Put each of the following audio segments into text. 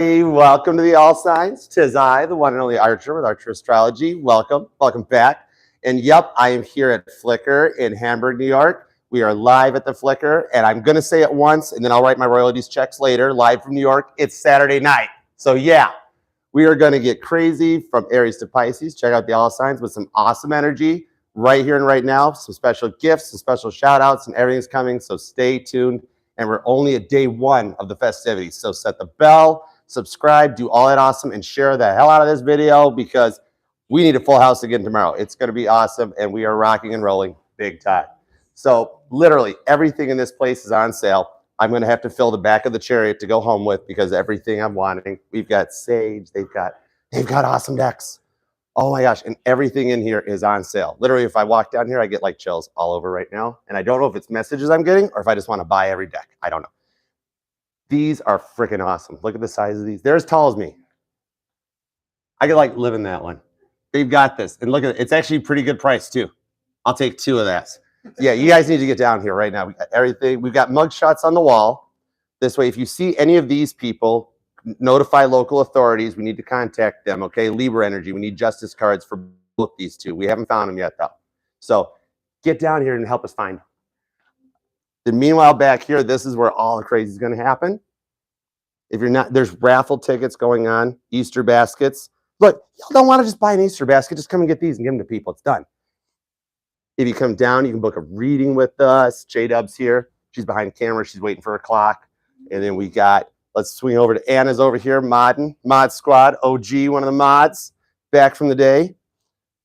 Welcome to the All Signs. Tis I, the one and only Archer with Archer Astrology. Welcome back. And yep, I am here at Flickr in Hamburg, New York. We are live at the Flickr, and I'm going to say it once, and then I'll write my royalties checks later. Live from New York. It's Saturday night. So yeah, we are going to get crazy from Aries to Pisces. Check out the All Signs with some awesome energy right here and right now. Some special gifts, some special shout outs, and everything's coming. So stay tuned. And we're only at day one of the festivities. So set the bell, subscribe, do all that awesome, and share the hell out of this video because we need a full house again tomorrow. It's going to be awesome, and we are rocking and rolling big time. So literally everything in this place is on sale. I'm going to have to fill the back of the chariot to go home with because everything I'm wanting. We've got sage. They've got awesome decks. Oh my gosh, and everything in here is on sale. Literally, if I walk down here, I get like chills all over right now. And I don't know if it's messages I'm getting or if I just want to buy every deck. I don't know. These are freaking awesome. Look at the size of these. They're as tall as me. I could like live in that one. They've got this. And look at it. It's actually a pretty good price too. I'll take 2 of that. Yeah, you guys need to get down here right now. We got everything. We've got mug shots on the wall. This way, if you see any of these people, notify local authorities. We need to contact them, okay? Libra energy. We need justice cards for both these two. We haven't found them yet, though. So get down here and help us find them. Then meanwhile, back here, this is where all the crazy is going to happen. If you're not, there's raffle tickets going on, Easter baskets. Look, y'all don't want to just buy an Easter basket. Just come and get these and give them to people. It's done. If you come down, you can book a reading with us. J-Dub's here. She's behind the camera. She's waiting for her clock. And then we got, let's swing over to Anna's over here, Mod Squad, OG, one of the mods, back from the day.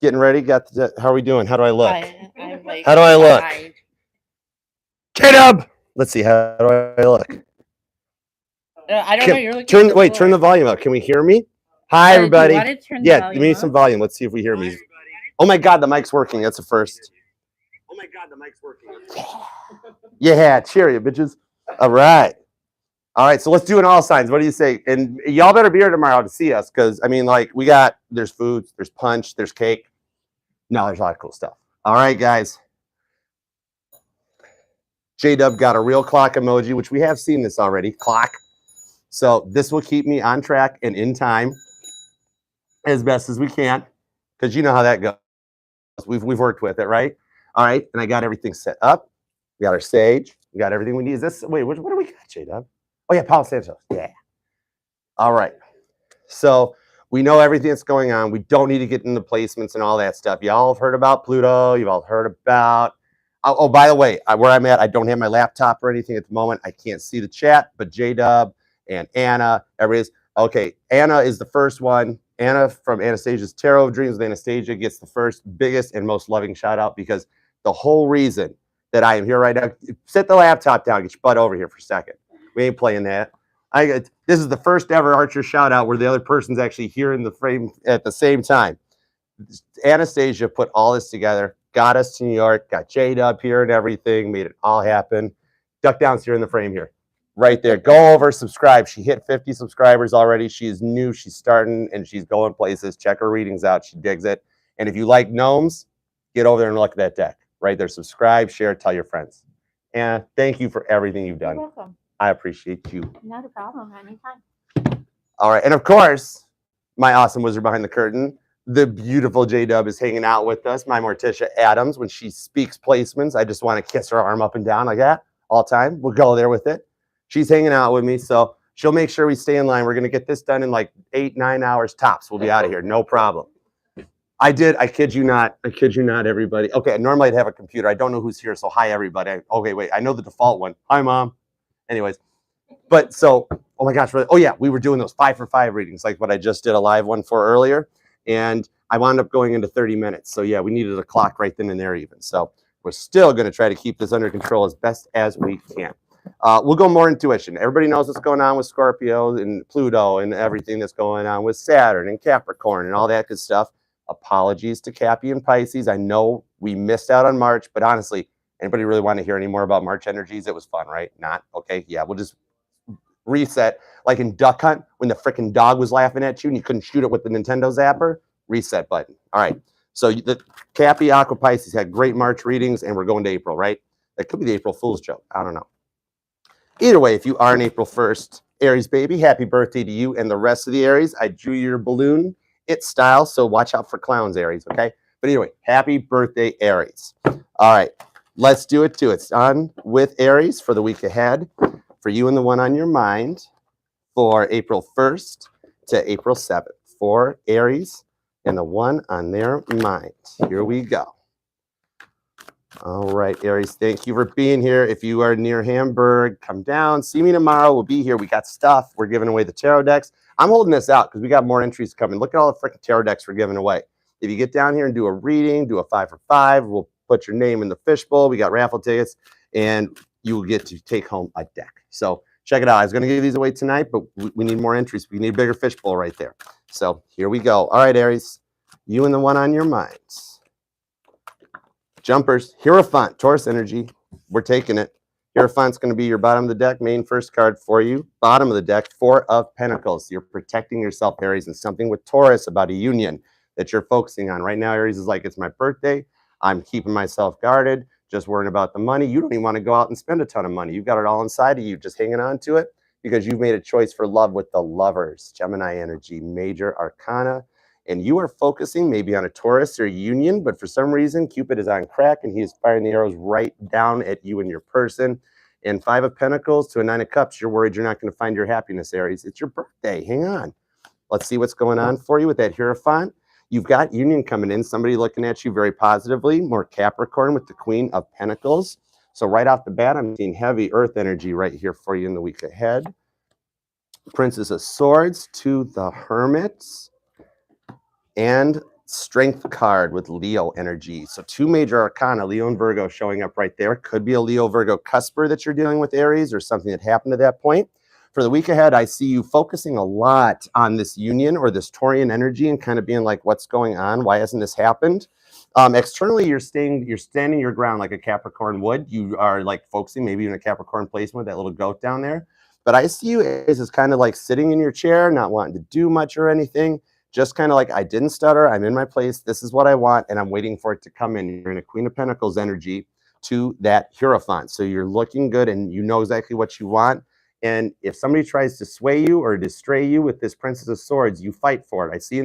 Getting ready. Got the, how are we doing? How do I look? How do I look? J-Dub! Let's see, how do I look? I don't know. You're looking. Turn the volume up. Can we hear me? Hi, everybody. Yeah, give me some volume. Let's see if we hear me. Oh my God, the mic's working. That's a first. Oh my God, the mic's working. Yeah, cheer you, bitches. All right. All right, so let's do an all signs. What do you say? And y'all better be here tomorrow to see us because, I mean, like, there's food, there's punch, there's cake. No, there's a lot of cool stuff. All right, guys. J-Dub got a real clock emoji, which we have seen this already. Clock. So this will keep me on track and in time as best as we can because you know how that goes. We've worked with it, right? All right, and I got everything set up. We got our sage. We got everything we need. Is this, wait, what do we got, J-Dub? Oh, yeah, Palo Santos. Yeah. All right. So we know everything that's going on. We don't need to get into placements and all that stuff. Y'all have heard about Pluto. You've all heard about. Oh, by the way, where I'm at, I don't have my laptop or anything at the moment. I can't see the chat, but J-Dub and Anna, everybody's. Okay, Anna is the first one. Anna from Anastasia's Tarot of Dreams with Anastasia gets the first, biggest, and most loving shout out because the whole reason that I am here right now, set the laptop down, get your butt over here for a second. We ain't playing that. This is the first ever Archer shout out where the other person's actually here in the frame at the same time. Anastasia put all this together, got us to New York, got J-Dub here and everything, made it all happen. Duck down's here in the frame here. Right there. Go over, subscribe. She hit 50 subscribers already. She is new. She's starting and she's going places. Check her readings out. She digs it. And if you like gnomes, get over there and look at that deck. Right there. Subscribe, share, tell your friends. And thank you for everything you've done. You're welcome. I appreciate you. Not a problem. Anytime. All right. And of course, my awesome wizard behind the curtain, the beautiful J-Dub is hanging out with us. My Morticia Adams, when she speaks placements, I just want to kiss her arm up and down like that all the time. We'll go there with it. She's hanging out with me, so she'll make sure we stay in line. We're going to get this done in like 8-9 hours tops. We'll be out of here. No problem. I kid you not, everybody. Okay, normally I'd have a computer. I don't know who's here, so hi, everybody. Okay, wait, I know the default one. Hi, Mom. Anyways, but so, oh my gosh. Oh yeah, we were doing those 5 for 5 readings, like what I just did a live one for earlier. And I wound up going into 30 minutes. So yeah, we needed a clock right then and there even. So we're still going to try to keep this under control as best as we can. We'll go more intuition. Everybody knows what's going on with Scorpio and Pluto and everything that's going on with Saturn and Capricorn and all that good stuff. Apologies to Cappy and Pisces. I know we missed out on March, but honestly, anybody really want to hear any more about March energies? It was fun, right? Not? Okay, yeah, we'll just reset. Like in Duck Hunt, when the freaking dog was laughing at you and you couldn't shoot it with the Nintendo Zapper. Reset button. All right. So the Cappy, Aqua, Pisces had great March readings, and we're going to April, right? That could be the April Fool's joke. I don't know. Either way, if you are an April 1st Aries baby, happy birthday to you and the rest of the Aries. I drew your balloon, it's style, so watch out for clowns, Aries, okay? But anyway, happy birthday, Aries. All right, let's do it too. It's on with Aries for the week ahead, for you and the one on your mind, for April 1st to April 7th, for Aries and the one on their mind. Here we go. All right, Aries, thank you for being here. If you are near Hamburg, come down. See me tomorrow. We'll be here. We got stuff. We're giving away the tarot decks. I'm holding this out because we got more entries coming. Look at all the freaking tarot decks we're giving away. If you get down here and do a reading, do a 5 for 5, we'll put your name in the fishbowl. We got raffle tickets, and you will get to take home a deck. So check it out. I was going to give these away tonight, but we need more entries. We need a bigger fishbowl right there. So here we go. All right, Aries, you and the one on your minds. Jumpers, Hierophant, Taurus energy. We're taking it. Hierophant's going to be your bottom of the deck, main first card for you. Bottom of the deck, 4 of Pentacles. You're protecting yourself, Aries, and something with Taurus about a union that you're focusing on. Right now, Aries is like, it's my birthday. I'm keeping myself guarded, just worrying about the money. You don't even want to go out and spend a ton of money. You've got it all inside of you, just hanging on to it because you've made a choice for love with the Lovers. Gemini energy, major arcana. And you are focusing maybe on a Taurus or a union, but for some reason, Cupid is on crack and he is firing the arrows right down at you and your person. And 5 of Pentacles to a 9 of Cups, you're worried you're not going to find your happiness, Aries. It's your birthday. Hang on. Let's see what's going on for you with that Hierophant. You've got union coming in, somebody looking at you very positively, more Capricorn with the Queen of Pentacles. So right off the bat, I'm seeing heavy earth energy right here for you in the week ahead. Princess of Swords to the Hermits. And Strength card with Leo energy. So 2 major arcana, Leo and Virgo showing up right there. Could be a Leo-Virgo cusper that you're dealing with, Aries, or something that happened to that point. For the week ahead, I see you focusing a lot on this union or this Taurian energy and kind of being like, what's going on? Why hasn't this happened? Externally, you're standing your ground like a Capricorn would. You are like focusing maybe in a Capricorn placement, that little goat down there. But I see you as kind of like sitting in your chair, not wanting to do much or anything. Just kind of like, I didn't stutter, I'm in my place, this is what I want, and I'm waiting for it to come in. You're in a Queen of Pentacles energy to that Hierophant. So you're looking good and you know exactly what you want. And if somebody tries to sway you or distray you with this Princess of Swords, you fight for it. I see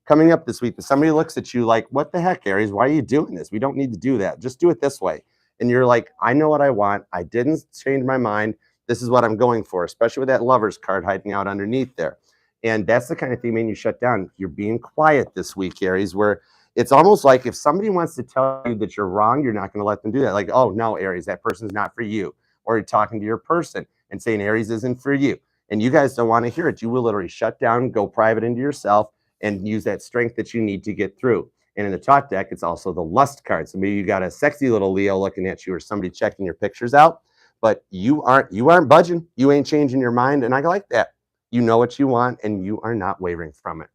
coming up this week that somebody looks at you like, what the heck, Aries? Why are you doing this? We don't need to do that. Just do it this way. And you're like, I know what I want. I didn't change my mind. This is what I'm going for, especially with that Lovers card hiding out underneath there. And that's the kind of thing, man, you shut down. You're being quiet this week, Aries, where it's almost like if somebody wants to tell you that you're wrong, you're not going to let them do that. Like, oh, no, Aries, that person's not for you. Or you're talking to your person and saying Aries isn't for you. And you guys don't want to hear it. You will literally shut down, go private into yourself, and use that strength that you need to get through. And in the top deck, it's also the Lust card. So maybe you got a sexy little Leo looking at you or somebody checking your pictures out, but you aren't budging. You ain't changing your mind. And I like that. You know what you want, and you are not wavering from it.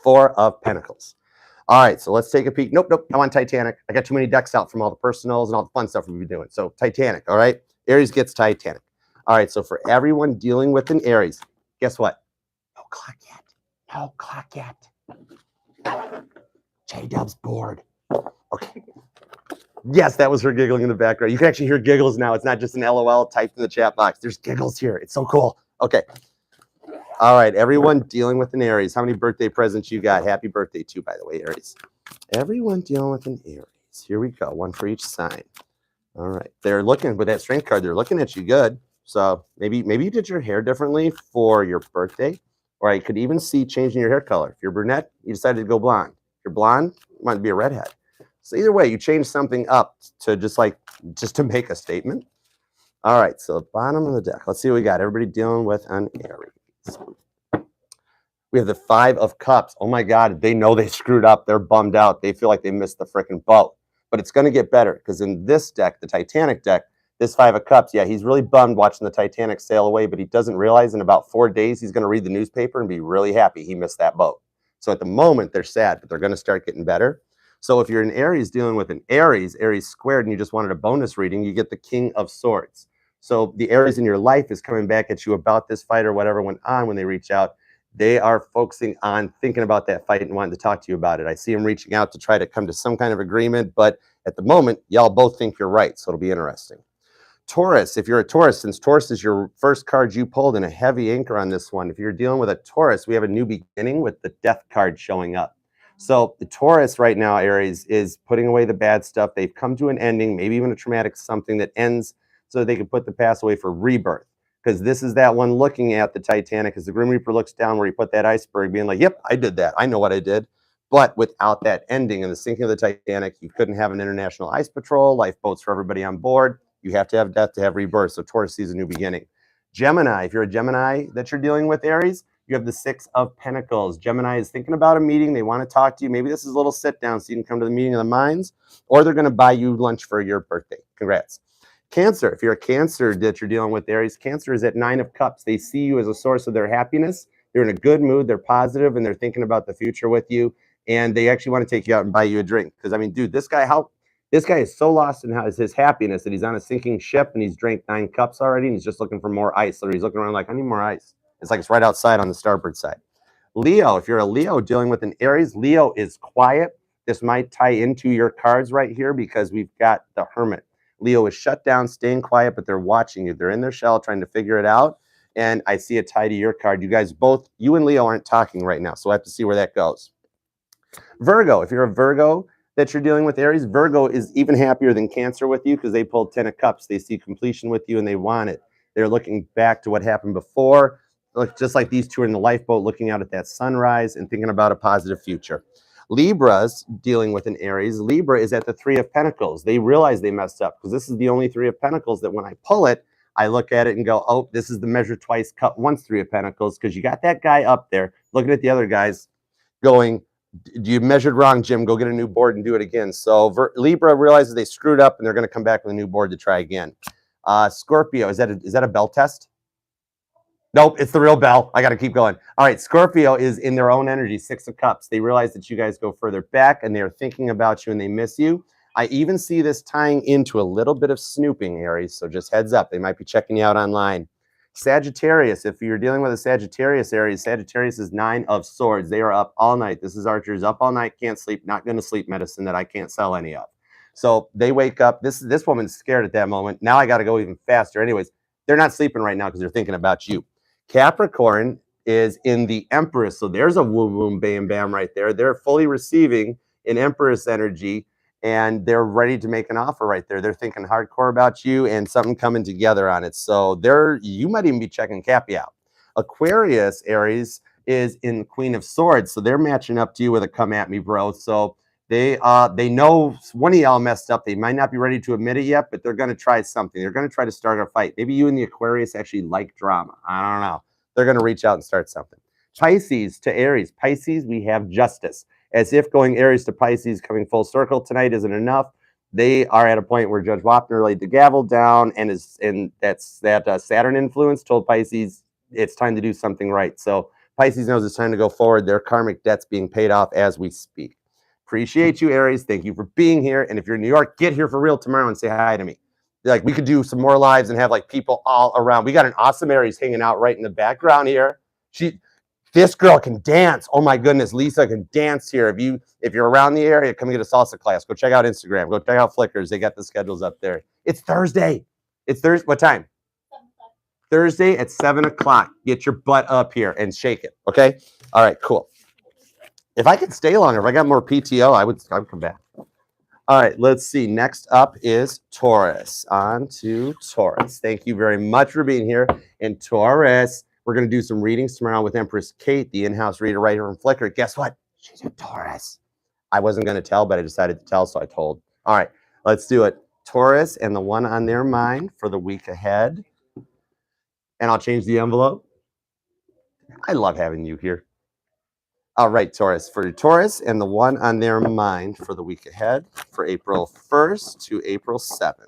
4 of Pentacles. All right, so let's take a peek. Nope, I want Titanic. I got too many decks out from all the personals and all the fun stuff we've been doing. So Titanic, all right? Aries gets Titanic. All right, so for everyone dealing with an Aries, guess what? No clock yet. No clock yet. J-Dub's bored. Okay. Yes, that was her giggling in the background. You can actually hear giggles now. It's not just an LOL typed in the chat box. There's giggles here. It's so cool. Okay. All right, everyone dealing with an Aries. How many birthday presents you got? Happy birthday to, by the way, Aries. Everyone dealing with an Aries. Here we go. 1 for each sign. All right. They're looking with that strength card. They're looking at you good. So maybe you did your hair differently for your birthday, or I could even see changing your hair color. If you're brunette, you decided to go blonde. If you're blonde, you want to be a redhead. So either way, you change something up to just to make a statement. All right. So bottom of the deck. Let's see what we got. Everybody dealing with an Aries. We have the 5 of Cups. Oh my God, they know they screwed up. They're bummed out. They feel like they missed the freaking boat. But it's going to get better because in this deck, the Titanic deck, this 5 of Cups, yeah, he's really bummed watching the Titanic sail away, but he doesn't realize in about 4 days he's going to read the newspaper and be really happy he missed that boat. So at the moment, they're sad, but they're going to start getting better. So if you're an Aries dealing with an Aries squared, and you just wanted a bonus reading, you get the King of Swords. So the Aries in your life is coming back at you about this fight or whatever went on when they reach out. They are focusing on thinking about that fight and wanting to talk to you about it. I see them reaching out to try to come to some kind of agreement, but at the moment, y'all both think you're right, so it'll be interesting. Taurus, if you're a Taurus, since Taurus is your first card you pulled and a heavy anchor on this one, if you're dealing with a Taurus, we have a new beginning with the Death card showing up. So the Taurus right now, Aries, is putting away the bad stuff. They've come to an ending, maybe even a traumatic something that ends so they can put the past away for rebirth. Because this is that one looking at the Titanic as the Grim Reaper looks down where he put that iceberg, being like, yep, I did that. I know what I did. But without that ending and the sinking of the Titanic, you couldn't have an international ice patrol, lifeboats for everybody on board. You have to have death to have rebirth. So Taurus sees a new beginning. Gemini, if you're a Gemini that you're dealing with, Aries, you have the Six of Pentacles. Gemini is thinking about a meeting. They want to talk to you. Maybe this is a little sit down so you can come to the meeting of the minds, or they're going to buy you lunch for your birthday. Congrats. Cancer, if you're a Cancer that you're dealing with, Aries, Cancer is at 9 of Cups. They see you as a source of their happiness. They're in a good mood. They're positive, and they're thinking about the future with you. And they actually want to take you out and buy you a drink. Because, I mean, dude, this guy is so lost in his happiness that he's on a sinking ship and he's drank 9 cups already and he's just looking for more ice. So he's looking around like, I need more ice. It's like it's right outside on the starboard side. Leo, if you're a Leo dealing with an Aries, Leo is quiet. This might tie into your cards right here because we've got the Hermit. Leo is shut down, staying quiet, but they're watching you. They're in their shell trying to figure it out. And I see a tie to your card. You guys both, you and Leo aren't talking right now. So I have to see where that goes. Virgo, if you're a Virgo that you're dealing with, Aries, Virgo is even happier than Cancer with you because they pulled 10 of Cups. They see completion with you and they want it. They're looking back to what happened before, just like these two are in the lifeboat looking out at that sunrise and thinking about a positive future. Libra's dealing with an Aries. Libra is at the 3 of Pentacles. They realize they messed up because this is the only 3 of Pentacles that when I pull it, I look at it and go, oh, this is the measure twice, cut once 3 of Pentacles, because you got that guy up there looking at the other guys going, you measured wrong, Jim. Go get a new board and do it again. So Libra realizes they screwed up and they're going to come back with a new board to try again. Scorpio, is that a bell test? Nope, it's the real bell. I got to keep going. All right, Scorpio is in their own energy, 6 of Cups. They realize that you guys go further back and they're thinking about you and they miss you. I even see this tying into a little bit of snooping, Aries, so just heads up. They might be checking you out online. Sagittarius, if you're dealing with a Sagittarius, Aries, Sagittarius is 9 of Swords. They are up all night. This is Archer's up all night, can't sleep, not going to sleep medicine that I can't sell any of. So they wake up. This woman's scared at that moment. Now I got to go even faster. Anyways, they're not sleeping right now because they're thinking about you. Capricorn is in the Empress. So there's a boom, boom, bam, bam right there. They're fully receiving an Empress energy and they're ready to make an offer right there. They're thinking hardcore about you and something coming together on it. So you might even be checking Cappy out. Aquarius, Aries, is in Queen of Swords. So they're matching up to you with a come at me, bro. So they know one of y'all messed up. They might not be ready to admit it yet, but they're going to try something. They're going to try to start a fight. Maybe you and the Aquarius actually like drama. I don't know. They're going to reach out and start something. Pisces to Aries. Pisces, we have justice. As if going Aries to Pisces coming full circle tonight isn't enough. They are at a point where Judge Wapner laid the gavel down and that Saturn influence told Pisces it's time to do something right. So Pisces knows it's time to go forward. Their karmic debt's being paid off as we speak. Appreciate you, Aries. Thank you for being here. And if you're in New York, get here for real tomorrow and say hi to me. Like, we could do some more lives and have like people all around. We got an awesome Aries hanging out right in the background here. This girl can dance. Oh my goodness, Lisa can dance here. If you're around the area, come get a salsa class. Go check out Instagram. Go check out Flickrs. They got the schedules up there. It's Thursday. It's Thursday. What time? Thursday at 7 o'clock. Get your butt up here and shake it. Okay. All right. Cool. If I could stay longer, if I got more PTO, I would come back. All right, let's see. Next up is Taurus. On to Taurus. Thank you very much for being here. And Taurus, we're going to do some readings tomorrow with Empress Kate, the in-house reader right here from Flickr. Guess what? She's a Taurus. I wasn't going to tell, but I decided to tell, so I told. All right, let's do it. Taurus and the one on their mind for the week ahead. And I'll change the envelope. I love having you here. All right, Taurus. For Taurus and the one on their mind for the week ahead, for April 1st to April 7th.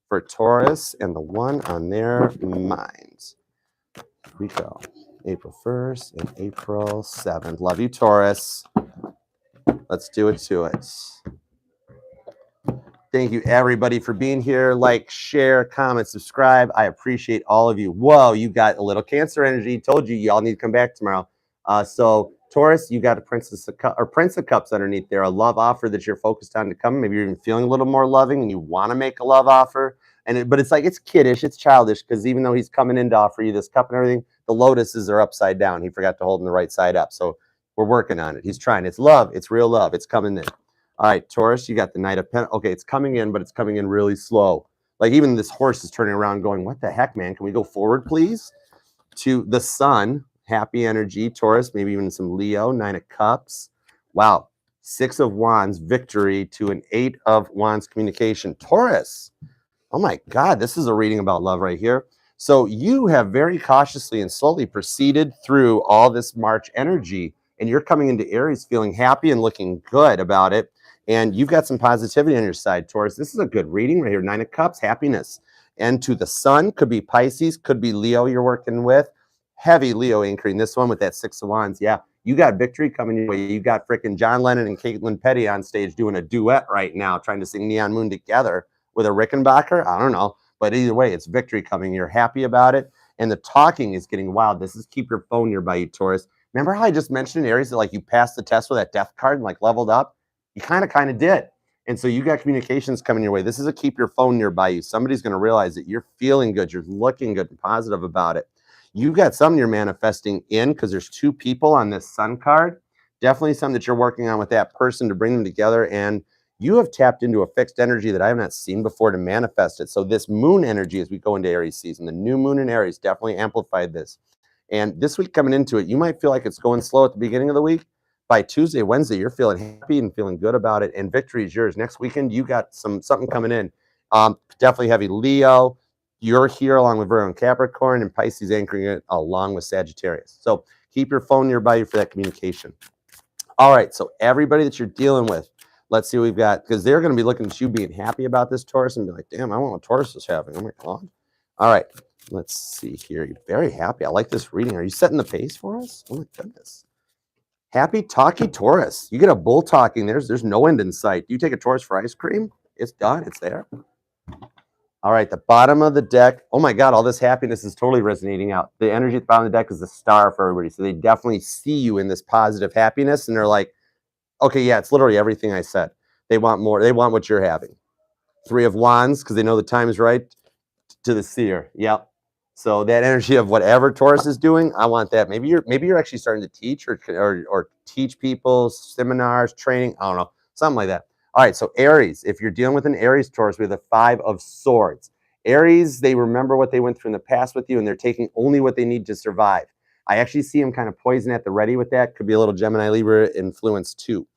For Taurus and the one on their mind. Here we go. April 1st and April 7th. Love you, Taurus. Let's do it to it. Thank you, everybody, for being here. Like, share, comment, subscribe. I appreciate all of you. Whoa, you got a little Cancer energy. Told you, y'all need to come back tomorrow. So Taurus, you got a Princess of Cups or Prince of Cups underneath there, a love offer that you're focused on to come. Maybe you're even feeling a little more loving and you want to make a love offer. But it's like, it's kiddish, it's childish, because even though he's coming in to offer you this cup and everything, the lotuses are upside down. He forgot to hold them the right side up. So we're working on it. He's trying. It's love. It's real love. It's coming in. All right, Taurus, you got the Knight of Pentacles. Okay, it's coming in, but it's coming in really slow. Like even this horse is turning around going, what the heck, man? Can we go forward, please? To the Sun, happy energy, Taurus, maybe even some Leo, 9 of Cups. Wow. 6 of Wands, victory, to an 8 of Wands, communication. Taurus, oh my God, this is a reading about love right here. So you have very cautiously and slowly proceeded through all this March energy, and you're coming into Aries feeling happy and looking good about it. And you've got some positivity on your side, Taurus. This is a good reading right here. 9 of Cups, happiness. And to the Sun, could be Pisces, could be Leo you're working with. Heavy Leo anchoring this one with that 6 of Wands. Yeah, you got victory coming your way. You got freaking John Lennon and Caitlin Petty on stage doing a duet right now, trying to sing Neon Moon together with a Rickenbacker. I don't know. But either way, it's victory coming. You're happy about it. And the talking is getting wild. This is keep your phone nearby you, Taurus. Remember how I just mentioned in Aries that like you passed the test with that death card and like leveled up? You kind of did. And so you got communications coming your way. This is a keep your phone nearby you. Somebody's going to realize that you're feeling good. You're looking good and positive about it. You've got something you're manifesting in because there's 2 people on this Sun card. Definitely something that you're working on with that person to bring them together. And you have tapped into a fixed energy that I have not seen before to manifest it. So this moon energy as we go into Aries season, the new moon in Aries definitely amplified this. And this week coming into it, you might feel like it's going slow at the beginning of the week. By Tuesday, Wednesday, you're feeling happy and feeling good about it, and victory is yours. Next weekend, you got something coming in. Definitely heavy Leo. You're here along with Virgo and Capricorn, and Pisces anchoring it along with Sagittarius. So keep your phone nearby you for that communication. All right, so everybody that you're dealing with, let's see what we've got, because they're going to be looking at you being happy about this, Taurus, and be like, damn, I want what Taurus is having. Oh my God. All right, let's see here. You're very happy. I like this reading. Are you setting the pace for us? Oh my goodness. Happy talky Taurus. You get a bull talking. There's no end in sight. Do you take a Taurus for ice cream? It's done. It's there. All right, the bottom of the deck. Oh my God, all this happiness is totally resonating out. The energy at the bottom of the deck is the star for everybody. So they definitely see you in this positive happiness, and they're like, okay, yeah, it's literally everything I said. They want more. They want what you're having. 3 of Wands, because they know the time is right, to the seer. Yep. So that energy of whatever Taurus is doing, I want that. Maybe you're actually starting to teach or teach people, seminars, training. I don't know, something like that. All right, so Aries, if you're dealing with an Aries Taurus, we have the 5 of Swords. Aries, they remember what they went through in the past with you, and they're taking only what they need to survive. I actually see them kind of poison at the ready with that. Could be a little Gemini Libra influence too.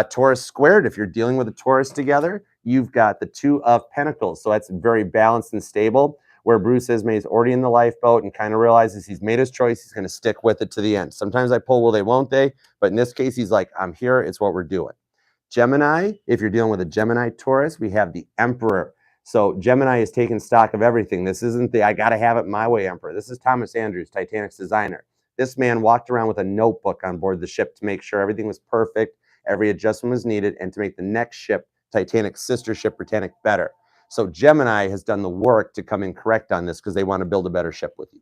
Taurus squared, if you're dealing with a Taurus together, you've got the 2 of Pentacles. So that's very balanced and stable, where Bruce Ismay is already in the lifeboat and kind of realizes he's made his choice. He's going to stick with it to the end. Sometimes I pull, will they, won't they? But in this case, he's like, I'm here. It's what we're doing. Gemini, if you're dealing with a Gemini Taurus, we have the Emperor. So Gemini is taking stock of everything. This isn't the I got to have it my way Emperor. This is Thomas Andrews, Titanic's designer. This man walked around with a notebook on board the ship to make sure everything was perfect, every adjustment was needed, and to make the next ship, Titanic's sister ship, Britannic, better. So Gemini has done the work to come in correct on this because they want to build a better ship with you.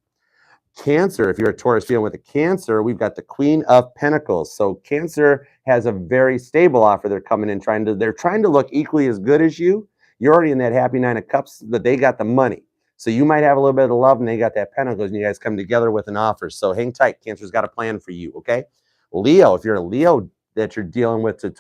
Cancer, if you're a Taurus dealing with a Cancer, we've got the Queen of Pentacles. So Cancer has a very stable offer. They're coming in they're trying to look equally as good as you. You're already in that happy 9 of Cups, but they got the money. So you might have a little bit of love and they got that Pentacles and you guys come together with an offer. So hang tight. Cancer's got a plan for you, okay? Leo, if you're a Leo that you're dealing with to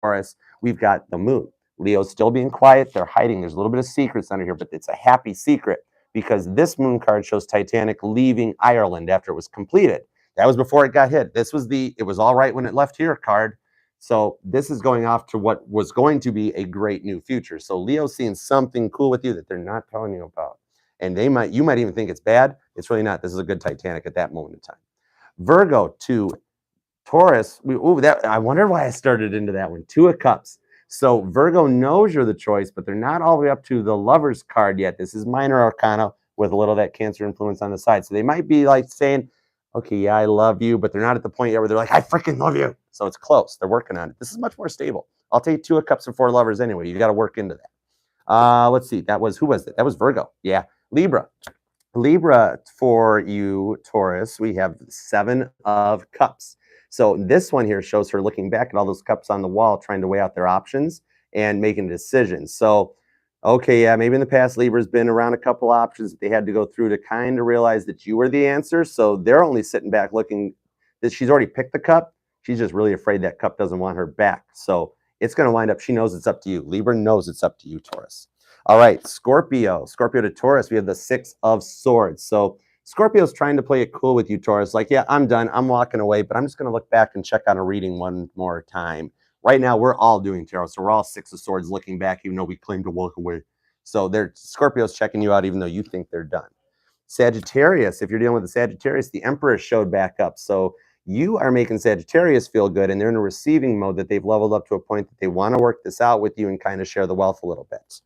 Taurus, we've got the Moon. Leo's still being quiet. They're hiding. There's a little bit of secrets under here, but it's a happy secret, because this moon card shows Titanic leaving Ireland after it was completed. That was before it got hit. This was it was all right when it left here card. So this is going off to what was going to be a great new future. So Leo's seeing something cool with you that they're not telling you about. And you might even think it's bad. It's really not. This is a good Titanic at that moment in time. Virgo to Taurus. I wonder why I started into that one. 2 of Cups. So Virgo knows you're the choice, but they're not all the way up to the Lover's card yet. This is minor arcana with a little of that Cancer influence on the side. So they might be like saying, okay, yeah, I love you, but they're not at the point yet where they're like, I freaking love you. So it's close. They're working on it. This is much more stable. I'll take 2 of Cups and 4 Lovers anyway. You got to work into that. Let's see. Who was it? That was Virgo. Yeah. Libra. Libra, for you, Taurus, we have 7 of Cups. So this one here shows her looking back at all those cups on the wall, trying to weigh out their options and making a decision. So, okay, yeah, maybe in the past, Libra's been around a couple options that they had to go through to kind of realize that you were the answer. So they're only sitting back looking that she's already picked the cup. She's just really afraid that cup doesn't want her back. So it's going to wind up, she knows it's up to you. Libra knows it's up to you, Taurus. All right, Scorpio to Taurus, we have the 6 of Swords. So Scorpio's trying to play it cool with you, Taurus. Like, yeah, I'm done. I'm walking away, but I'm just going to look back and check on a reading one more time. Right now, we're all doing tarot. So we're all 6 of Swords looking back, even though we claim to walk away. So Scorpio's checking you out, even though you think they're done. Sagittarius, if you're dealing with the Sagittarius, the Emperor showed back up. So you are making Sagittarius feel good, and they're in a receiving mode that they've leveled up to a point that they want to work this out with you and kind of share the wealth a little bit.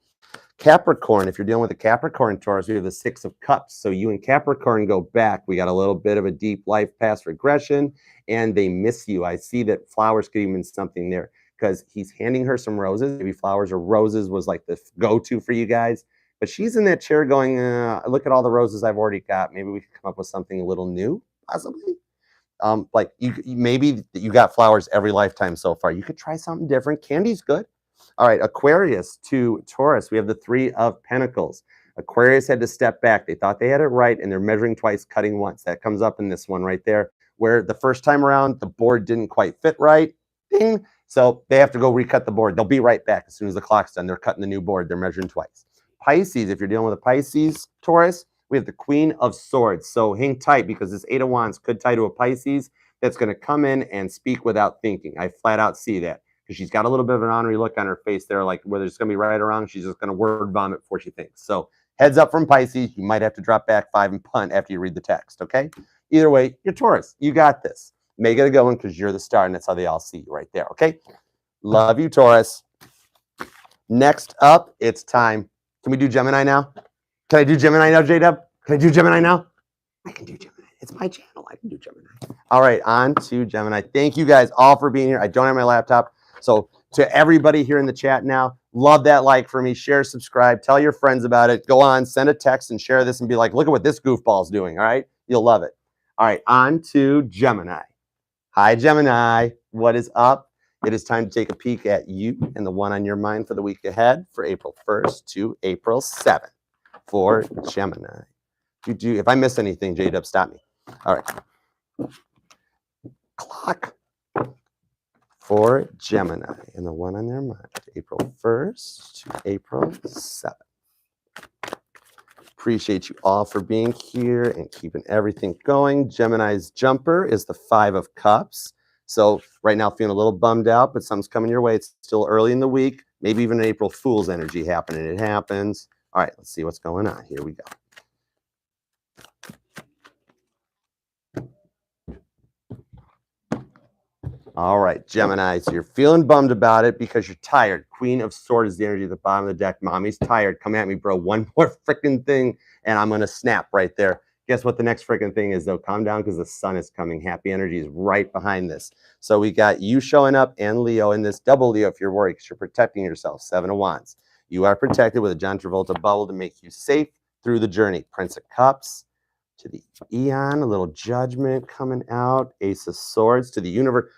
Capricorn, if you're dealing with a Capricorn Taurus, we have the 6 of Cups. So you and Capricorn go back. We got a little bit of a deep life past regression, and they miss you. I see that flowers could even mean something there because he's handing her some roses. Maybe flowers or roses was like the go-to for you guys. But she's in that chair going, look at all the roses I've already got. Maybe we could come up with something a little new, possibly. Like maybe you got flowers every lifetime so far. You could try something different. Candy's good. All right, Aquarius to Taurus, we have the 3 of Pentacles. Aquarius had to step back. They thought they had it right, and they're measuring twice, cutting once. That comes up in this one right there, where the first time around, the board didn't quite fit right. Ding. So they have to go recut the board. They'll be right back as soon as the clock's done. They're cutting the new board. They're measuring twice. Pisces, if you're dealing with a Pisces Taurus, we have the Queen of Swords. So hang tight because this 8 of Wands could tie to a Pisces that's going to come in and speak without thinking. I flat out see that because she's got a little bit of an ornery look on her face there, like whether it's going to be right or wrong, she's just going to word vomit before she thinks. So heads up from Pisces, you might have to drop back 5 and punt after you read the text, okay? Either way, you're Taurus. You got this. Make it a going because you're the star, and that's how they all see you right there, okay? Love you, Taurus. Next up, it's time. Can we do Gemini now? Can I do Gemini now, J-Dub? Can I do Gemini now? I can do Gemini. It's my channel. I can do Gemini. All right, on to Gemini. Thank you guys all for being here. I don't have my laptop. So to everybody here in the chat now, love that like for me. Share, subscribe, tell your friends about it. Go on, send a text and share this and be like, look at what this goofball's doing, all right? You'll love it. All right, on to Gemini. Hi, Gemini. What is up? It is time to take a peek at you and the one on your mind for the week ahead for April 1st to April 7th for Gemini. If I miss anything, J-Dub, stop me. All right. Clock for Gemini and the one on their mind, April 1st to April 7th. Appreciate you all for being here and keeping everything going. Gemini's jumper is the 5 of Cups. So right now feeling a little bummed out, but something's coming your way. It's still early in the week, maybe even an April Fool's energy happening. It happens. All right, let's see what's going on. Here we go. All right, Gemini, so you're feeling bummed about it because you're tired. Queen of Swords is the energy at the bottom of the deck. Mommy's tired. Come at me, bro. One more freaking thing, and I'm going to snap right there. Guess what the next freaking thing is, though? Calm down because the sun is coming. Happy energy is right behind this. So we got you showing up and Leo in this double Leo if you're worried because you're protecting yourself. 7 of Wands. You are protected with a John Travolta bubble to make you safe through the journey. Prince of Cups to the Eon, a little Judgment coming out. Ace of Swords to the Universe.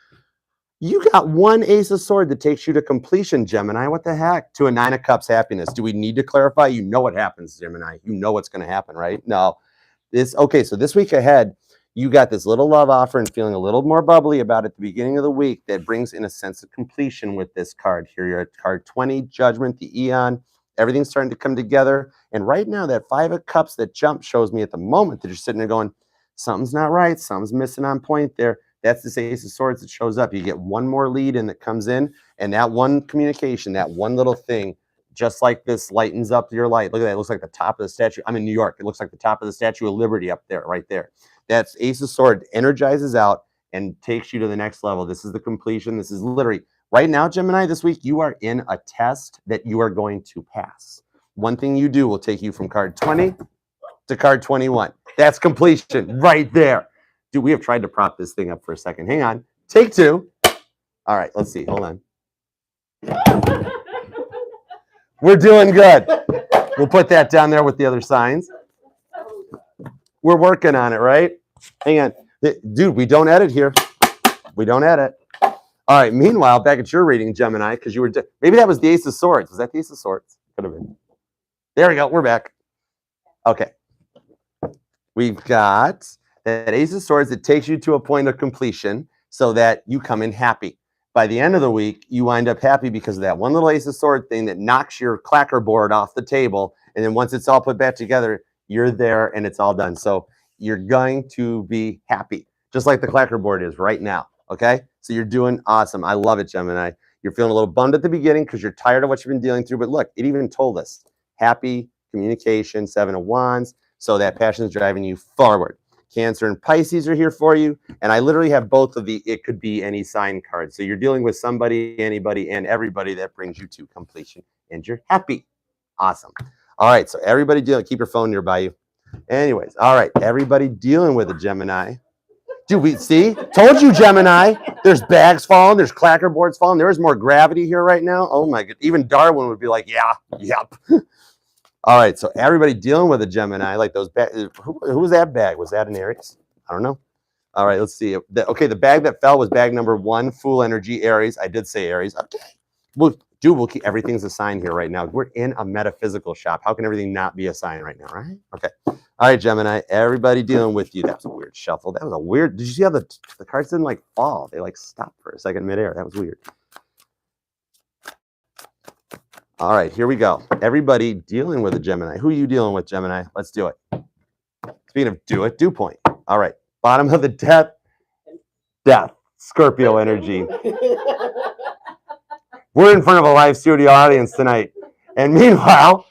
You got one Ace of Swords that takes you to completion, Gemini. What the heck? To a 9 of Cups happiness. Do we need to clarify? You know what happens, Gemini. You know what's going to happen, right? No. Okay, so this week ahead, you got this little love offer and feeling a little more bubbly about it at the beginning of the week that brings in a sense of completion with this card here. You're at card 20, Judgment, the Eon. Everything's starting to come together. And right now, that 5 of Cups that jump shows me at the moment that you're sitting there going, something's not right. Something's missing on point there. That's this Ace of Swords that shows up. You get one more lead in that comes in, and that one communication, that one little thing, just like this, lightens up your light. Look at that. It looks like the top of the statue. I'm in New York. It looks like the top of the Statue of Liberty up there, right there. That's Ace of Swords energizes out and takes you to the next level. This is the completion. This is literally, right now, Gemini, this week, you are in a test that you are going to pass. One thing you do will take you from card 20 to card 21. That's completion right there. Dude, we have tried to prop this thing up for a second. Hang on. Take 2. All right, let's see. Hold on. We're doing good. We'll put that down there with the other signs. We're working on it, right? Hang on. Dude, we don't edit here. We don't edit. All right. Meanwhile, back at your reading, Gemini, because you were maybe that was the Ace of Swords. Was that the Ace of Swords? Could have been. There we go. We're back. Okay. We've got that Ace of Swords that takes you to a point of completion so that you come in happy. By the end of the week, you wind up happy because of that one little Ace of Swords thing that knocks your clacker board off the table. And then once it's all put back together, you're there and it's all done. So you're going to be happy, just like the clacker board is right now. Okay? So you're doing awesome. I love it, Gemini. You're feeling a little bummed at the beginning because you're tired of what you've been dealing through. But look, it even told us happy communication, 7 of Wands. So that passion is driving you forward. Cancer and Pisces are here for you. And I literally have both of the it could be any sign cards. So you're dealing with somebody, anybody, and everybody that brings you to completion. And you're happy. Awesome. All right. So everybody dealing, keep your phone nearby you. Anyways, all right. Everybody dealing with a Gemini. Dude, we see? Told you, Gemini. There's bags falling. There's clacker boards falling. There is more gravity here right now. Oh my God. Even Darwin would be like, yeah, yep. All right, so everybody dealing with a Gemini, like those bags. Who was that bag? Was that an Aries? I don't know. All right, let's see. Okay, the bag that fell was bag number 1, Fool Energy, Aries. I did say Aries. Okay. Well, dude, we'll keep everything's a sign here right now. We're in a metaphysical shop. How can everything not be a sign right now, right? Okay. All right, Gemini, everybody dealing with you. That was a weird shuffle. That was a weird. Did you see how the cards didn't like fall? They like stopped for a second midair. That was weird. All right, here we go. Everybody dealing with a Gemini. Who are you dealing with, Gemini? Let's do it. Speaking of do it, dew point. All right, bottom of the death, Scorpio energy. We're in front of a live studio audience tonight. And meanwhile,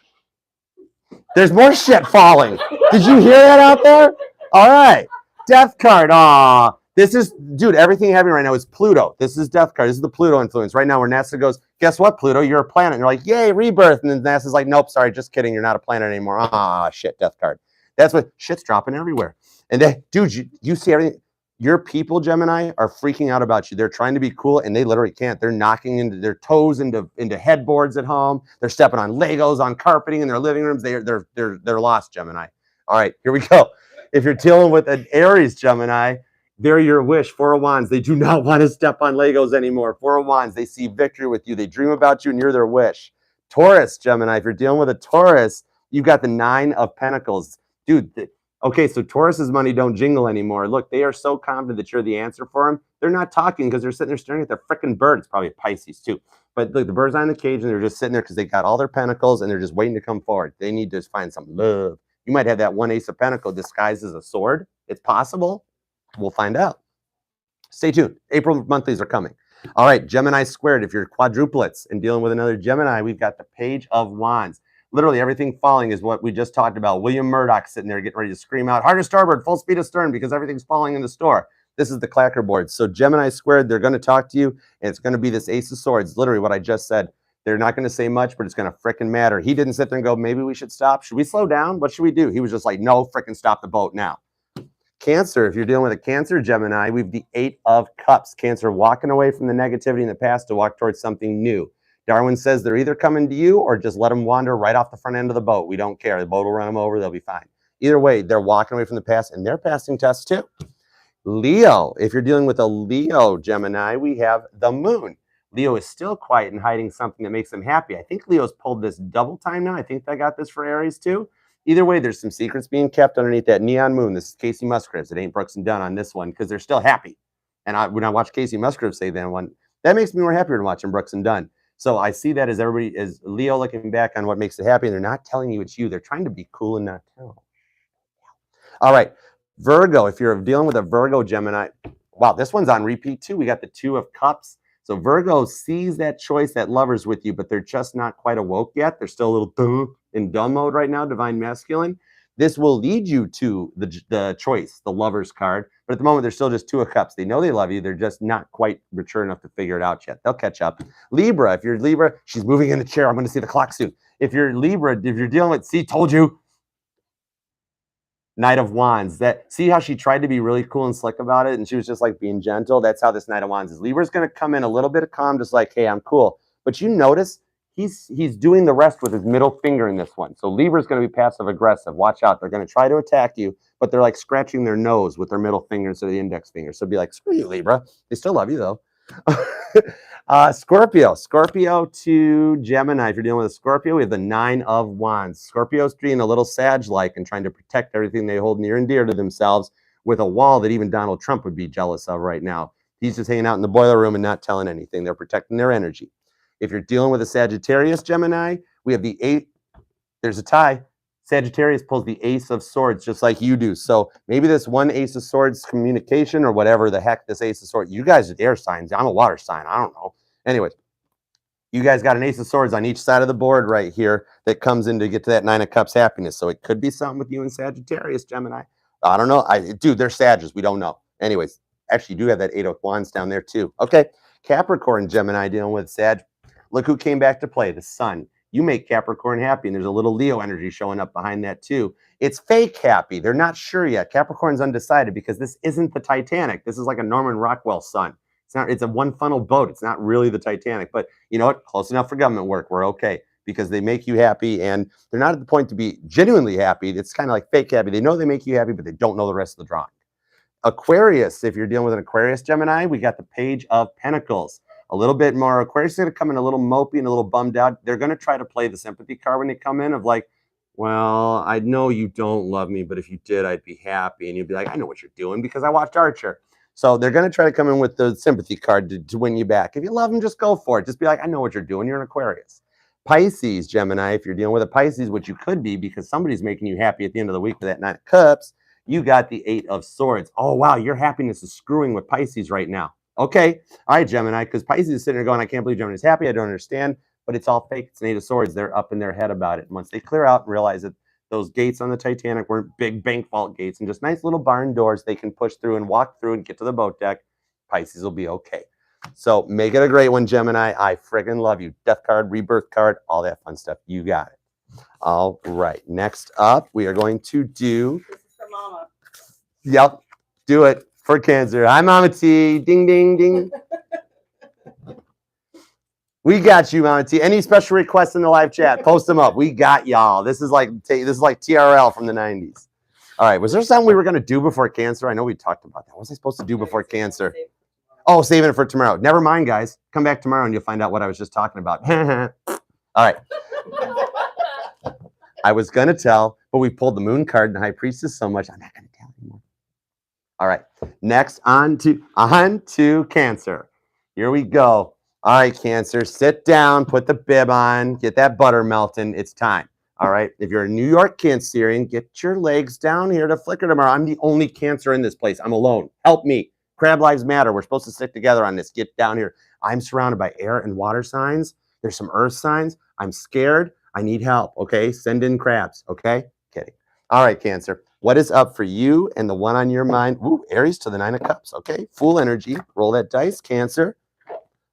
there's more shit falling. Did you hear that out there? All right, death card. Aw. This is, dude, everything happening right now is Pluto. This is death card. This is the Pluto influence. Right now where NASA goes, guess what, Pluto? You're a planet. And you're like, yay, rebirth. And then NASA's like, nope, sorry, just kidding. You're not a planet anymore. Ah, shit, death card. That's what, shit's dropping everywhere. And then, dude, you see everything. Your people, Gemini, are freaking out about you. They're trying to be cool, and they literally can't. They're knocking into their toes into headboards at home. They're stepping on Legos, on carpeting in their living rooms. They're lost, Gemini. All right, here we go. If you're dealing with an Aries, Gemini, they're your wish. 4 of Wands. They do not want to step on Legos anymore. 4 of Wands. They see victory with you. They dream about you, and you're their wish. Taurus, Gemini. If you're dealing with a Taurus, you've got the 9 of Pentacles. Dude, okay, so Taurus's money don't jingle anymore. Look, they are so confident that you're the answer for them. They're not talking because they're sitting there staring at their freaking bird. It's probably a Pisces, too. But look, the bird's on the cage, and they're just sitting there because they got all their pentacles, and they're just waiting to come forward. They need to find some love. You might have that 1 Ace of Pentacles disguised as a sword. It's possible. We'll find out. Stay tuned. April monthlies are coming. All right, Gemini squared. If you're quadruplets and dealing with another Gemini, we've got the Page of Wands. Literally everything falling is what we just talked about. William Murdoch sitting there getting ready to scream out, hard to starboard, full speed astern, because everything's falling in the store. This is the clacker board. So Gemini squared, they're going to talk to you, and it's going to be this Ace of Swords. Literally what I just said. They're not going to say much, but it's going to frickin' matter. He didn't sit there and go, maybe we should stop. Should we slow down? What should we do? He was just like, no, frickin' stop the boat now. Cancer, if you're dealing with a Cancer Gemini, we have the 8 of Cups. Cancer walking away from the negativity in the past to walk towards something new. Darwin says they're either coming to you or just let them wander right off the front end of the boat. We don't care. The boat will run them over. They'll be fine. Either way, they're walking away from the past, and they're passing tests too. Leo, if you're dealing with a Leo Gemini, we have the Moon. Leo is still quiet and hiding something that makes them happy. I think Leo's pulled this double time now. I think I got this for Aries too. Either way, there's some secrets being kept underneath that neon moon. This is Casey Musgraves. It ain't Brooks and Dunn on this one because they're still happy. And when I watch Casey Musgraves say that one, that makes me more happier than watching Brooks and Dunn. So I see that as everybody, as Leo looking back on what makes it happy, and they're not telling you it's you. They're trying to be cool and not tell. All right, Virgo, if you're dealing with a Virgo Gemini, wow, this one's on repeat too. We got the 2 of Cups. So Virgo sees that choice, that lover's with you, but they're just not quite awoke yet. They're still a little in dumb mode right now, divine masculine. This will lead you to the choice, the lover's card. But at the moment, they're still just 2 of Cups. They know they love you. They're just not quite mature enough to figure it out yet. They'll catch up. Libra, if you're Libra, she's moving in the chair. I'm going to see the clock soon. If you're Libra, if you're dealing with, see, told you, Knight of Wands. That, see how she tried to be really cool and slick about it, and she was just like being gentle? That's how this Knight of Wands is. Libra's going to come in a little bit of calm, just like, hey, I'm cool. But you notice he's doing the rest with his middle finger in this one. So Libra's going to be passive aggressive. Watch out. They're going to try to attack you, but they're like scratching their nose with their middle finger instead of the index finger. So be like, screw you, Libra. They still love you though. Scorpio to Gemini. If you're dealing with a Scorpio, we have the 9 of Wands. Scorpio's being a little Sag-like and trying to protect everything they hold near and dear to themselves with a wall that even Donald Trump would be jealous of right now. He's just hanging out in the boiler room and not telling anything. They're protecting their energy. If you're dealing with a Sagittarius Gemini, we have the 8. There's a tie. Sagittarius pulls the Ace of Swords just like you do. So maybe this one Ace of Swords communication or whatever the heck this Ace of Swords. You guys are air signs. I'm a water sign. I don't know. Anyways, you guys got an Ace of Swords on each side of the board right here that comes in to get to that 9 of Cups happiness. So it could be something with you and Sagittarius, Gemini. I don't know. Dude, they're Sagittarius. We don't know. Anyways, actually, you do have that 8 of Wands down there too. Okay, Capricorn, Gemini dealing with Sag. Look who came back to play, the Sun. You make Capricorn happy, and there's a little Leo energy showing up behind that too. It's fake happy. They're not sure yet. Capricorn's undecided because this isn't the Titanic. This is like a Norman Rockwell Sun. It's not. It's a one funnel boat. It's not really the Titanic. But you know what? Close enough for government work. We're okay because they make you happy, and they're not at the point to be genuinely happy. It's kind of like fake happy. They know they make you happy, but they don't know the rest of the drawing. Aquarius. If you're dealing with an Aquarius Gemini, we got the Page of Pentacles. A little bit more. Aquarius is going to come in a little mopey and a little bummed out. They're going to try to play the sympathy card when they come in of like, well, I know you don't love me, but if you did, I'd be happy. And you'd be like, I know what you're doing because I watched Archer. So they're going to try to come in with the sympathy card to win you back. If you love them, just go for it. Just be like, I know what you're doing. You're an Aquarius. Pisces, Gemini, if you're dealing with a Pisces, which you could be because somebody's making you happy at the end of the week with that 9 of Cups, you got the 8 of Swords. Oh, wow, your happiness is screwing with Pisces right now. Okay, all right, Gemini, because Pisces is sitting there going, I can't believe Gemini's happy. I don't understand, but it's all fake. It's an 8 of Swords. They're up in their head about it. And once they clear out and realize that those gates on the Titanic weren't big bank vault gates and just nice little barn doors they can push through and walk through and get to the boat deck, Pisces will be okay. So make it a great one, Gemini. I friggin' love you. Death card, rebirth card, all that fun stuff. You got it. All right. Next up, we are going to do. This is for Mama. Yep. Do it for Cancer. Hi, Mama T. Ding, ding, ding. We got you, Mama T. Any special requests in the live chat? Post them up. We got y'all. This is like TRL from the 90s. All right. Was there something we were going to do before Cancer? I know we talked about that. What was I supposed to do before Cancer? Oh, saving it for tomorrow. Never mind, guys. Come back tomorrow and you'll find out what I was just talking about. All right. I was going to tell, but we pulled the Moon card and High Priestess so much, I'm not going to tell anymore. All right. Next, on to Cancer. Here we go. All right, Cancer. Sit down. Put the bib on. Get that butter melting. It's time. All right. If you're a New York Cancerian, get your legs down here to Flicker tomorrow. I'm the only Cancer in this place. I'm alone. Help me. Crab Lives Matter. We're supposed to stick together on this. Get down here. I'm surrounded by air and water signs. There's some earth signs. I'm scared. I need help. Okay. Send in crabs. Okay. Kidding. All right, Cancer. What is up for you and the one on your mind? Ooh, Aries to the 9 of Cups. Okay. Full energy. Roll that dice, Cancer.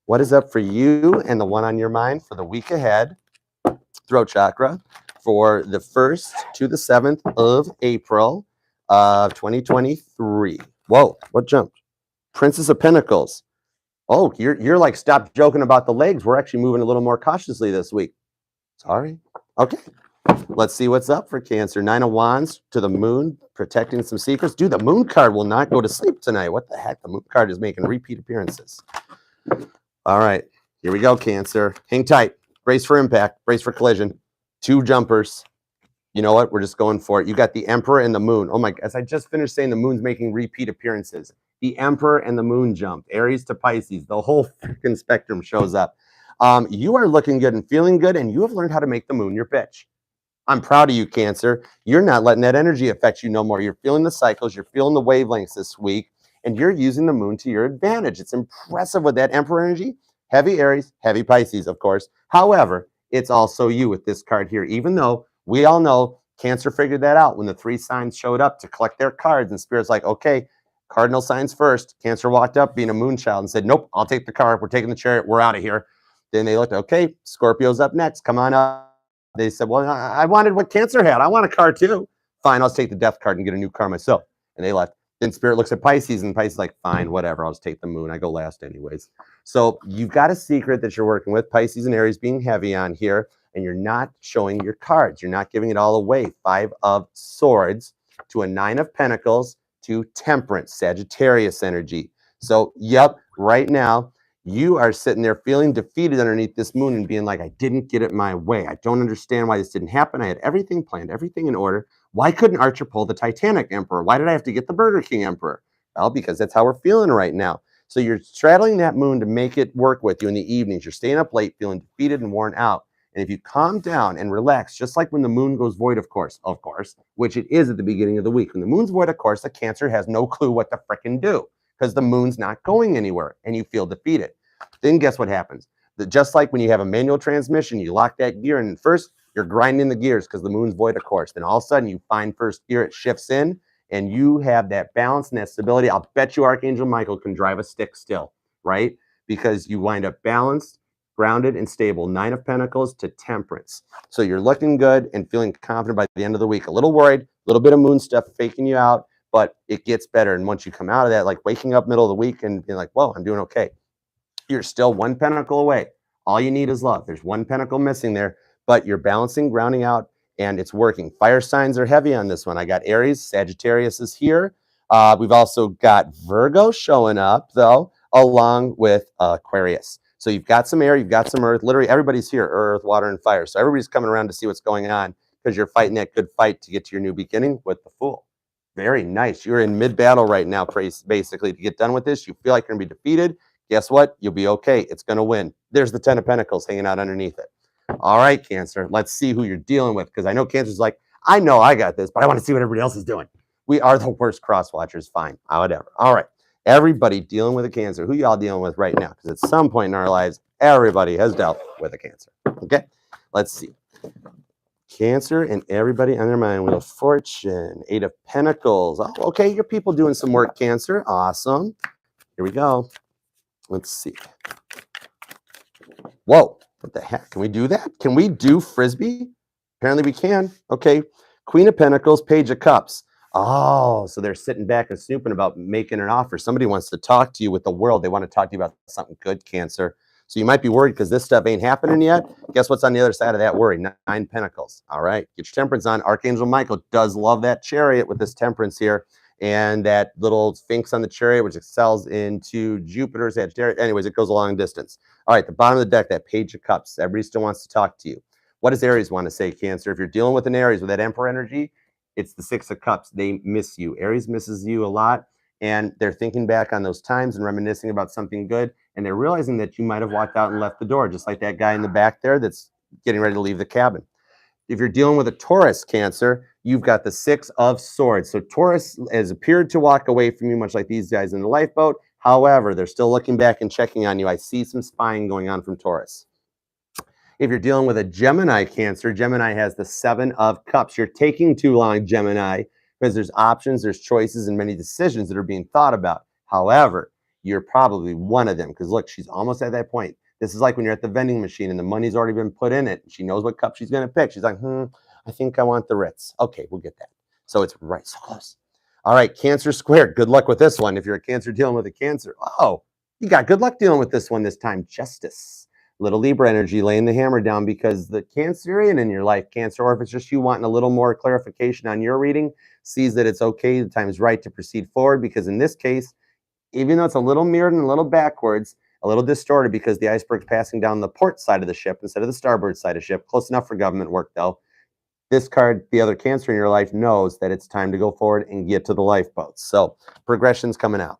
What is up for you and the one on your mind for the week ahead? Throat chakra for the 1st to the 7th of April of 2023. Whoa, what jumped? Princess of Pentacles. Oh, you're like, stop joking about the legs. We're actually moving a little more cautiously this week. Sorry. Okay. Let's see what's up for Cancer. 9 of Wands to the Moon, protecting some secrets. Dude, the Moon card will not go to sleep tonight. What the heck? The Moon card is making repeat appearances. All right. Here we go, Cancer. Hang tight. Brace for impact. Brace for collision. 2 jumpers. You know what? We're just going for it. You got the Emperor and the Moon. Oh my, as I just finished saying, the Moon's making repeat appearances. The Emperor and the Moon jump. Aries to Pisces. The whole freaking spectrum shows up. You are looking good and feeling good, and you have learned how to make the Moon your bitch. I'm proud of you, Cancer. You're not letting that energy affect you no more. You're feeling the cycles. You're feeling the wavelengths this week, and you're using the Moon to your advantage. It's impressive with that Emperor energy. Heavy Aries, heavy Pisces, of course. However, it's also you with this card here, even though we all know Cancer figured that out when the 3 signs showed up to collect their cards, and Spirit's like, okay, cardinal signs first. Cancer walked up being a moon child and said, nope, I'll take the card. We're taking the chariot. We're out of here. Then they looked, okay, Scorpio's up next. Come on up. They said, well, I wanted what Cancer had. I want a card too. Fine, I'll take the death card and get a new card myself. And they left. Then Spirit looks at Pisces, and Pisces is like, fine, whatever, I'll just take the moon. I go last anyways. So you've got a secret that you're working with, Pisces and Aries being heavy on here, and you're not showing your cards. You're not giving it all away. 5 of Swords to a 9 of Pentacles to Temperance, Sagittarius energy. So, yep, right now, you are sitting there feeling defeated underneath this moon and being like, I didn't get it my way. I don't understand why this didn't happen. I had everything planned, everything in order. Why couldn't Archer pull the Titanic Emperor? Why did I have to get the Burger King Emperor? Well, because that's how we're feeling right now. So you're straddling that moon to make it work with you in the evenings. You're staying up late, feeling defeated and worn out. And if you calm down and relax, just like when the moon goes void, of course, which it is at the beginning of the week. When the moon's void, of course, the Cancer has no clue what to frickin' do because the moon's not going anywhere and you feel defeated. Then guess what happens? Just like when you have a manual transmission, you lock that gear and first you're grinding the gears because the moon's void, of course. Then all of a sudden you find first gear, it shifts in and you have that balance and that stability. I'll bet you Archangel Michael can drive a stick still, right? Because you wind up balanced, grounded, and stable. 9 of Pentacles to Temperance. So you're looking good and feeling confident by the end of the week. A little worried, a little bit of moon stuff faking you out, but it gets better. And once you come out of that, like waking up middle of the week and being like, whoa, I'm doing okay. You're still 1 pentacle away. All you need is love. There's 1 pentacle missing there, but you're balancing, grounding out, and it's working. Fire signs are heavy on this one. I got Aries, Sagittarius is here. We've also got Virgo showing up, though, along with Aquarius. So you've got some air, you've got some earth. Literally everybody's here, earth, water, and fire. So everybody's coming around to see what's going on because you're fighting that good fight to get to your new beginning with the Fool. Very nice. You're in mid-battle right now, basically, to get done with this. You feel like you're going to be defeated. Guess what? You'll be okay. It's going to win. There's the 10 of Pentacles hanging out underneath it. All right, Cancer, let's see who you're dealing with because I know Cancer's like, I know I got this, but I want to see what everybody else is doing. We are the worst cross watchers. Fine. Whatever. All right. Everybody dealing with a Cancer. Who y'all dealing with right now? Because at some point in our lives, everybody has dealt with a Cancer. Okay. Let's see. Cancer and everybody on their mind. Wheel of Fortune. 8 of Pentacles. Oh, okay. Your people doing some work, Cancer. Awesome. Here we go. Let's see. Whoa, what the heck? Can we do that? Can we do Frisbee? Apparently we can. Okay. Queen of Pentacles, Page of Cups. Oh, so they're sitting back and snooping about making an offer. Somebody wants to talk to you with the world. They want to talk to you about something good, Cancer. So you might be worried because this stuff ain't happening yet. Guess what's on the other side of that worry? 9 Pentacles. All right. Get your Temperance on. Archangel Michael does love that Chariot with this Temperance here. And that little Sphinx on the Chariot, which excels into Jupiter, Sagittarius. Anyways, it goes a long distance. All right, the bottom of the deck, that Page of Cups. Everybody still wants to talk to you. What does Aries want to say, Cancer? If you're dealing with an Aries with that Emperor energy, it's the 6 of Cups. They miss you. Aries misses you a lot, and they're thinking back on those times and reminiscing about something good, and they're realizing that you might have walked out and left the door, just like that guy in the back there that's getting ready to leave the cabin. If you're dealing with a Taurus, Cancer, you've got the 6 of Swords. So Taurus has appeared to walk away from you, much like these guys in the lifeboat. However, they're still looking back and checking on you. I see some spying going on from Taurus. If you're dealing with a Gemini, Cancer, Gemini has the 7 of Cups. You're taking too long, Gemini, because there's options, there's choices, and many decisions that are being thought about. However, you're probably one of them because, look, she's almost at that point. This is like when you're at the vending machine and the money's already been put in it. She knows what cup she's going to pick. She's like, I think I want the Ritz. Okay, we'll get that. So it's right, so close. All right, Cancer squared. Good luck with this one. If you're a Cancer dealing with a Cancer, oh, you got good luck dealing with this one this time. Justice. Little Libra energy, laying the hammer down because the Cancerian in your life, Cancer, or if it's just you wanting a little more clarification on your reading, sees that it's okay, the time is right to proceed forward because in this case, even though it's a little mirrored and a little backwards, a little distorted because the iceberg's passing down the port side of the ship instead of the starboard side of the ship. Close enough for government work, though. This card, the other Cancer in your life, knows that it's time to go forward and get to the lifeboats. So progression's coming out.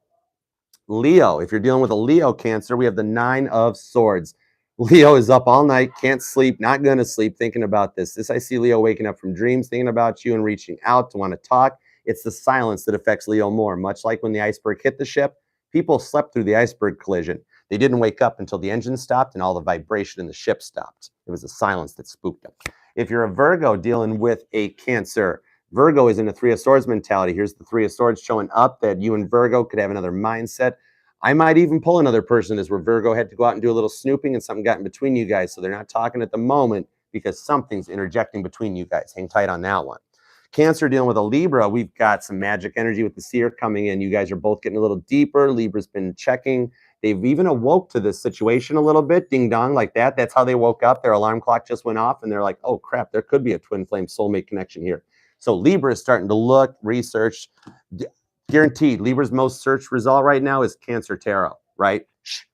Leo, if you're dealing with a Leo, Cancer, we have the 9 of Swords. Leo is up all night, can't sleep, not going to sleep, thinking about this. I see Leo waking up from dreams, thinking about you and reaching out to want to talk. It's the silence that affects Leo more, much like when the iceberg hit the ship. People slept through the iceberg collision. They didn't wake up until the engine stopped and all the vibration in the ship stopped. It was the silence that spooked them. If you're a Virgo dealing with a Cancer, Virgo is in a 3 of Swords mentality. Here's the 3 of Swords showing up that you and Virgo could have another mindset. I might even pull another person as where Virgo had to go out and do a little snooping and something got in between you guys. So they're not talking at the moment because something's interjecting between you guys. Hang tight on that one. Cancer dealing with a Libra, we've got some magic energy with the seer coming in. You guys are both getting a little deeper. Libra's been checking. They've even awoke to this situation a little bit, ding dong, like that. That's how they woke up. Their alarm clock just went off and they're like, oh crap, there could be a twin flame soulmate connection here. So Libra is starting to look, research. Guaranteed, Libra's most searched result right now is Cancer Tarot, right?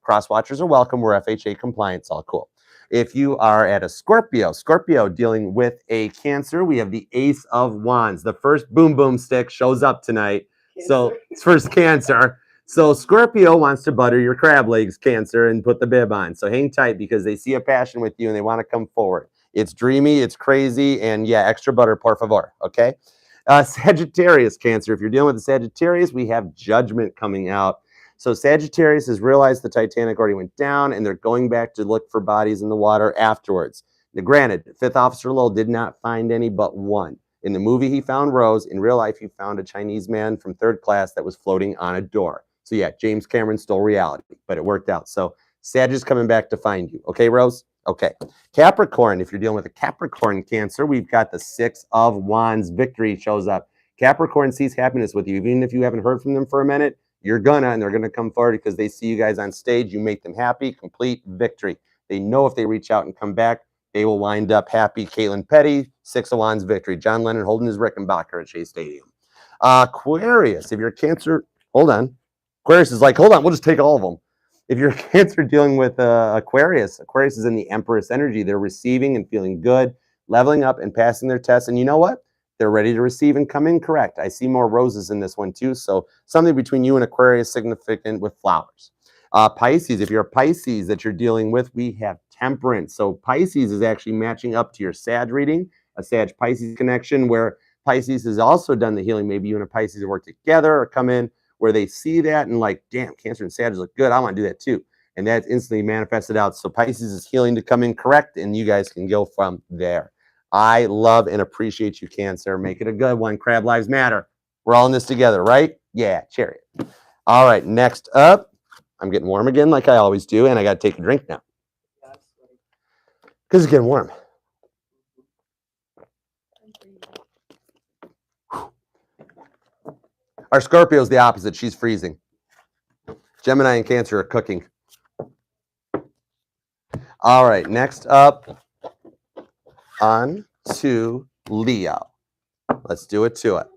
Cross watchers are welcome. We're FHA compliant. It's all cool. If you are at a Scorpio dealing with a Cancer, we have the Ace of Wands. The first boom boom stick shows up tonight. Cancer. So it's first Cancer. So Scorpio wants to butter your crab legs, Cancer, and put the bib on. So hang tight because they see a passion with you and they want to come forward. It's dreamy, it's crazy, and yeah, extra butter, por favor, okay? Sagittarius, Cancer. If you're dealing with the Sagittarius, we have Judgment coming out. So Sagittarius has realized the Titanic already went down, and they're going back to look for bodies in the water afterwards. Now, granted, Fifth Officer Lowell did not find any but one. In the movie, he found Rose. In real life, he found a Chinese man from third class that was floating on a door. So yeah, James Cameron stole reality, but it worked out. So Sag is coming back to find you. Okay, Rose? Okay. Capricorn, if you're dealing with a Capricorn Cancer, we've got the Six of Wands. Victory shows up. Capricorn sees happiness with you. Even if you haven't heard from them for a minute, you're gonna, and they're gonna come forward because they see you guys on stage. You make them happy, complete victory. They know if they reach out and come back, they will wind up happy. Caitlin Petty, Six of Wands victory. John Lennon holding his Rickenbacker at Shea Stadium. Aquarius, if you're Cancer, hold on. Aquarius is like, hold on, we'll just take all of them. If you're a Cancer dealing with Aquarius is in the Empress energy. They're receiving and feeling good, leveling up and passing their tests. And you know what? They're ready to receive and come in correct. I see more roses in this one too. So something between you and Aquarius significant with flowers. Pisces, if you're a Pisces that you're dealing with, we have Temperance. So Pisces is actually matching up to your Sag reading, a Sag-Pisces connection where Pisces has also done the healing. Maybe you and a Pisces work together or come in where they see that and like, damn, Cancer and Sag look good. I want to do that too. And that's instantly manifested out. So Pisces is healing to come in correct, and you guys can go from there. I love and appreciate you, Cancer. Make it a good one. Crab Lives Matter. We're all in this together, right? Yeah, Chariot. All right, next up, I'm getting warm again like I always do, and I got to take a drink now because it's getting warm. Our Scorpio is the opposite. She's freezing. Gemini and Cancer are cooking. All right, next up, on to Leo. Let's do it to it.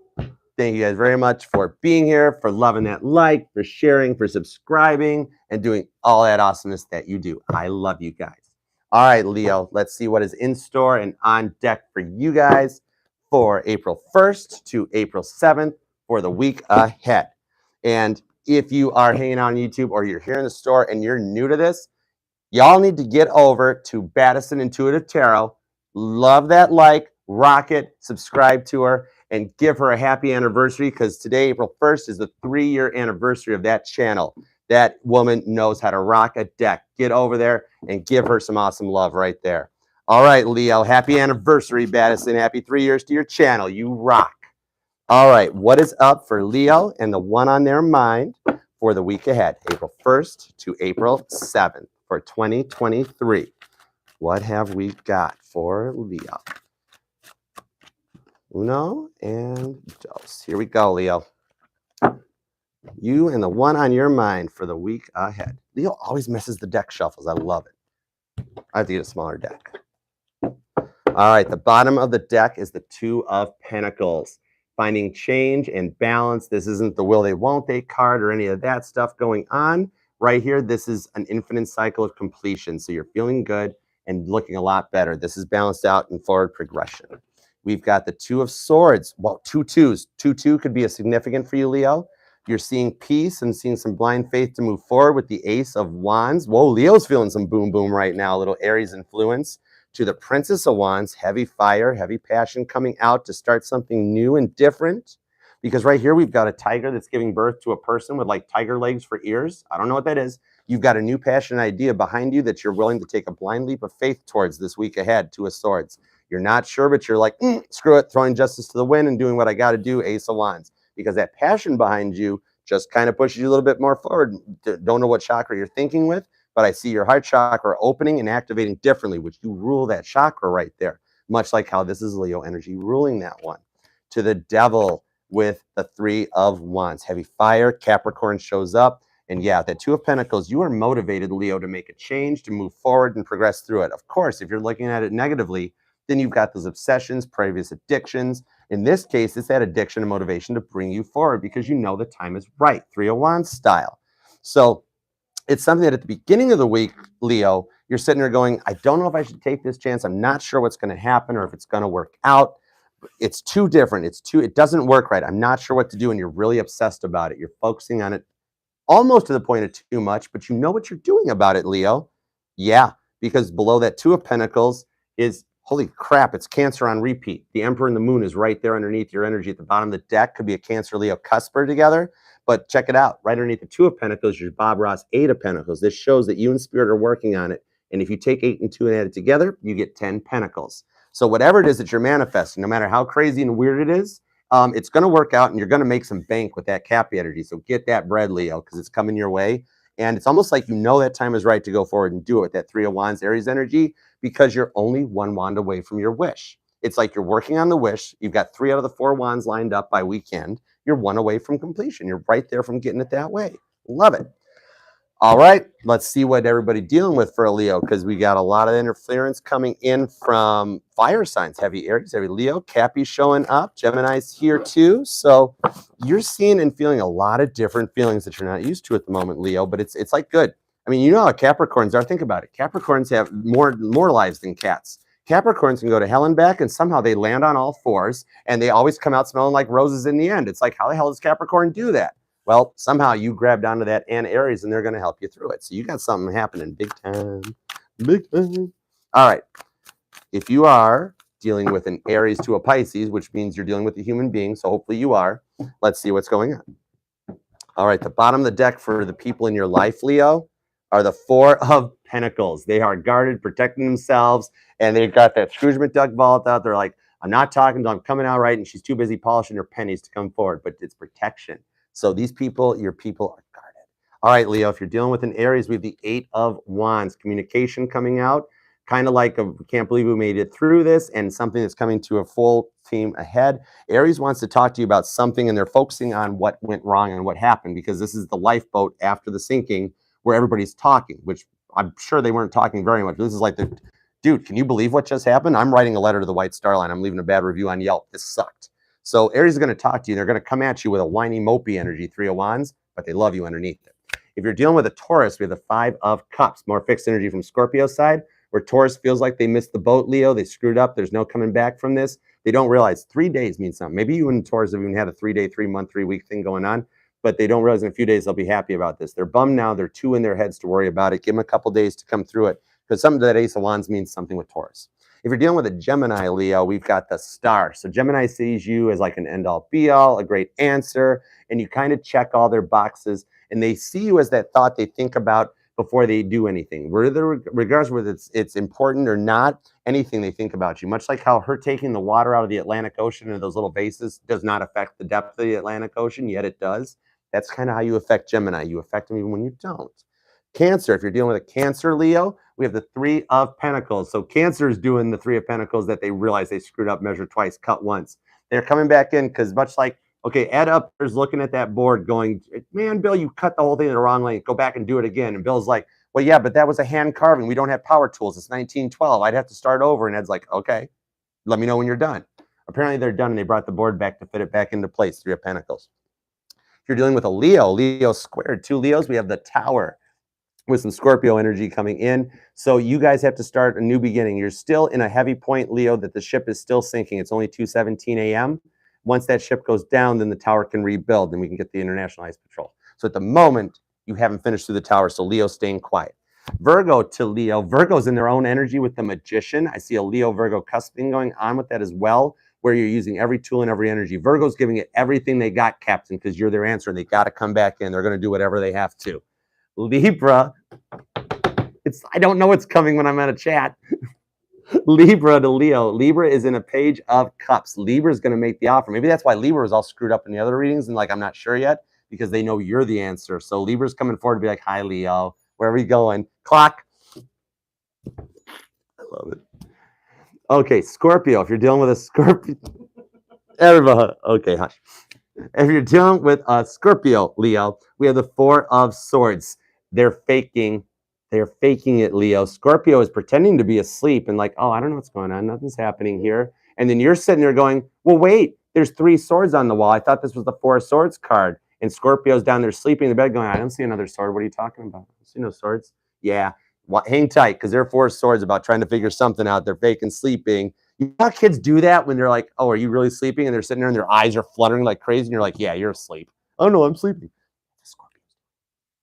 Thank you guys very much for being here, for loving that like, for sharing, for subscribing, and doing all that awesomeness that you do. I love you guys. All right, Leo, let's see what is in store and on deck for you guys for April 1st to April 7th for the week ahead. And if you are hanging out on YouTube or you're here in the store and you're new to this, y'all need to get over to Baddison Intuitive Tarot. Love that like, rock it, subscribe to her, and give her a happy anniversary because today, April 1st, is the 3-year anniversary of that channel. That woman knows how to rock a deck. Get over there and give her some awesome love right there. All right, Leo, happy anniversary, Baddison. Happy 3 years to your channel. You rock. All right, what is up for Leo and the one on their mind for the week ahead, April 1st to April 7th for 2023? What have we got for Leo? Uno and dos. Here we go, Leo. You and the one on your mind for the week ahead. Leo always messes the deck shuffles. I love it. I have to get a smaller deck. All right, the bottom of the deck is the Two of Pentacles. Finding change and balance. This isn't the will they won't they card or any of that stuff going on. Right here, this is an infinite cycle of completion. So you're feeling good and looking a lot better. This is balanced out in forward progression. We've got the Two of Swords. Well, two twos. 2-2 could be a significant for you, Leo. You're seeing peace and seeing some blind faith to move forward with the Ace of Wands. Whoa, Leo's feeling some boom boom right now. A little Aries influence. To the Princess of Wands, heavy fire, heavy passion coming out to start something new and different. Because right here, we've got a tiger that's giving birth to a person with like tiger legs for ears. I don't know what that is. You've got a new passion idea behind you that you're willing to take a blind leap of faith towards this week ahead. Two of Swords. You're not sure, but you're like, screw it, throwing justice to the wind and doing what I got to do, Ace of Wands. Because that passion behind you just kind of pushes you a little bit more forward. Don't know what chakra you're thinking with, but I see your heart chakra opening and activating differently, which you rule that chakra right there, much like how this is Leo energy ruling that one. to the devil with the Three of Wands. Heavy fire, Capricorn shows up. And yeah, that Two of Pentacles, you are motivated, Leo, to make a change, to move forward and progress through it. Of course, if you're looking at it negatively, then you've got those obsessions, previous addictions. In this case, it's that addiction and motivation to bring you forward because you know the time is right, Three of Wands style. So it's something that at the beginning of the week, Leo, you're sitting there going, I don't know if I should take this chance. I'm not sure what's going to happen or if it's going to work out. It's too different. It doesn't work right. I'm not sure what to do. And you're really obsessed about it. You're focusing on it almost to the point of too much, but you know what you're doing about it, Leo. Yeah, because below that Two of Pentacles is, holy crap, it's Cancer on repeat. The Emperor and the Moon is right there underneath your energy at the bottom of the deck. Could be a Cancer, Leo cusper together, but check it out. Right underneath the Two of Pentacles, your Bob Ross Eight of Pentacles. This shows that you and Spirit are working on it. And if you take 8 and 2 and add it together, you get 10 Pentacles. So whatever it is that you're manifesting, no matter how crazy and weird it is, it's going to work out and you're going to make some bank with that Cappy energy. So get that bread, Leo, because it's coming your way. And it's almost like you know that time is right to go forward and do it with that Three of Wands, Aries energy, because you're only one wand away from your wish. It's like you're working on the wish. You've got 3 out of the 4 wands lined up by weekend. You're 1 away from completion. You're right there from getting it that way. Love it. All right, let's see what everybody's dealing with for a Leo, because we got a lot of interference coming in from fire signs. Heavy Aries, heavy Leo, Cappy showing up, Gemini's here too. So you're seeing and feeling a lot of different feelings that you're not used to at the moment, Leo, but it's like good. I mean, you know how Capricorns are. Think about it. Capricorns have more lives than cats. Capricorns can go to hell and back, and somehow they land on all fours, and they always come out smelling like roses in the end. It's like, how the hell does Capricorn do that? Well, somehow you grabbed onto that and Aries, and they're going to help you through it. So you got something happening big time. Big time. All right. If you are dealing with an Aries to a Pisces, which means you're dealing with a human being, so hopefully you are, let's see what's going on. All right. The bottom of the deck for the people in your life, Leo, are the Four of Pentacles. They are guarded, protecting themselves, and they've got that Scrooge McDuck vault out. They're like, I'm not talking to, I'm coming out right, and she's too busy polishing her pennies to come forward, but it's protection. So these people, your people are guarded. All right, Leo, if you're dealing with an Aries, we have the Eight of Wands. Communication coming out, kind of like we can't believe we made it through this, and something that's coming to a full team ahead. Aries wants to talk to you about something, and they're focusing on what went wrong and what happened, because this is the lifeboat after the sinking where everybody's talking, which I'm sure they weren't talking very much. This is like dude, can you believe what just happened? I'm writing a letter to the White Star Line. I'm leaving a bad review on Yelp. This sucked. So Aries is going to talk to you. They're going to come at you with a whiny, mopey energy, Three of Wands, but they love you underneath it. If you're dealing with a Taurus, we have the Five of Cups, more fixed energy from Scorpio's side, where Taurus feels like they missed the boat, Leo. They screwed up. There's no coming back from this. They don't realize 3 days means something. Maybe you and Taurus have even had a 3-day, 3-month, 3-week thing going on, but they don't realize in a few days they'll be happy about this. They're bummed now. They're 2 in their heads to worry about it. Give them a couple days to come through it, because something to that Ace of Wands means something with Taurus. If you're dealing with a Gemini, Leo, we've got the Star. So Gemini sees you as like an end-all, be-all, a great answer, and you kind of check all their boxes, and they see you as that thought they think about before they do anything. Regardless whether it's important or not, anything they think about you. Much like how her taking the water out of the Atlantic Ocean into those little vases does not affect the depth of the Atlantic Ocean, yet it does. That's kind of how you affect Gemini. You affect them even when you don't. Cancer, if you're dealing with a Cancer, Leo, we have the Three of Pentacles. So Cancer is doing the Three of Pentacles that they realize they screwed up, measure twice, cut once. They're coming back in because much like, okay, Ed up there's looking at that board going, man, Bill, you cut the whole thing in the wrong lane. Go back and do it again. And Bill's like, well, yeah, but that was a hand carving. We don't have power tools. It's 1912. I'd have to start over. And Ed's like, okay, let me know when you're done. Apparently they're done, and they brought the board back to fit it back into place, Three of Pentacles. If you're dealing with a Leo squared, 2 Leos, we have the Tower with some Scorpio energy coming in. So you guys have to start a new beginning. You're still in a heavy point, Leo, that the ship is still sinking. It's only 2:17 a.m. Once that ship goes down, then the Tower can rebuild and we can get the International Ice Patrol. So at the moment, you haven't finished through the Tower, so Leo's staying quiet. Virgo to Leo. Virgo's in their own energy with the Magician. I see a Leo-Virgo cusping going on with that as well, where you're using every tool and every energy. Virgo's giving it everything they got, Captain, because you're their answer, and they got to come back in. They're going to do whatever they have to. Libra, I don't know what's coming when I'm at a chat. Libra to Leo. Libra is in a Page of Cups. Libra is going to make the offer. Maybe that's why Libra was all screwed up in the other readings and like, I'm not sure yet, because they know you're the answer. So Libra's coming forward to be like, hi, Leo. Where are we going? Clock. I love it. Okay, Scorpio. If you're dealing with a Scorpio. Everybody, okay, hush. If you're dealing with a Scorpio, Leo, we have the Four of Swords. They're faking. They're faking it, Leo. Scorpio is pretending to be asleep and like, oh, I don't know what's going on. Nothing's happening here. And then you're sitting there going, well, wait, there's three swords on the wall. I thought this was the Four of Swords card. And Scorpio's down there sleeping in the bed going, I don't see another sword. What are you talking about? I don't see no swords. Yeah, hang tight because they're Four of Swords about trying to figure something out. They're faking sleeping. You know how kids do that when they're like, oh, are you really sleeping? And they're sitting there and their eyes are fluttering like crazy. And you're like, yeah, you're asleep. Oh, no, I'm sleeping.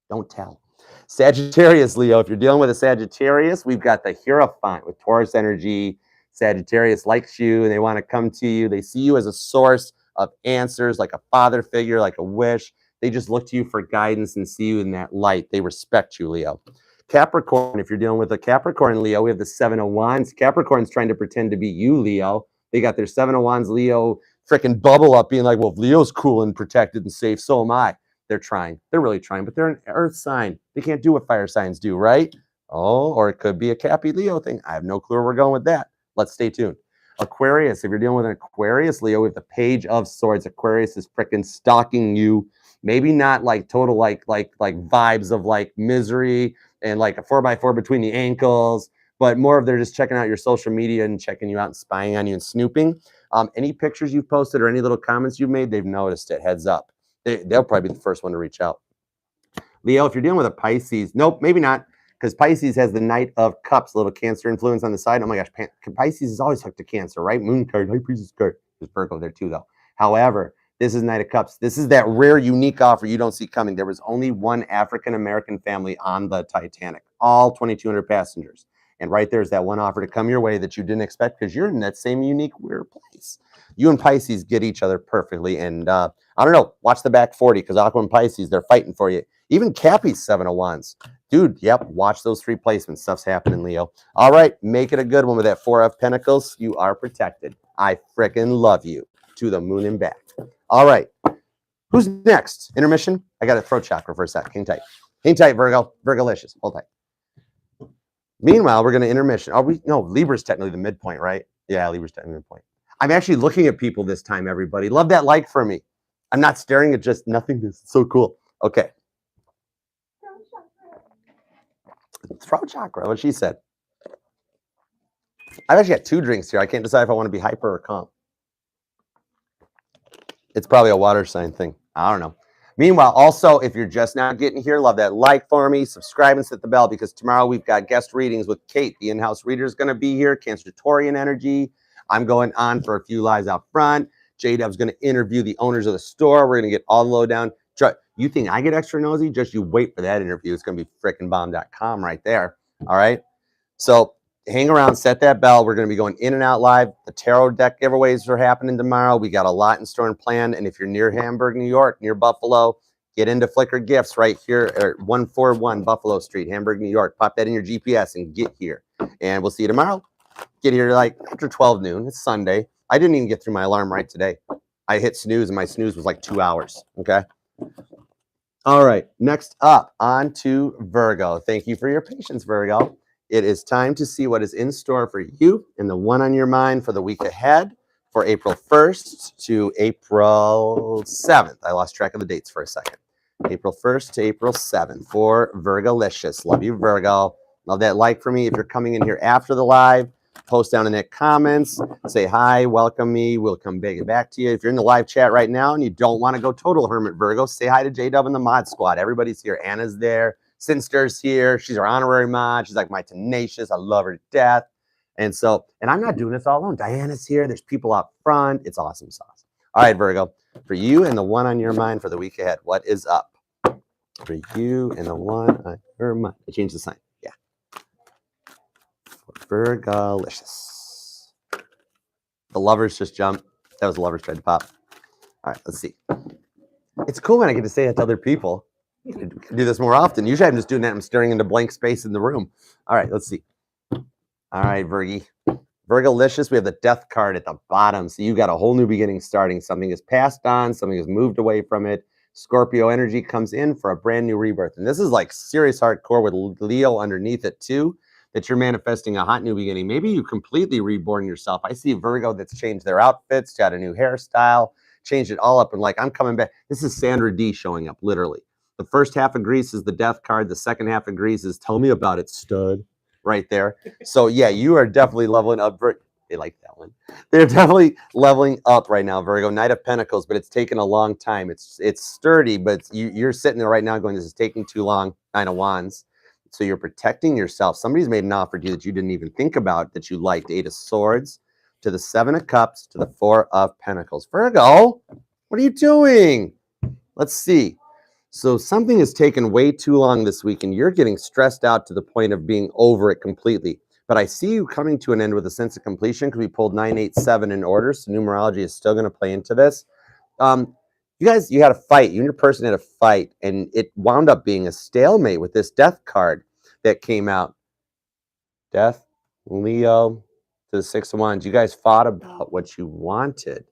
Don't tell. Sagittarius, Leo, if you're dealing with a Sagittarius, we've got the Hierophant with Taurus energy. Sagittarius likes you and they want to come to you. They see you as a source of answers, like a father figure, like a wish. They just look to you for guidance and see you in that light. They respect you, Leo. Capricorn, if you're dealing with a Capricorn, Leo, we have the Seven of Wands. Capricorn's trying to pretend to be you, Leo. They got their Seven of Wands, Leo, freaking bubble up, being like, well, if Leo's cool and protected and safe, so am I. They're trying. They're really trying, but they're an earth sign. They can't do what fire signs do, right? Oh, or it could be a Cappy Leo thing. I have no clue where we're going with that. Let's stay tuned. Aquarius, if you're dealing with an Aquarius, Leo, with the Page of Swords, Aquarius is freaking stalking you. Maybe not like total like vibes of like misery and like a 4x4 between the ankles, but more of they're just checking out your social media and checking you out and spying on you and snooping. Any pictures you've posted or any little comments you've made, they've noticed it. Heads up. They'll probably be the first one to reach out. Leo, if you're dealing with a Pisces, nope, maybe not, because Pisces has the Knight of Cups, a little Cancer influence on the side. Oh my gosh, Pisces is always hooked to Cancer, right? Moon card, High Priestess card. There's Virgo there too, though. However, this is Knight of Cups. This is that rare, unique offer you don't see coming. There was only one African-American family on the Titanic, all 2,200 passengers. And right there's that one offer to come your way that you didn't expect because you're in that same unique, weird place. You and Pisces get each other perfectly. And I don't know, watch the back 40 because Aqua and Pisces, they're fighting for you. Even Cappy's 7 of Wands. Dude, yep, watch those free placements. Stuff's happening, Leo. All right, make it a good one with that 4 of Pentacles. You are protected. I frickin' love you. To the moon and back. All right. Who's next? Intermission? I got a throat chakra for a sec. Hang tight. Hang tight, Virgo. Virgolicious. Hold tight. Meanwhile, we're going to intermission. Are we? No, Libra's technically the midpoint, right? Yeah, Libra's technically the midpoint. I'm actually looking at people this time, everybody. Love that like for me. I'm not staring at just nothingness. It's so cool. Okay. Throat chakra, what she said. I've actually got 2 drinks here. I can't decide if I want to be hyper or calm. It's probably a water sign thing. I don't know. Meanwhile, also, if you're just now getting here, love that like for me, subscribe and hit the bell because tomorrow we've got guest readings with Kate. The in-house reader is going to be here, Cancer-Taurian energy. I'm going on for a few lives out front. J-Dub's going to interview the owners of the store. We're going to get all the lowdown. You think I get extra nosy? Just you wait for that interview. It's going to be frickingbomb.com right there. All right. So hang around, set that bell. We're going to be going in and out live. The tarot deck giveaways are happening tomorrow. We got a lot in store and planned. And if you're near Hamburg, New York, near Buffalo, get into Flickr Gifts right here at 141 Buffalo Street, Hamburg, New York. Pop that in your GPS and get here. And we'll see you tomorrow. Get here like after 12 noon. It's Sunday. I didn't even get through my alarm right today. I hit snooze and my snooze was like 2 hours. Okay. All right. Next up, on to Virgo. Thank you for your patience, Virgo. It is time to see what is in store for you and the one on your mind for the week ahead for April 1st to April 7th. I lost track of the dates for a second. April 1st to April 7th for Virgolicious. Love you, Virgo. Love that like for me. If you're coming in here after the live, post down in the comments, say hi, welcome me. We'll come back to you. If you're in the live chat right now and you don't want to go total hermit Virgo, say hi to J-Dub and the mod squad. Everybody's here. Anna's there. Sinster's here. She's our honorary mod. She's like my tenacious. I love her to death. And I'm not doing this all alone. Diana's here. There's people up front. It's awesome sauce. All right, Virgo, for you and the one on your mind for the week ahead, what is up? For you and the one on your mind. I changed the sign. Yeah. Virgolicious. The lovers just jumped. That was the lovers tried to pop. All right, let's see. It's cool when I get to say it to other people. I can do this more often. Usually I'm just doing that. I'm staring into blank space in the room. All right, let's see. All right, Virgie. Virgolicious, we have the death card at the bottom. So you got a whole new beginning starting. Something is passed on. Something is moved away from it. Scorpio energy comes in for a brand new rebirth. And this is like serious hardcore with Leo underneath it too. that you're manifesting a hot new beginning. Maybe you completely reborn yourself. I see Virgo that's changed their outfits, got a new hairstyle, changed it all up, and like, I'm coming back. This is Sandra D showing up, literally. The first half of Greece is the death card. The second half of Greece is tell me about it, stud, right there. So yeah, you are definitely leveling up. They like that one. They're definitely leveling up right now, Virgo. Knight of Pentacles, but it's taken a long time. It's sturdy, but you're sitting there right now going, this is taking too long. Nine of Wands. So you're protecting yourself. Somebody's made an offer to you that you didn't even think about, that you liked. Eight of Swords to the Seven of Cups to the Four of Pentacles. Virgo, what are you doing? Let's see. So something has taken way too long this week, and you're getting stressed out to the point of being over it completely. But I see you coming to an end with a sense of completion because we pulled 987 in order. So numerology is still going to play into this. You had a fight. You and your person had a fight, and it wound up being a stalemate with this death card that came out. Death, Leo, to the Six of Wands. You guys fought about what you wanted.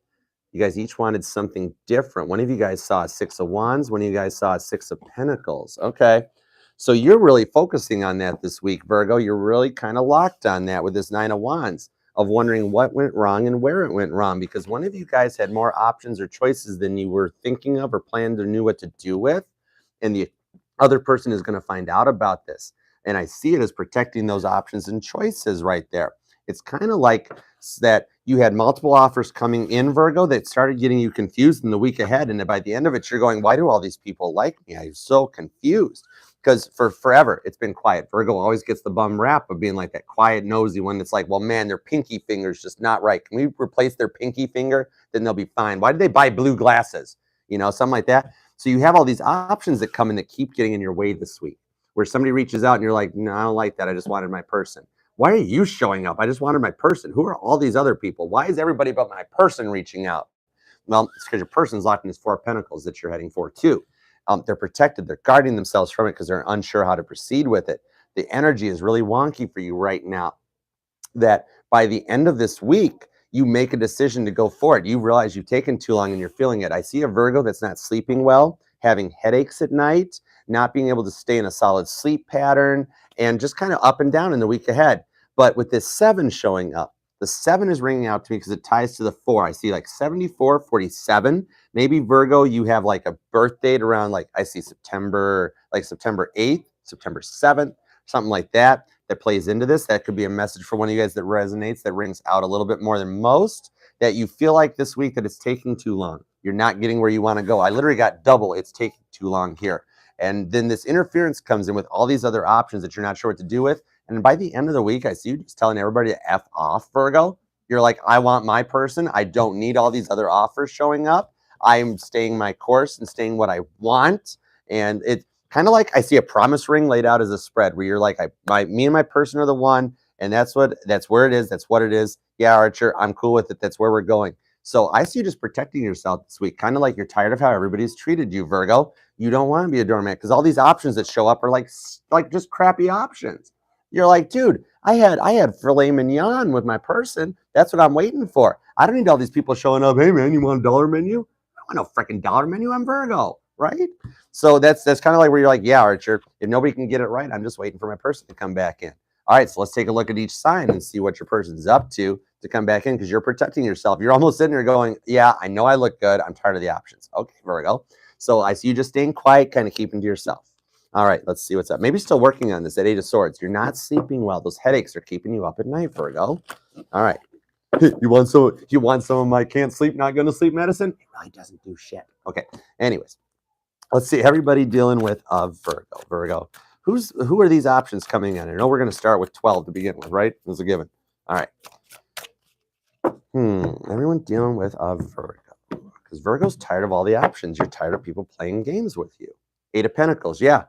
You guys each wanted something different. One of you guys saw a Six of Wands. One of you guys saw a Six of Pentacles. Okay. So you're really focusing on that this week, Virgo. You're really kind of locked on that with this Nine of Wands, of wondering what went wrong and where it went wrong, because one of you guys had more options or choices than you were thinking of or planned or knew what to do with. And the other person is going to find out about this. And I see it as protecting those options and choices right there. It's kind of like that you had multiple offers coming in, Virgo, that started getting you confused in the week ahead. And by the end of it, you're going, why do all these people like me? I'm so confused. Because for forever, it's been quiet. Virgo always gets the bum rap of being like that quiet, nosy one that's like, well, man, their pinky finger's just not right. Can we replace their pinky finger? Then they'll be fine. Why did they buy blue glasses? You know, something like that. So you have all these options that come in that keep getting in your way this week, where somebody reaches out and you're like, no, I don't like that. I just wanted my person. Why are you showing up? I just wanted my person. Who are all these other people? Why is everybody but my person reaching out? Well, it's because your person's locked in this Four of Pentacles that you're heading for too. They're protected. They're guarding themselves from it because they're unsure how to proceed with it. The energy is really wonky for you right now, that by the end of this week, you make a decision to go for it. You realize you've taken too long and you're feeling it. I see a Virgo that's not sleeping well, having headaches at night, not being able to stay in a solid sleep pattern, and just kind of up and down in the week ahead. But with this 7 showing up, the 7 is ringing out to me because it ties to the 4. I see like 74, 47. Maybe Virgo, you have like a birth date around, like I see September 8th, September 7th, something like that plays into this. That could be a message for one of you guys that resonates, that rings out a little bit more than most, that you feel like this week that it's taking too long. You're not getting where you want to go. I literally got double. It's taking too long here. And then this interference comes in with all these other options that you're not sure what to do with. And by the end of the week, I see you just telling everybody to F off, Virgo. You're like, I want my person. I don't need all these other offers showing up. I'm staying my course and staying what I want. And it's kind of like I see a promise ring laid out as a spread where you're like, me and my person are the one. And that's where it is. That's what it is. Yeah, Archer, I'm cool with it. That's where we're going. So I see you just protecting yourself this week, kind of like you're tired of how everybody's treated you, Virgo. You don't want to be a doormat because all these options that show up are like just crappy options. You're like, dude, I had filet mignon with my person. That's what I'm waiting for. I don't need all these people showing up. Hey, man, you want a dollar menu? I don't want no freaking dollar menu. I'm Virgo, right? So that's kind of like where you're like, yeah, Archer, if nobody can get it right, I'm just waiting for my person to come back in. All right, so let's take a look at each sign and see what your person's up to come back in, because you're protecting yourself. You're almost sitting there going, yeah, I know I look good. I'm tired of the options. Okay, Virgo. So I see you just staying quiet, kind of keeping to yourself. All right, let's see what's up. Maybe still working on this at 8 of Swords. You're not sleeping well. Those headaches are keeping you up at night, Virgo. All right. You want some of my can't sleep, not going to sleep medicine? It really doesn't do shit. Okay. Anyways, let's see. Everybody dealing with a Virgo. Virgo. Who are these options coming in? I know we're going to start with 12 to begin with, right? That's a given. All right. Everyone dealing with a Virgo. Because Virgo's tired of all the options. You're tired of people playing games with you. 8 of Pentacles. Yeah.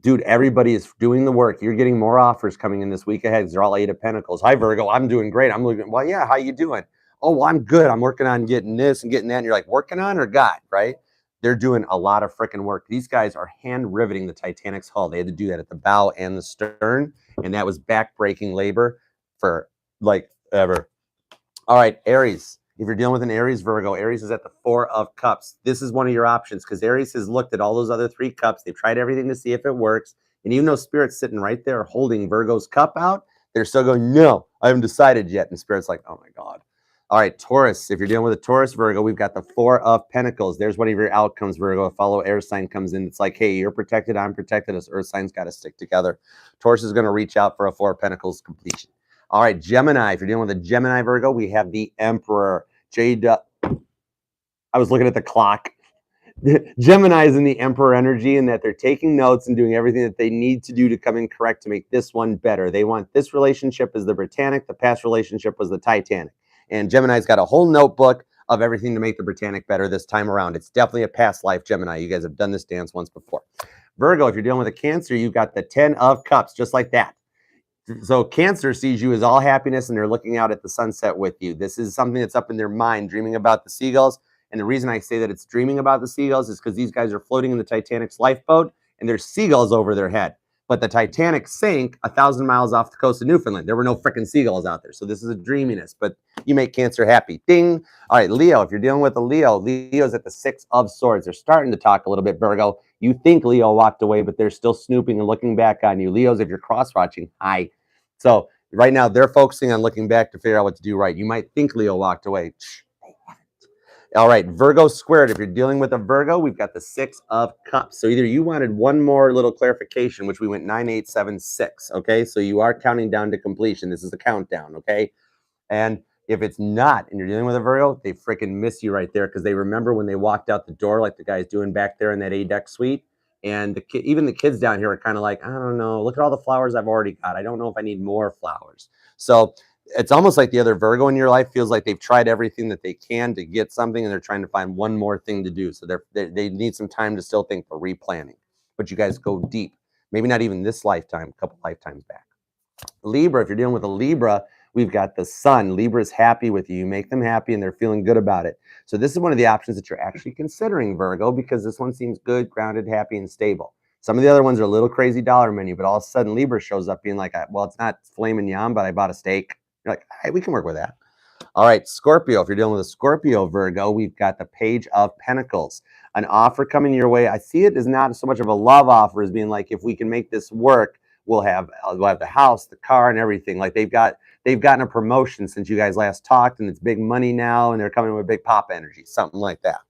Dude, everybody is doing the work. You're getting more offers coming in this week ahead. They're all 8 of Pentacles. Hi, Virgo. I'm doing great. I'm looking. Well, yeah. How you doing? Oh, well, I'm good. I'm working on getting this and getting that. And you're like, working on or got, right? They're doing a lot of freaking work. These guys are hand riveting the Titanic's hull. They had to do that at the bow and the stern. And that was back-breaking labor for like ever. All right, Aries. If you're dealing with an Aries, Virgo, Aries is at the 4 of Cups. This is one of your options because Aries has looked at all those other 3 cups. They've tried everything to see if it works. And even though Spirit's sitting right there holding Virgo's cup out, They're still going, no, I haven't decided yet. And Spirit's like, oh my God. All right, Taurus. If you're dealing with a Taurus, Virgo, we've got the 4 of Pentacles. There's one of your outcomes, Virgo. A fellow air sign comes in. It's like, hey, you're protected. I'm protected. Us earth signs got to stick together. Taurus is going to reach out for a 4 of Pentacles completion. All right, Gemini. If you're dealing with a Gemini, Virgo, we have the Emperor. I was looking at the clock. Gemini is in the Emperor energy, and that they're taking notes and doing everything that they need to do to come in correct to make this one better. They want this relationship as the Britannic, the past relationship was the Titanic. And Gemini's got a whole notebook of everything to make the Britannic better this time around. It's definitely a past life, Gemini. You guys have done this dance once before. Virgo, if you're dealing with a Cancer, you've got the 10 of Cups, just like that. So Cancer sees you as all happiness, and they're looking out at the sunset with you. This is something that's up in their mind, dreaming about the seagulls. And the reason I say that it's dreaming about the seagulls is because these guys are floating in the Titanic's lifeboat, and there's seagulls over their head. But the Titanic sank 1,000 miles off the coast of Newfoundland. There were no freaking seagulls out there. So this is a dreaminess, but you make Cancer happy. Ding. All right, Leo, if you're dealing with a Leo, Leo's at the 6 of Swords. They're starting to talk a little bit, Virgo. You think Leo walked away, but they're still snooping and looking back on you. Leos, if you're cross-watching, hi. So right now they're focusing on looking back to figure out what to do right. You might think Leo walked away. All right, Virgo squared. If you're dealing with a Virgo, we've got the 6 of Cups. So either you wanted one more little clarification, which we went 9, 8, 7, 6. Okay, so you are counting down to completion. This is the countdown. Okay, and if it's not, and you're dealing with a Virgo, they freaking miss you right there because they remember when they walked out the door, like the guy's doing back there in that A-deck suite. And even the kids down here are kind of like, I don't know, look at all the flowers I've already got. I don't know if I need more flowers. So it's almost like the other Virgo in your life feels like they've tried everything that they can to get something, and they're trying to find one more thing to do. So they need some time to still think for replanning. But you guys go deep. Maybe not even this lifetime, a couple lifetimes back. Libra, if you're dealing with a Libra, we've got the Sun. Libra is happy with you. You make them happy, and they're feeling good about it. So this is one of the options that you're actually considering, Virgo, because this one seems good, grounded, happy, and stable. Some of the other ones are a little crazy dollar menu, but all of a sudden Libra shows up being like, well, it's not filet mignon, but I bought a steak. You're like, hey, we can work with that. All right, Scorpio. If you're dealing with a Scorpio, Virgo, we've got the Page of Pentacles. An offer coming your way. I see it as not so much of a love offer as being like, if we can make this work, we'll have the house, the car, and everything. Like they've gotten a promotion since you guys last talked, and it's big money now, and they're coming with big pop energy, something like that.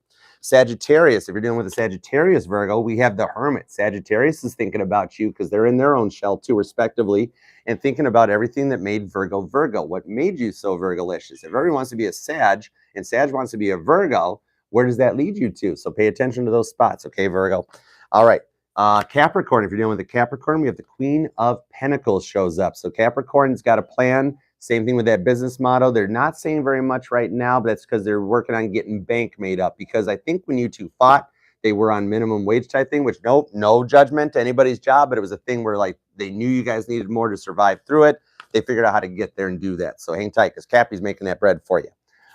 Sagittarius, if you're dealing with a Sagittarius, Virgo, we have the Hermit. Sagittarius is thinking about you because they're in their own shell too, respectively, and thinking about everything that made Virgo Virgo. What made you so Virgolicious? If everyone wants to be a Sag and Sag wants to be a Virgo, where does that lead you to? So pay attention to those spots, okay, Virgo? All right. Capricorn, if you're dealing with a Capricorn, we have the Queen of Pentacles shows up. So Capricorn's got a plan. Same thing with that business model. They're not saying very much right now, but that's because they're working on getting bank made up. Because I think when you two fought, they were on minimum wage type thing, which no judgment to anybody's job, but it was a thing where like they knew you guys needed more to survive through it. They figured out how to get there and do that. So hang tight because Cappy's making that bread for you.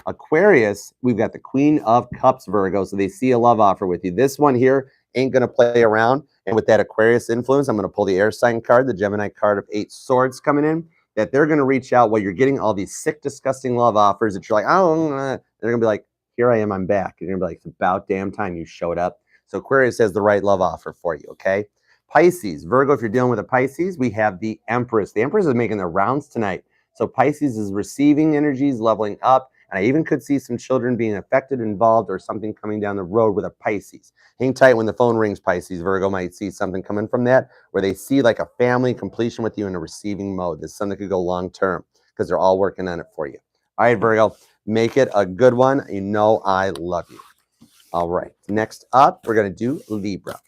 Aquarius, we've got the Queen of Cups, Virgo. So they see a love offer with you. This one here ain't going to play around. And with that Aquarius influence, I'm going to pull the air sign card, the Gemini card of 8 swords coming in, that they're going to reach out while you're getting all these sick, disgusting love offers that you're like, oh, they're going to be like, here I am, I'm back. And you're going to be like, it's about damn time you showed up. So Aquarius has the right love offer for you, okay? Pisces, Virgo, if you're dealing with a Pisces, we have the Empress. The Empress is making their rounds tonight. So Pisces is receiving energies, leveling up. And I even could see some children being affected, involved, or something coming down the road with a Pisces. Hang tight when the phone rings, Pisces. Virgo might see something coming from that, where they see like a family completion with you in a receiving mode. This is something that could go long term because they're all working on it for you. All right, Virgo, make it a good one. You know I love you. All right, next up, we're going to do Libra.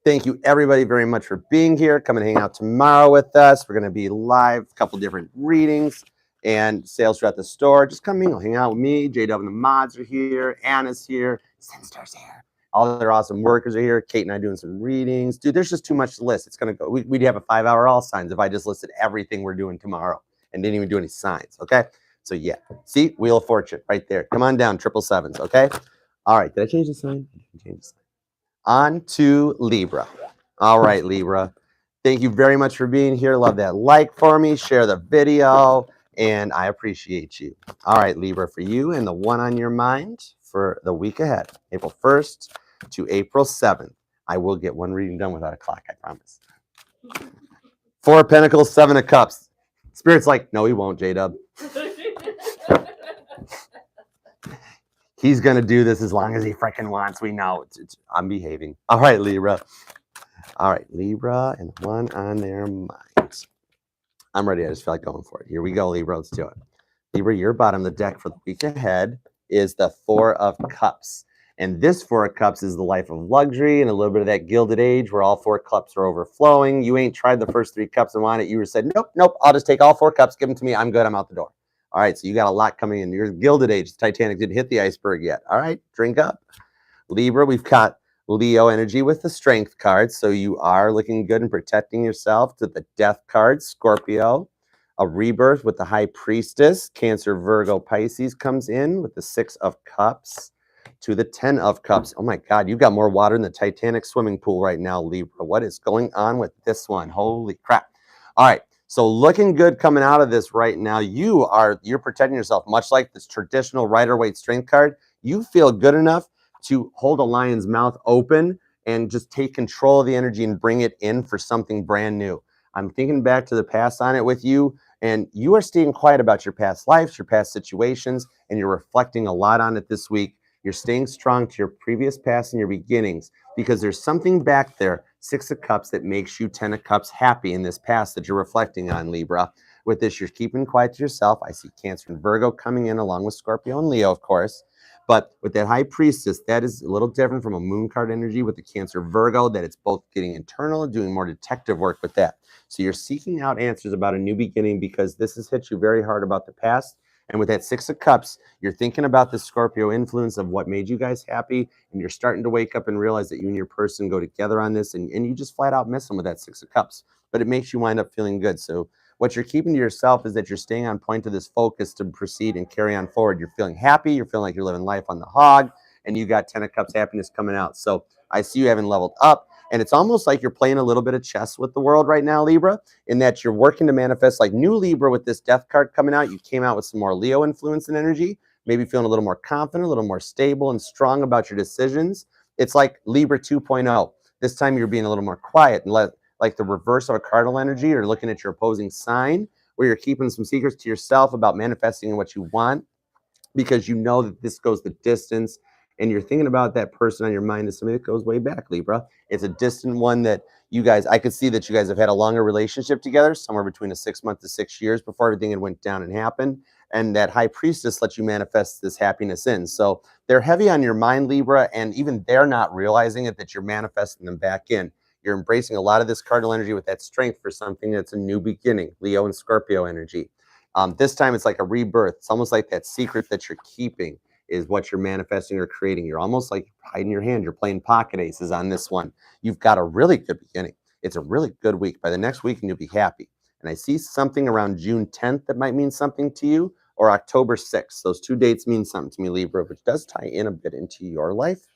Thank you, everybody, very much for being here. Come and hang out tomorrow with us. We're going to be live, a couple different readings and sales throughout the store. Just come mingle, hang out with me. JW and the mods are here. Anna's here. Sinstar's here. All their awesome workers are here. Kate and I doing some readings. Dude, there's just too much to list. It's going to go. We'd have a 5-hour all signs if I just listed everything we're doing tomorrow and didn't even do any signs, okay? So, yeah. See? Wheel of Fortune right there. Come on down, 777s, okay? All right. Did I change the sign? I didn't change the sign. On to Libra. All right, Libra. Thank you very much for being here. Love that like for me. Share the video. And I appreciate you. All right, Libra, for you and the one on your mind for the week ahead, April 1st to April 7th. I will get one reading done without a clock, I promise. Four of Pentacles, Seven of Cups. Spirit's like, no, he won't, J-Dub. He's going to do this as long as he freaking wants. We know. I'm behaving. All right, Libra. All right, Libra and one on their minds. I'm ready. I just feel like going for it. Here we go, Libra. Let's do it. Libra, your bottom of the deck for the week ahead is the Four of Cups. And this Four of Cups is the life of luxury and a little bit of that gilded age where all four cups are overflowing. You ain't tried the first three cups and want it. You were said, nope, I'll just take all four cups. Give them to me. I'm good. I'm out the door. All right, so you got a lot coming in. Your gilded age, the Titanic didn't hit the iceberg yet. All right, drink up. Libra, we've got Leo energy with the Strength card, so you are looking good and protecting yourself. To the Death card, Scorpio. A Rebirth with the High Priestess. Cancer, Virgo, Pisces comes in with the Six of Cups. To the 10 of Cups. Oh my God, you've got more water in the Titanic swimming pool right now, Libra. What is going on with this one? Holy crap. All right. So looking good coming out of this right now. You're protecting yourself, much like this traditional Rider-Waite Strength card. You feel good enough to hold a lion's mouth open and just take control of the energy and bring it in for something brand new. I'm thinking back to the past on it with you, and you are staying quiet about your past lives, your past situations, and you're reflecting a lot on it this week. You're staying strong to your previous past and your beginnings because there's something back there, Six of Cups, that makes you 10 of Cups happy in this past that you're reflecting on, Libra. With this, you're keeping quiet to yourself. I see Cancer and Virgo coming in along with Scorpio and Leo, of course. But with that High Priestess, that is a little different from a moon card energy with the Cancer Virgo, that it's both getting internal and doing more detective work with that. So you're seeking out answers about a new beginning because this has hit you very hard about the past. And with that Six of Cups, you're thinking about the Scorpio influence of what made you guys happy, and you're starting to wake up and realize that you and your person go together on this, and you just flat out miss them with that Six of Cups. But it makes you wind up feeling good. So what you're keeping to yourself is that you're staying on point to this focus to proceed and carry on forward. You're feeling happy. You're feeling like you're living life on the hog, and you got 10 of Cups happiness coming out. So I see you having leveled up. And it's almost like you're playing a little bit of chess with the world right now, Libra, in that you're working to manifest like new Libra with this Death card coming out. You came out with some more Leo influence and energy, maybe feeling a little more confident, a little more stable and strong about your decisions. It's like Libra 2.0. This time you're being a little more quiet and like the reverse of a cardinal energy. You're looking at your opposing sign where you're keeping some secrets to yourself about manifesting what you want because you know that this goes the distance. And you're thinking about that person on your mind as somebody that goes way back, Libra. It's a distant one that you guys, I could see that you guys have had a longer relationship together, somewhere between a 6 months to 6 years before everything had went down and happened. And that High Priestess lets you manifest this happiness in. So they're heavy on your mind, Libra, and even they're not realizing it, that you're manifesting them back in. You're embracing a lot of this cardinal energy with that strength for something that's a new beginning, Leo and Scorpio energy. This time it's like a rebirth. It's almost like that secret that you're keeping is what you're manifesting or creating. You're almost like hiding your hand. You're playing pocket aces on this one. You've got a really good beginning. It's a really good week. By the next week, you'll be happy. And I see something around June 10th that might mean something to you, or October 6th. Those two dates mean something to me, Libra, which does tie in a bit into your life.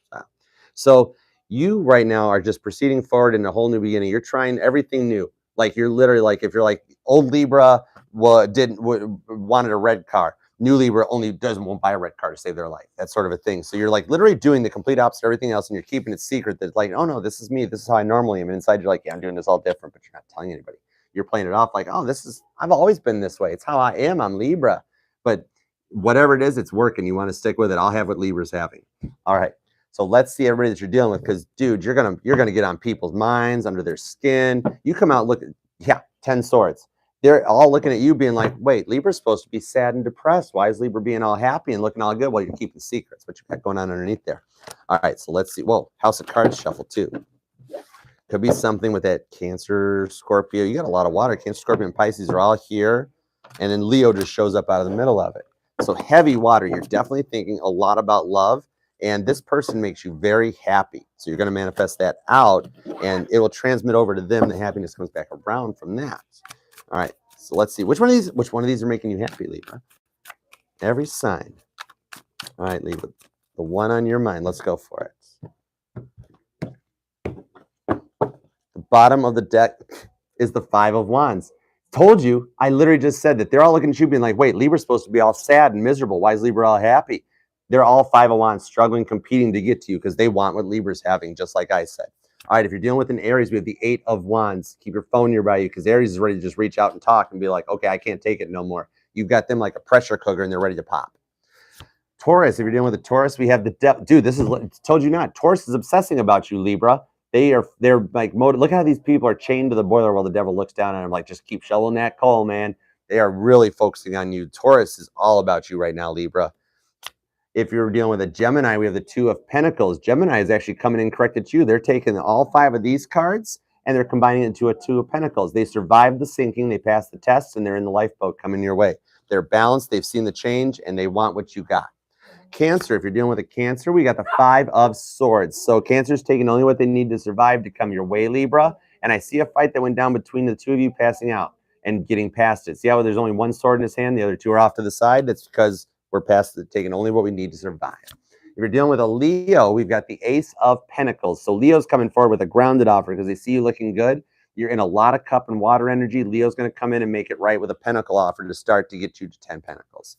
So you right now are just proceeding forward in a whole new beginning. You're trying everything new. Like you're literally like, if you're like old Libra wanted a red car, new Libra won't buy a red car to save their life. That's sort of a thing. So you're like literally doing the complete opposite of everything else, and you're keeping it secret. That's like, oh no, this is me. This is how I normally am. And inside you're like, yeah, I'm doing this all different, but you're not telling anybody. You're playing it off like, oh, I've always been this way. It's how I am. I'm Libra. But whatever it is, it's working. You want to stick with it. I'll have what Libra's having. All right. So let's see everybody that you're dealing with, because dude, you're gonna get on people's minds, under their skin. You come out looking, 10 swords. They're all looking at you being like, wait, Libra's supposed to be sad and depressed. Why is Libra being all happy and looking all good? Well, you're keeping secrets, what you got going on underneath there. All right, so let's see. Whoa, House of Cards shuffle too. Could be something with that Cancer, Scorpio. You got a lot of water. Cancer, Scorpio, and Pisces are all here. And then Leo just shows up out of the middle of it. So heavy water. You're definitely thinking a lot about love. And this person makes you very happy. So you're going to manifest that out, and it will transmit over to them. The happiness comes back around from that. All right, so let's see. Which one of these are making you happy, Libra? Every sign. All right, Libra. The one on your mind. Let's go for it. The bottom of the deck is the Five of Wands. Told you. I literally just said that. They're all looking at you being like, wait, Libra's supposed to be all sad and miserable. Why is Libra all happy? They're all Five of Wands struggling, competing to get to you because they want what Libra's having, just like I said. All right, if you're dealing with an Aries, we have the 8 of Wands. Keep your phone nearby you because Aries is ready to just reach out and talk and be like, okay, I can't take it no more. You've got them like a pressure cooker and they're ready to pop. Taurus, if you're dealing with a Taurus, we have the devil. Dude, this is told you not. Taurus is obsessing about you, Libra. They're like look how these people are chained to the boiler while the devil looks down at them like, just keep shoveling that coal, man. They are really focusing on you. Taurus is all about you right now, Libra. If you're dealing with a Gemini, we have the 2 of Pentacles. Gemini is actually coming in correct at you. They're taking all 5 of these cards and they're combining it into a 2 of Pentacles. They survived the sinking, they passed the tests, and they're in the lifeboat coming your way. They're balanced, they've seen the change, and they want what you got. Cancer, if you're dealing with a Cancer, we got the 5 of Swords. So Cancer's taking only what they need to survive to come your way, Libra. And I see a fight that went down between the 2 of you passing out and getting past it. See how there's only one sword in his hand, the other 2 are off to the side? That's because we're past it, taking only what we need to survive. If you're dealing with a Leo, we've got the Ace of Pentacles. So Leo's coming forward with a grounded offer because they see you looking good. You're in a lot of cup and water energy. Leo's going to come in and make it right with a Pentacle offer to start to get you to 10 Pentacles.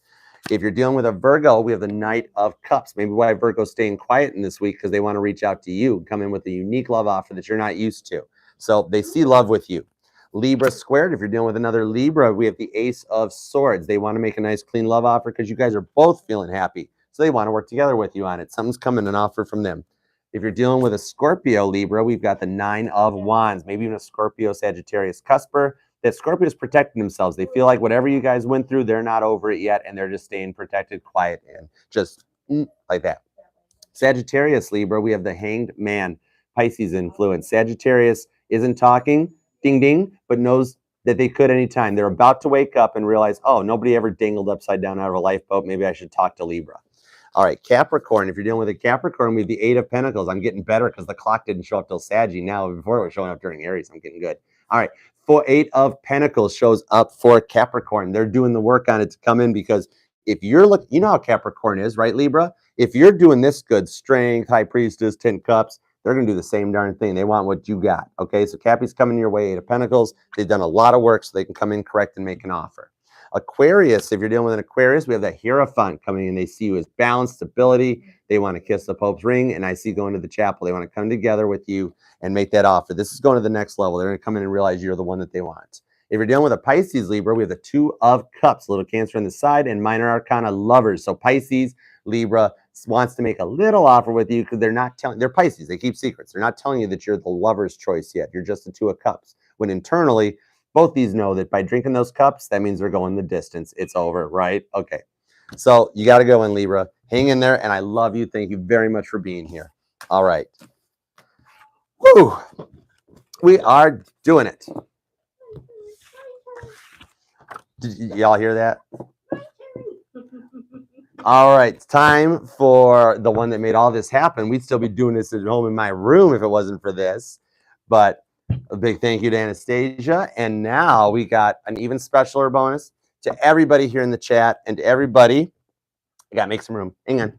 If you're dealing with a Virgo, we have the Knight of Cups. Maybe why Virgo's staying quiet in this week because they want to reach out to you, come in with a unique love offer that you're not used to. So they see love with you. Libra squared, if you're dealing with another Libra, we have the Ace of Swords. They want to make a nice clean love offer because you guys are both feeling happy. So they want to work together with you on it. Something's coming, an offer from them. If you're dealing with a Scorpio Libra, we've got the 9 of Wands, maybe even a Scorpio Sagittarius cusper. That Scorpio is protecting themselves. They feel like whatever you guys went through, they're not over it yet, and they're just staying protected, quiet, and just like that. Sagittarius Libra, we have the Hanged Man, Pisces influence. Sagittarius isn't talking, ding ding, but knows that they could anytime. They're about to wake up and realize, oh, nobody ever dangled upside down out of a lifeboat. Maybe I should talk to Libra. All right, Capricorn. If you're dealing with a Capricorn, we have the 8 of Pentacles. I'm getting better because the clock didn't show up till Saggy. Now, before it was showing up during Aries, I'm getting good. All right, 8 of Pentacles shows up for Capricorn. They're doing the work on it to come in because if you're looking, you know how Capricorn is, right, Libra? If you're doing this good, strength, high priestess, 10 cups, they're going to do the same darn thing. They want what you got, okay? So Cappy's coming your way, 8 of Pentacles. They've done a lot of work so they can come in correct and make an offer. Aquarius, if you're dealing with an Aquarius, we have the Hierophant coming in. They see you as balanced, stability. They want to kiss the Pope's ring, and I see going to the chapel. They want to come together with you and make that offer. This is going to the next level. They're going to come in and realize you're the one that they want. If you're dealing with a Pisces Libra, we have the 2 of Cups, a little Cancer on the side, and Minor Arcana Lovers. So Pisces Libra wants to make a little offer with you because they're not telling, they're Pisces, they keep secrets. They're not telling you that you're the lover's choice yet. You're just the 2 of Cups. When internally, both these know that by drinking those cups, that means they're going the distance. It's over, right? Okay. So you got to go in, Libra. Hang in there, and I love you. Thank you very much for being here. All right. Woo! We are doing it. Did y'all hear that? All right, it's time for the one that made all this happen. We'd still be doing this at home in my room if it wasn't for this. But a big thank you to Anastasia. And now we got an even specialer bonus to everybody here in the chat and to everybody. I got to make some room. Hang on.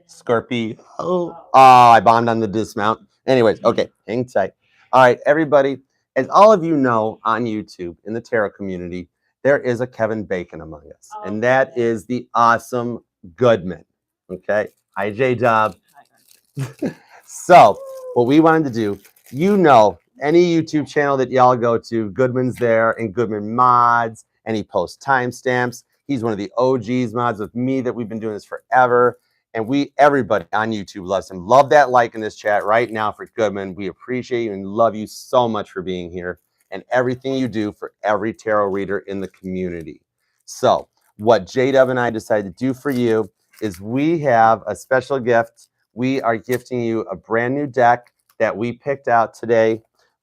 Scorpio. Oh, I bombed on the dismount. Anyways, okay, hang tight. All right, everybody. As all of you know on YouTube in the tarot community, there is a Kevin Bacon among us, and that is the awesome Goodman. Okay, hi J-Dub. So what we wanted to do, you know, any YouTube channel that y'all go to, Goodman's there, and Goodman mods, and he posts timestamps. He's one of the OGs mods with me that we've been doing this forever. And everybody on YouTube loves him. Love that like in this chat right now for Goodman. We appreciate you and love you so much for being here and everything you do for every tarot reader in the community. So what J-Dub and I decided to do for you is we have a special gift. We are gifting you a brand new deck that we picked out today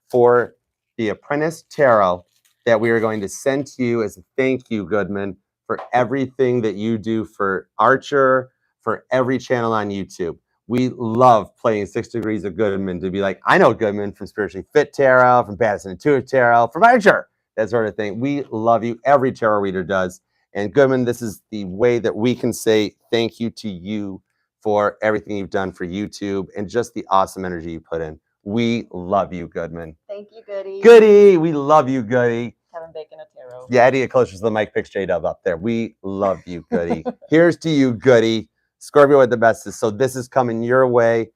for the Apprentice Tarot that we are going to send to you as a thank you, Goodman, for everything that you do for Archer, for every channel on YouTube. We love playing 6 Degrees of Goodman to be like, I know Goodman from Spiritually Fit Tarot, from Patterson Intuitive Tarot, from Archer, that sort of thing. We love you. Every tarot reader does. And Goodman, this is the way that we can say thank you to you for everything you've done for YouTube and just the awesome energy you put in. We love you, Goodman. Thank you, Goody. Goody, we love you, Goody. Kevin Bacon of Tarot. Yeah, I need to get closer to the mic. Picks J-Dub up there. We love you, Goody. Here's to you, Goody. Scorpio at the best. So this is coming your way.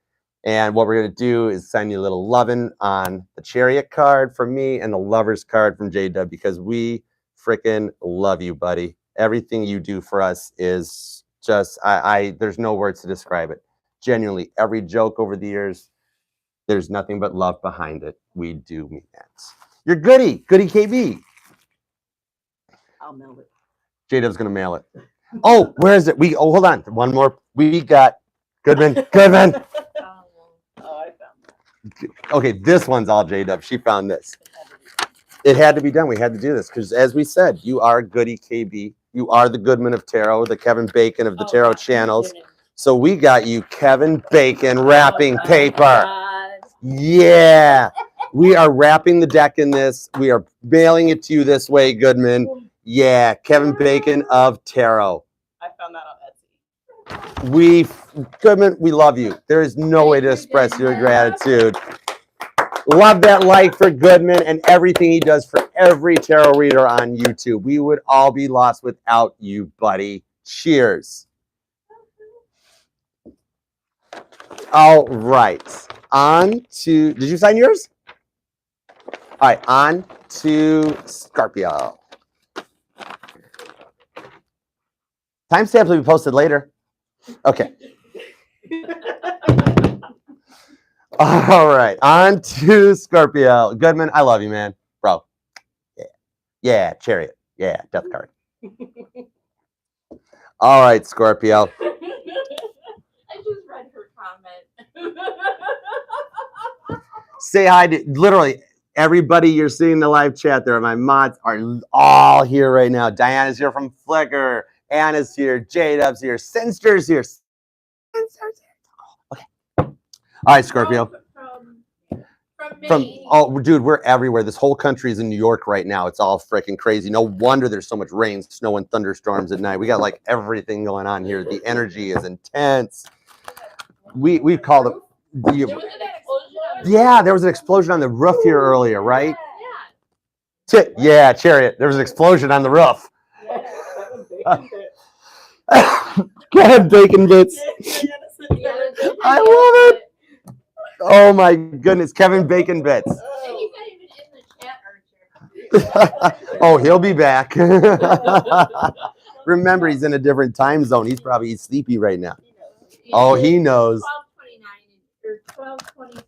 And what we're going to do is send you a little loving on the Chariot card from me and the Lovers card from J-Dub, because we freaking love you, buddy. Everything you do for us is just, there's no words to describe it. Genuinely, every joke over the years, there's nothing but love behind it. We do mean that. You're goody KB. I'll mail it. J-Dub's going to mail it. Oh, where is it? Hold on. One more. We got Goodman. Oh, I found that. Okay, this one's all J-Dub. She found this. It had to be done. We had to do this because, as we said, you are goody KB. You are the Goodman of Tarot, the Kevin Bacon of the Tarot channels. So we got you Kevin Bacon wrapping paper. Yeah. We are wrapping the deck in this. We are mailing it to you this way, Goodman. Yeah, Kevin Bacon of Tarot. I found that on Etsy. Goodman, we love you. There is no way to express your gratitude. Love that like for Goodman and everything he does for every tarot reader on YouTube. We would all be lost without you, buddy. Cheers. All right. On to, did you sign yours? All right, on to Scorpio. Timestamps will be posted later. Okay. All right, on to Scorpio. Goodman, I love you, man. Bro. Yeah. Yeah, Chariot. Yeah, death card. All right, Scorpio. I just read her comment. Say hi to literally everybody you're seeing in the live chat there. My mods are all here right now. Diana's here from Flickr. Anna's here. J-Dub's here. Sinster's here. Okay. All right, Scorpio. From me. Oh, dude, we're everywhere. This whole country is in New York right now. It's all freaking crazy. No wonder there's so much rain, snow, and thunderstorms at night. We got like everything going on here. The energy is intense. We've called it. Yeah, there was an explosion on the roof here earlier, right? Yeah, Chariot. There was an explosion on the roof. Kevin Bacon bits. I love it. Oh my goodness, Kevin Bacon bits. He's not even in the chat, Archer. Oh, he'll be back. Remember, he's in a different time zone. He's probably sleepy right now. Oh, he knows. 12:29 or 12:27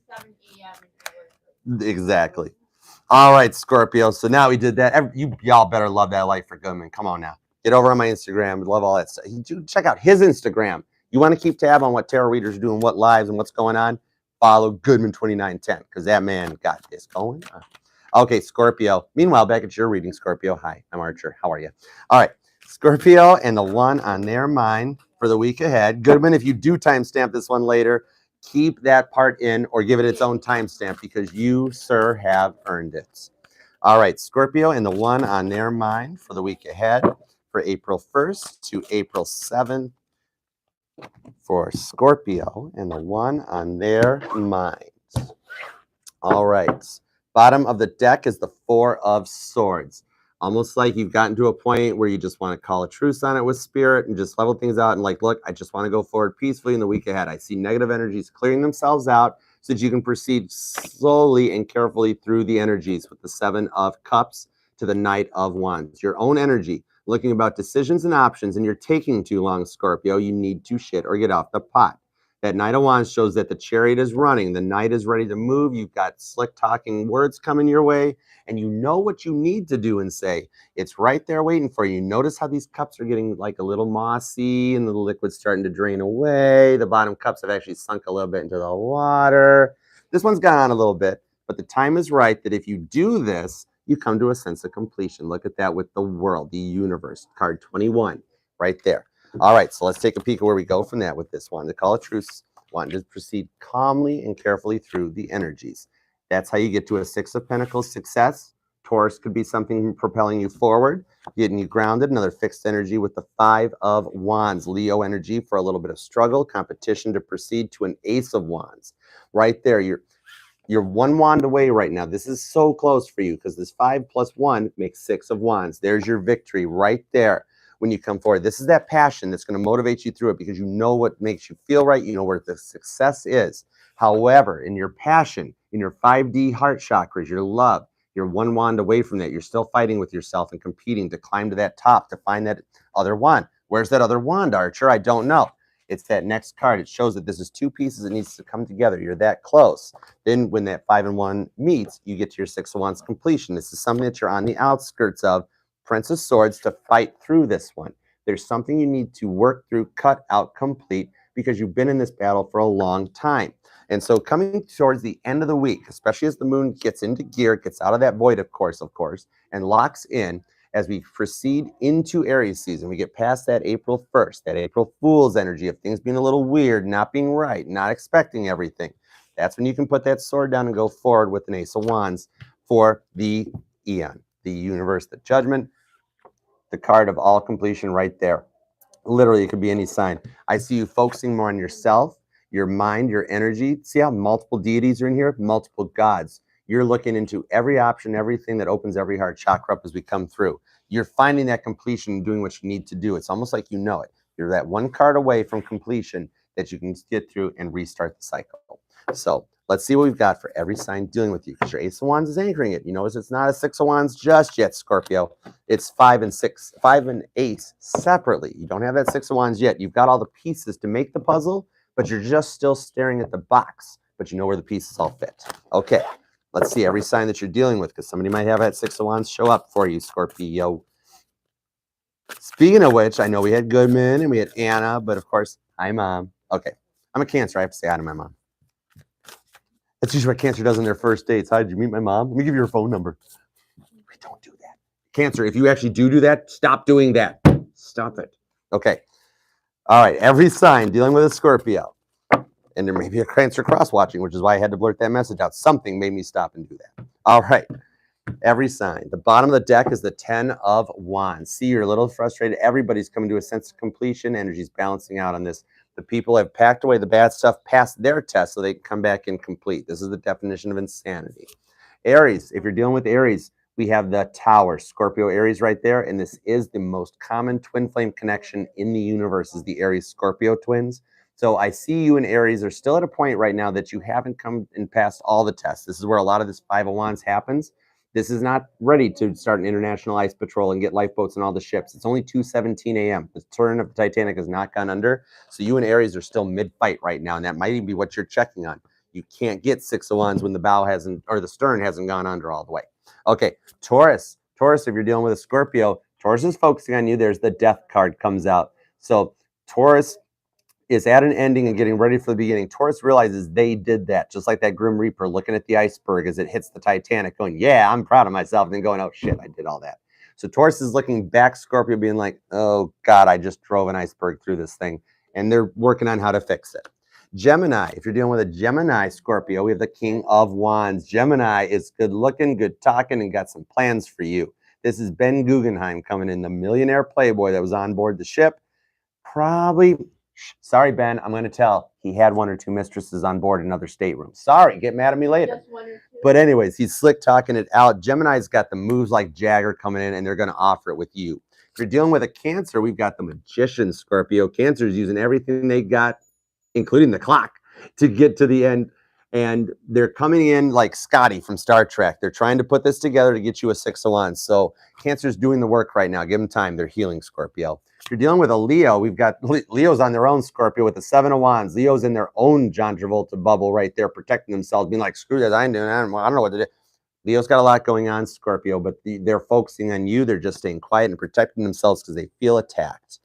a.m. Exactly. All right, Scorpio. So now we did that. Y'all better love that light for Goodman. Come on now. Get over on my Instagram. Love all that stuff. Check out his Instagram. You want to keep tab on what tarot readers are doing, what lives, and what's going on? Follow Goodman2910 because that man got this going on. Okay, Scorpio. Meanwhile, back at your reading, Scorpio. Hi, I'm Archer. How are you? All right, Scorpio and the one on their mind for the week ahead. Goodman, if you do timestamp this one later, keep that part in or give it its own timestamp because you, sir, have earned it. All right, Scorpio and the one on their mind for the week ahead for April 1st to April 7th. For Scorpio and the one on their minds. All right. Bottom of the deck is the Four of Swords. Almost like you've gotten to a point where you just want to call a truce on it with spirit and just level things out and like, look, I just want to go forward peacefully in the week ahead. I see negative energies clearing themselves out so that you can proceed slowly and carefully through the energies with the Seven of Cups to the Knight of Wands. Your own energy. Looking about decisions and options, and you're taking too long, Scorpio, you need to shit or get off the pot. That Knight of Wands shows that the chariot is running. The knight is ready to move. You've got slick talking words coming your way, and you know what you need to do and say. It's right there waiting for you. Notice how these cups are getting like a little mossy, and the liquid's starting to drain away. The bottom cups have actually sunk a little bit into the water. This one's gone on a little bit, but the time is right that if you do this, you come to a sense of completion. Look at that with the world, the universe, card 21, right there. All right, so let's take a peek at where we go from that with this one. To call a truce, want to proceed calmly and carefully through the energies. That's how you get to a Six of Pentacles success. Taurus could be something propelling you forward, getting you grounded. Another fixed energy with the Five of Wands. Leo energy for a little bit of struggle, competition to proceed to an Ace of Wands. Right there, you're one wand away right now. This is so close for you because this 5 + 1 makes 6 of wands. There's your victory right there when you come forward. This is that passion that's going to motivate you through it because you know what makes you feel right. You know where the success is. However, in your passion, in your 5D heart chakras, your love, you're one wand away from that. You're still fighting with yourself and competing to climb to that top, to find that other wand. Where's that other wand, Archer? I don't know. It's that next card. It shows that this is two pieces that needs to come together. You're that close. Then when that 5 and 1 meets, you get to your 6 of Wands completion. This is something that you're on the outskirts of. Prince of Swords to fight through this one. There's something you need to work through, cut out, complete, because you've been in this battle for a long time. And so coming towards the end of the week, especially as the moon gets into gear, gets out of that void, of course, and locks in, as we proceed into Aries season, we get past that April 1st, that April Fool's energy of things being a little weird, not being right, not expecting everything. That's when you can put that sword down and go forward with an Ace of Wands for the Eon, the universe, the judgment, the card of all completion right there. Literally, it could be any sign. I see you focusing more on yourself, your mind, your energy. See how multiple deities are in here? Multiple gods. You're looking into every option, everything that opens every heart chakra up as we come through. You're finding that completion and doing what you need to do. It's almost like you know it. You're that one card away from completion that you can get through and restart the cycle. So let's see what we've got for every sign dealing with you, because your Ace of Wands is anchoring it. You notice it's not a 6 of Wands just yet, Scorpio. It's 5 and 6, 5 and 8 separately. You don't have that 6 of Wands yet. You've got all the pieces to make the puzzle, but you're just still staring at the box, but you know where the pieces all fit. Okay, let's see every sign that you're dealing with, because somebody might have that 6 of Wands show up for you, Scorpio. Speaking of which, I know we had Goodman and we had Anna, but of course, hi, Mom. Okay, I'm a Cancer. I have to say hi to my mom. That's usually what Cancer does on their first dates. Hi, did you meet my mom? Let me give you her phone number. We don't do that. Cancer, if you actually do that, stop doing that. Stop it. Okay. All right. Every sign dealing with a Scorpio. And there may be a Cancer cross-watching, which is why I had to blurt that message out. Something made me stop and do that. All right. Every sign. The bottom of the deck is the 10 of Wands. See, you're a little frustrated. Everybody's coming to a sense of completion. Energy's balancing out on this. The people have packed away the bad stuff, passed their test, so they can come back and complete. This is the definition of insanity. Aries, if you're dealing with Aries, we have the Tower, Scorpio Aries right there, and this is the most common twin flame connection in the universe, is the Aries Scorpio twins. So I see you and Aries are still at a point right now that you haven't come and passed all the tests. This is where a lot of this 5 of Wands happens. This is not ready to start an international ice patrol and get lifeboats and all the ships. It's only 2:17 a.m. The turn of the Titanic has not gone under. So you and Aries are still mid-fight right now, and that might even be what you're checking on. You can't get 6 of Wands when the bow hasn't, or the stern hasn't gone under all the way. Okay, Taurus. Taurus, if you're dealing with a Scorpio, Taurus is focusing on you. There's the Death card comes out. So Taurus is at an ending and getting ready for the beginning. Taurus realizes they did that, just like that Grim Reaper looking at the iceberg as it hits the Titanic, going, yeah, I'm proud of myself, and then going, oh shit, I did all that. So Taurus is looking back, Scorpio being like, oh God, I just drove an iceberg through this thing, and they're working on how to fix it. Gemini, if you're dealing with a Gemini Scorpio, we have the King of Wands. Gemini is good looking, good talking, and got some plans for you. This is Ben Guggenheim coming in, the millionaire playboy that was on board the ship. Probably, sorry, Ben, I'm going to tell. He had 1 or 2 mistresses on board in another stateroom. Sorry, get mad at me later. Just 1 or 2. But anyways, he's slick talking it out. Gemini's got the moves like Jagger coming in, and they're going to offer it with you. If you're dealing with a Cancer, we've got the Magician Scorpio. Cancer is using everything they got, including the clock, to get to the end. And they're coming in like Scotty from Star Trek. They're trying to put this together to get you a 6 of Wands. So Cancer's doing the work right now. Give them time. They're healing, Scorpio. If you're dealing with a Leo, we've got Leo's on their own, Scorpio, with the 7 of Wands. Leo's in their own John Travolta bubble right there, protecting themselves, being like, screw that, I don't know what to do. Leo's got a lot going on, Scorpio, but they're focusing on you. They're just staying quiet and protecting themselves because they feel attacked.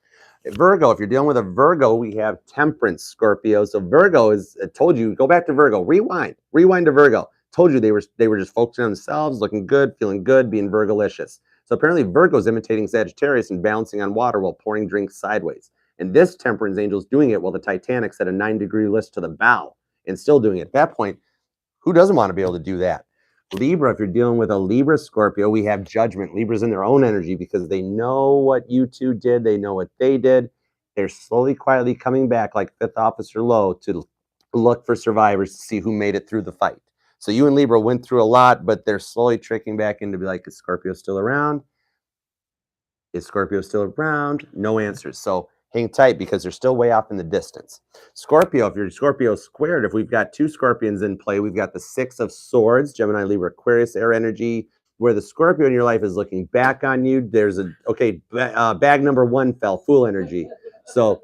Virgo, if you're dealing with a Virgo, we have Temperance, Scorpio. So Virgo is, I told you, go back to Virgo, rewind to Virgo. Told you they were just focusing on themselves, looking good, feeling good, being Virgolicious. So apparently Virgo's imitating Sagittarius and balancing on water while pouring drinks sideways. And this Temperance angel's doing it while the Titanic's at a 9-degree list to the bow and still doing it. At that point, who doesn't want to be able to do that? Libra, if you're dealing with a Libra Scorpio, we have Judgment. Libra's in their own energy because they know what you two did. They know what they did. They're slowly, quietly coming back like Fifth Officer Lowe to look for survivors to see who made it through the fight. So you and Libra went through a lot, but they're slowly tricking back into be like, is Scorpio still around? Is Scorpio still around? No answers. So Hang tight because they're still way off in the distance. Scorpio, if you're Scorpio squared, if we've got two Scorpions in play, we've got the Six of Swords, Gemini, Libra, Aquarius, air energy, where the Scorpio in your life is looking back on you. There's bag number one fell, Fool energy. So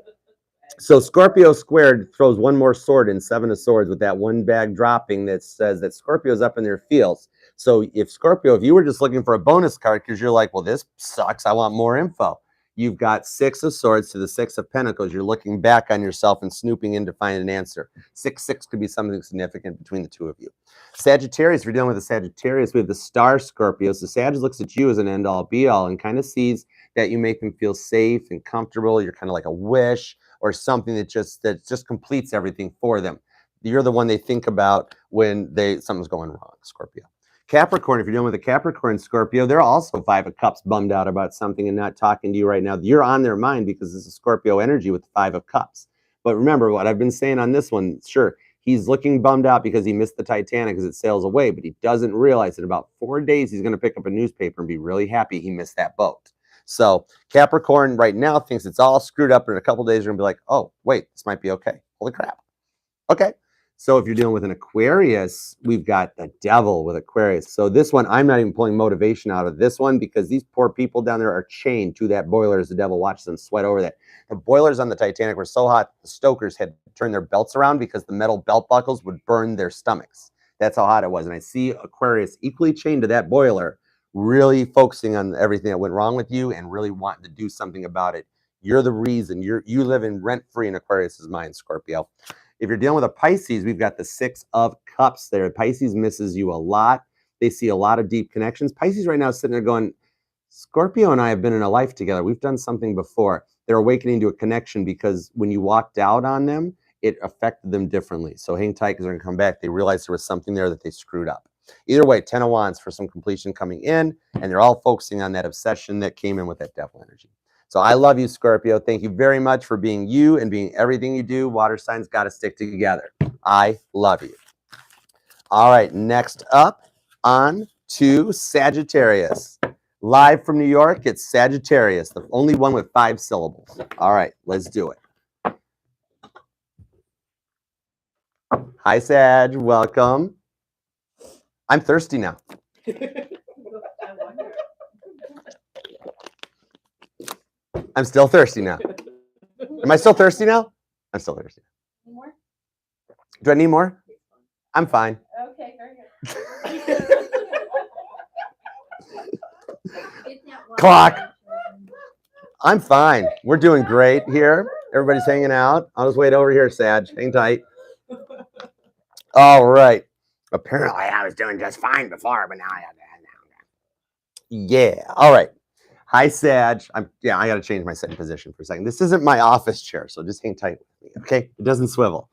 Scorpio squared throws one more sword in, Seven of Swords, with that one bag dropping that says that Scorpio's up in their feels. So if Scorpio, if you were just looking for a bonus card because you're like, well, this sucks, I want more info. You've got Six of Swords to the Six of Pentacles. You're looking back on yourself and snooping in to find an answer. 6-6 could be something significant between the two of you. Sagittarius, if you're dealing with a Sagittarius, we have the star Scorpio. So Sag looks at you as an end-all, be-all and kind of sees that you make them feel safe and comfortable. You're kind of like a wish or something that just completes everything for them. You're the one they think about when something's going wrong, Scorpio. Capricorn, if you're dealing with a Capricorn Scorpio, they're also Five of Cups, bummed out about something and not talking to you right now. You're on their mind because this is Scorpio energy with the Five of Cups. But remember what I've been saying on this one, sure, he's looking bummed out because he missed the Titanic as it sails away, but he doesn't realize that in about 4 days he's going to pick up a newspaper and be really happy he missed that boat. So Capricorn right now thinks it's all screwed up, and in a couple days you're going to be like, oh, wait, this might be okay. Holy crap. Okay. So if you're dealing with an Aquarius, we've got the devil with Aquarius. So this one, I'm not even pulling motivation out of this one because these poor people down there are chained to that boiler as the devil watches them sweat over that. The boilers on the Titanic were so hot, the stokers had to turn their belts around because the metal belt buckles would burn their stomachs. That's how hot it was. And I see Aquarius equally chained to that boiler, really focusing on everything that went wrong with you and really wanting to do something about it. You're the reason. You live in rent-free in Aquarius's mind, Scorpio. If you're dealing with a Pisces, we've got the Six of Cups there. Pisces misses you a lot. They see a lot of deep connections. Pisces right now is sitting there going, Scorpio and I have been in a life together. We've done something before. They're awakening to a connection because when you walked out on them, it affected them differently. So hang tight because they're going to come back. They realized there was something there that they screwed up. Either way, 10 of Wands for some completion coming in, and they're all focusing on that obsession that came in with that devil energy. So I love you, Scorpio. Thank you very much for being you and being everything you do. Water signs got to stick together. I love you. All right, next up on to Sagittarius. Live from New York, it's Sagittarius, the only one with 5 syllables. All right, let's do it. Hi, Sag. Welcome. I'm thirsty now. I'm still thirsty now. Am I still thirsty now? I'm still thirsty. Any more? Do I need more? I'm fine. Okay, very good. Clock. I'm fine. We're doing great here. Everybody's hanging out. I'll just wait over here, Sag. Hang tight. All right. Apparently, I was doing just fine before, but now I have to. Yeah. All right. Hi, Sag. I got to change my sitting position for a second. This isn't my office chair, so just hang tight with me, okay? It doesn't swivel.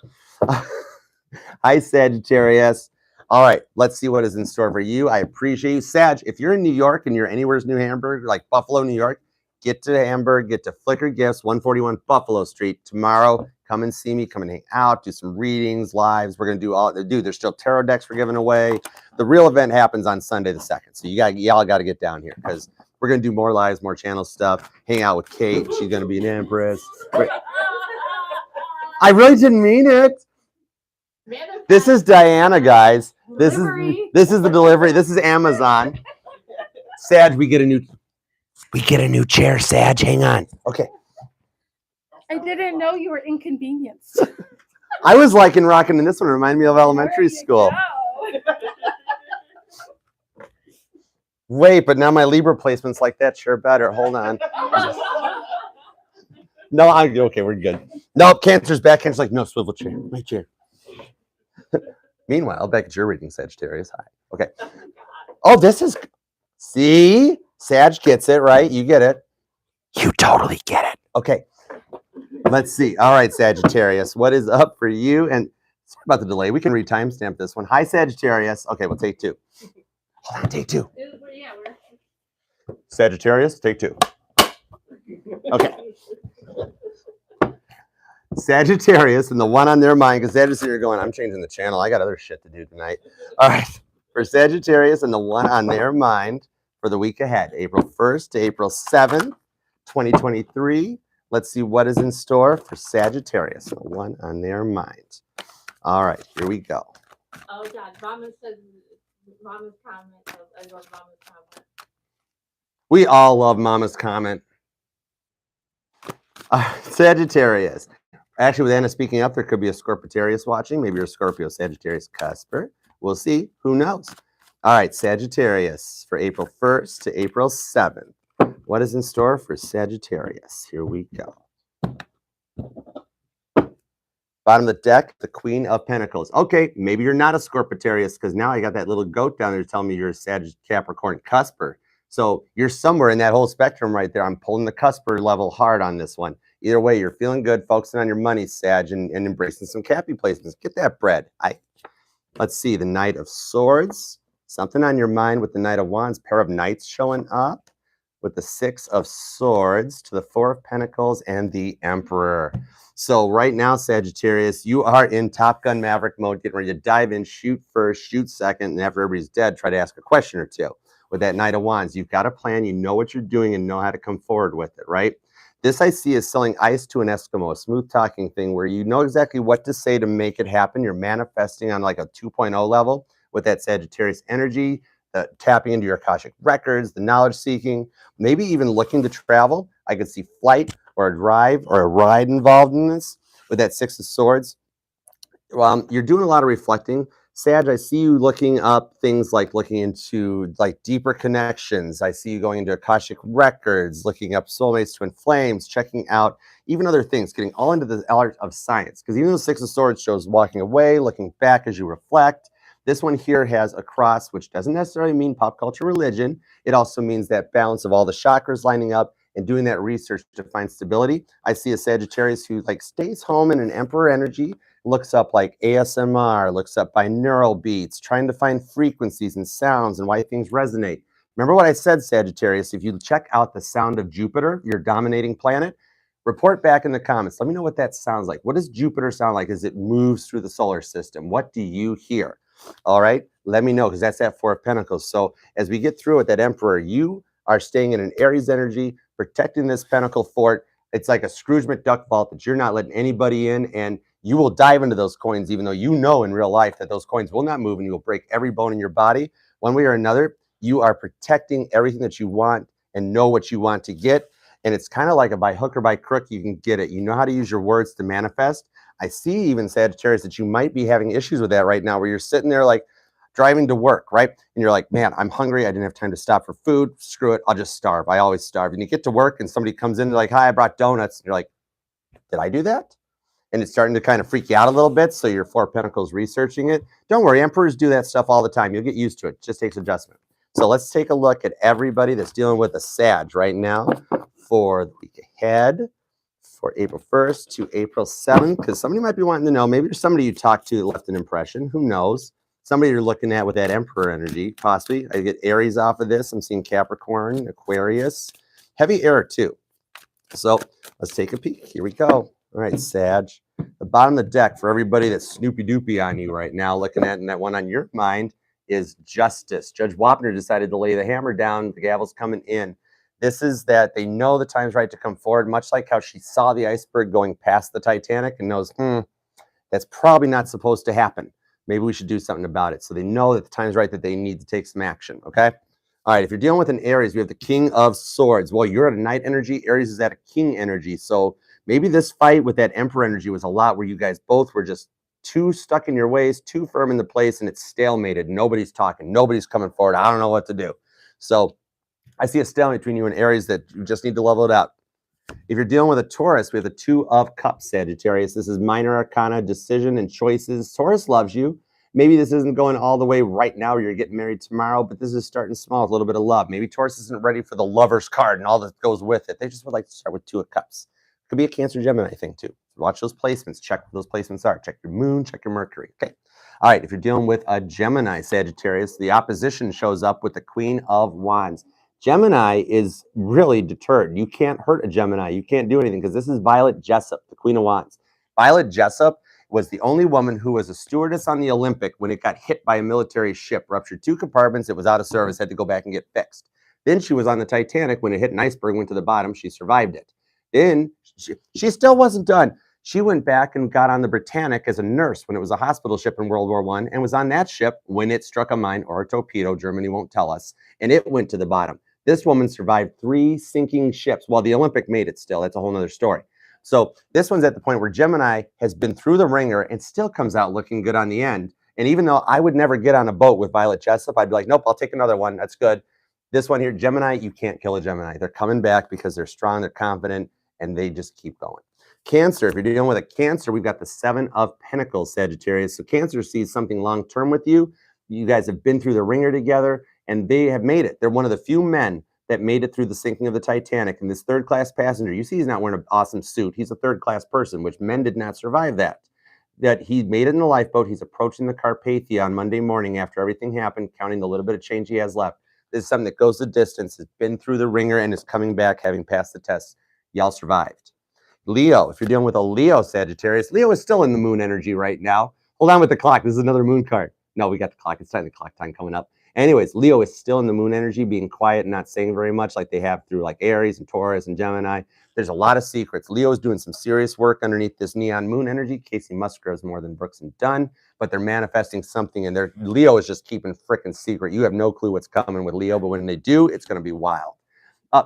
Hi, Sagittarius. All right, let's see what is in store for you. I appreciate you. Sag, if you're in New York and you're anywhere New Hamburg, like Buffalo, New York, get to Hamburg, get to Flicker Gifts, 141 Buffalo Street tomorrow. Come and see me, come and hang out, do some readings, lives. We're going to do all, dude, there's still tarot decks we're giving away. The real event happens on Sunday the 2nd. So y'all got to get down here because we're going to do more lives, more channel stuff, hang out with Kate. She's going to be an empress. I really didn't mean it. This is Diana, guys. This is the delivery. This is Amazon. Sag, we get a new chair, Sag. Hang on. Okay. I didn't know you were inconvenienced. I was liking rocking in this one. Reminded me of elementary school. Wait, but now my Libra placement's like that. Sure better. Hold on. No, okay. We're good. Nope, Cancer's back. Cancer's like, no, swivel chair. My chair. Meanwhile, back at your reading, Sagittarius. Hi. Okay. Oh, this is. See? Sag gets it, right? You get it. You totally get it. Okay. Let's see. All right, Sagittarius. What is up for you? And sorry about the delay. We can re-timestamp this one. Hi, Sagittarius. Okay, we'll take 2. Hold on, take 2. Yeah, Sagittarius, take 2. Okay. Sagittarius and the one on their mind, because Sagittarius, you're going, I'm changing the channel. I got other shit to do tonight. All right. For Sagittarius and the one on their mind for the week ahead, April 1st to April 7th, 2023. Let's see what is in store for Sagittarius. The one on their mind. All right, here we go. Oh God, Mama says Mama's comment. I love Mama's comment. We all love Mama's comment. Sagittarius. Actually, with Anna speaking up, there could be a Scorpitarius watching. Maybe you're a Scorpio, Sagittarius, Cusper. We'll see. Who knows? All right, Sagittarius for April 1st to April 7th. What is in store for Sagittarius? Here we go. Bottom of the deck, the Queen of Pentacles. Okay, maybe you're not a Scorpitarius because now I got that little goat down there telling me you're a Sagittarius, Capricorn, Cusper. So you're somewhere in that whole spectrum right there. I'm pulling the Cusper level hard on this one. Either way, you're feeling good, focusing on your money, Sag, and embracing some Cappy placements. Get that bread. Let's see, the Knight of Swords. Something on your mind with the Knight of Wands. Pair of Knights showing up with the Six of Swords to the Four of Pentacles and the Emperor. So right now, Sagittarius, you are in Top Gun Maverick mode, getting ready to dive in, shoot first, shoot second, and after everybody's dead, try to ask a question or two. With that Knight of Wands, you've got a plan, you know what you're doing, and know how to come forward with it, right? This I see as selling ice to an Eskimo, a smooth talking thing where you know exactly what to say to make it happen. You're manifesting on like a 2.0 level with that Sagittarius energy, tapping into your Akashic records, the knowledge seeking, maybe even looking to travel. I could see flight or a drive or a ride involved in this with that Six of Swords. You're doing a lot of reflecting. Sag, I see you looking up things like looking into like deeper connections. I see you going into Akashic records, looking up soulmates, twin flames, checking out even other things, getting all into the art of science. Because even though Six of Swords shows walking away, looking back as you reflect, this one here has a cross, which doesn't necessarily mean pop culture religion. It also means that balance of all the chakras lining up and doing that research to find stability. I see a Sagittarius who like stays home in an Emperor energy, looks up like ASMR, looks up binaural beats, trying to find frequencies and sounds and why things resonate. Remember what I said, Sagittarius, if you check out the sound of Jupiter, your dominating planet, report back in the comments. Let me know what that sounds like. What does Jupiter sound like as it moves through the solar system? What do you hear? All right, let me know because that's that Four of Pentacles. So as we get through with that Emperor, you are staying in an Aries energy, protecting this Pentacle fort. It's like a Scrooge McDuck vault that you're not letting anybody in, and you will dive into those coins, even though you know in real life that those coins will not move and you will break every bone in your body. One way or another, you are protecting everything that you want and know what you want to get. And it's kind of like a by hook or by crook, you can get it. You know how to use your words to manifest. I see even Sagittarius that you might be having issues with that right now, where you're sitting there like driving to work, right? And you're like, man, I'm hungry. I didn't have time to stop for food. Screw it. I'll just starve. I always starve. And you get to work and somebody comes in, they're like, hi, I brought donuts. And you're like, did I do that? And it's starting to kind of freak you out a little bit. So your Four of Pentacles researching it. Don't worry, Emperors do that stuff all the time. You'll get used to it. It just takes adjustment. So let's take a look at everybody that's dealing with a Sag right now for the week ahead, for April 1st to April 7th, because somebody might be wanting to know, maybe there's somebody you talked to that left an impression. Who knows? Somebody you're looking at with that Emperor energy, possibly. I get Aries off of this. I'm seeing Capricorn, Aquarius, heavy air too. So let's take a peek. Here we go. All right, Sag. The bottom of the deck for everybody that's snoopy doopy on you right now, looking at, and that one on your mind is Justice. Judge Wapner decided to lay the hammer down. The gavel's coming in. This is that they know the time's right to come forward, much like how she saw the iceberg going past the Titanic and knows, that's probably not supposed to happen. Maybe we should do something about it. So they know that the time's right, that they need to take some action, okay? All right, if you're dealing with an Aries, we have the King of Swords. Well, you're at a Knight energy. Aries is at a King energy. So maybe this fight with that Emperor energy was a lot where you guys both were just too stuck in your ways, too firm in the place, and it's stalemated. Nobody's talking. Nobody's coming forward. I don't know what to do. So I see a stalemate between you and Aries that you just need to level it out. If you're dealing with a Taurus, we have the Two of Cups, Sagittarius. This is minor arcana, decision, and choices. Taurus loves you. Maybe this isn't going all the way right now or you're getting married tomorrow, but this is starting small with a little bit of love. Maybe Taurus isn't ready for the lover's card and all that goes with it. They just would like to start with Two of Cups. Could be a Cancer Gemini thing too. Watch those placements. Check what those placements are. Check your moon. Check your Mercury. Okay. All right. If you're dealing with a Gemini, Sagittarius, the opposition shows up with the Queen of Wands. Gemini is really deterred. You can't hurt a Gemini. You can't do anything because this is Violet Jessup, the Queen of Wands. Violet Jessup was the only woman who was a stewardess on the Olympic when it got hit by a military ship, ruptured 2 compartments, it was out of service, had to go back and get fixed. Then she was on the Titanic when it hit an iceberg, went to the bottom, she survived it. Then she still wasn't done. She went back and got on the Britannic as a nurse when it was a hospital ship in World War I, and was on that ship when it struck a mine or a torpedo. Germany won't tell us, and it went to the bottom. This woman survived 3 sinking ships. Well, the Olympic made it still. That's a whole nother story. So this one's at the point where Gemini has been through the ringer and still comes out looking good on the end. And even though I would never get on a boat with Violet Jessup, I'd be like, nope, I'll take another one. That's good. This one here, Gemini, you can't kill a Gemini. They're coming back because they're strong, they're confident, and they just keep going. Cancer, if you're dealing with a Cancer, we've got the 7 of Pentacles, Sagittarius. So Cancer sees something long-term with you. You guys have been through the ringer together, and they have made it. They're one of the few men that made it through the sinking of the Titanic. And this third-class passenger, you see he's not wearing an awesome suit. He's a third-class person, which men did not survive that. That he made it in the lifeboat. He's approaching the Carpathia on Monday morning after everything happened, counting the little bit of change he has left. This is something that goes the distance, has been through the ringer, and is coming back having passed the test. Y'all survived. Leo, if you're dealing with a Leo Sagittarius, Leo is still in the moon energy right now. Hold on with the clock. This is another moon card. No, we got the clock. It's time the clock time coming up. Anyways, Leo is still in the moon energy, being quiet and not saying very much like they have through like Aries and Taurus and Gemini. There's a lot of secrets. Leo is doing some serious work underneath this neon moon energy. Casey Musgraves more than Brooks and Dunn, but they're manifesting something, and Leo is just keeping freaking secret. You have no clue what's coming with Leo, but when they do, it's going to be wild.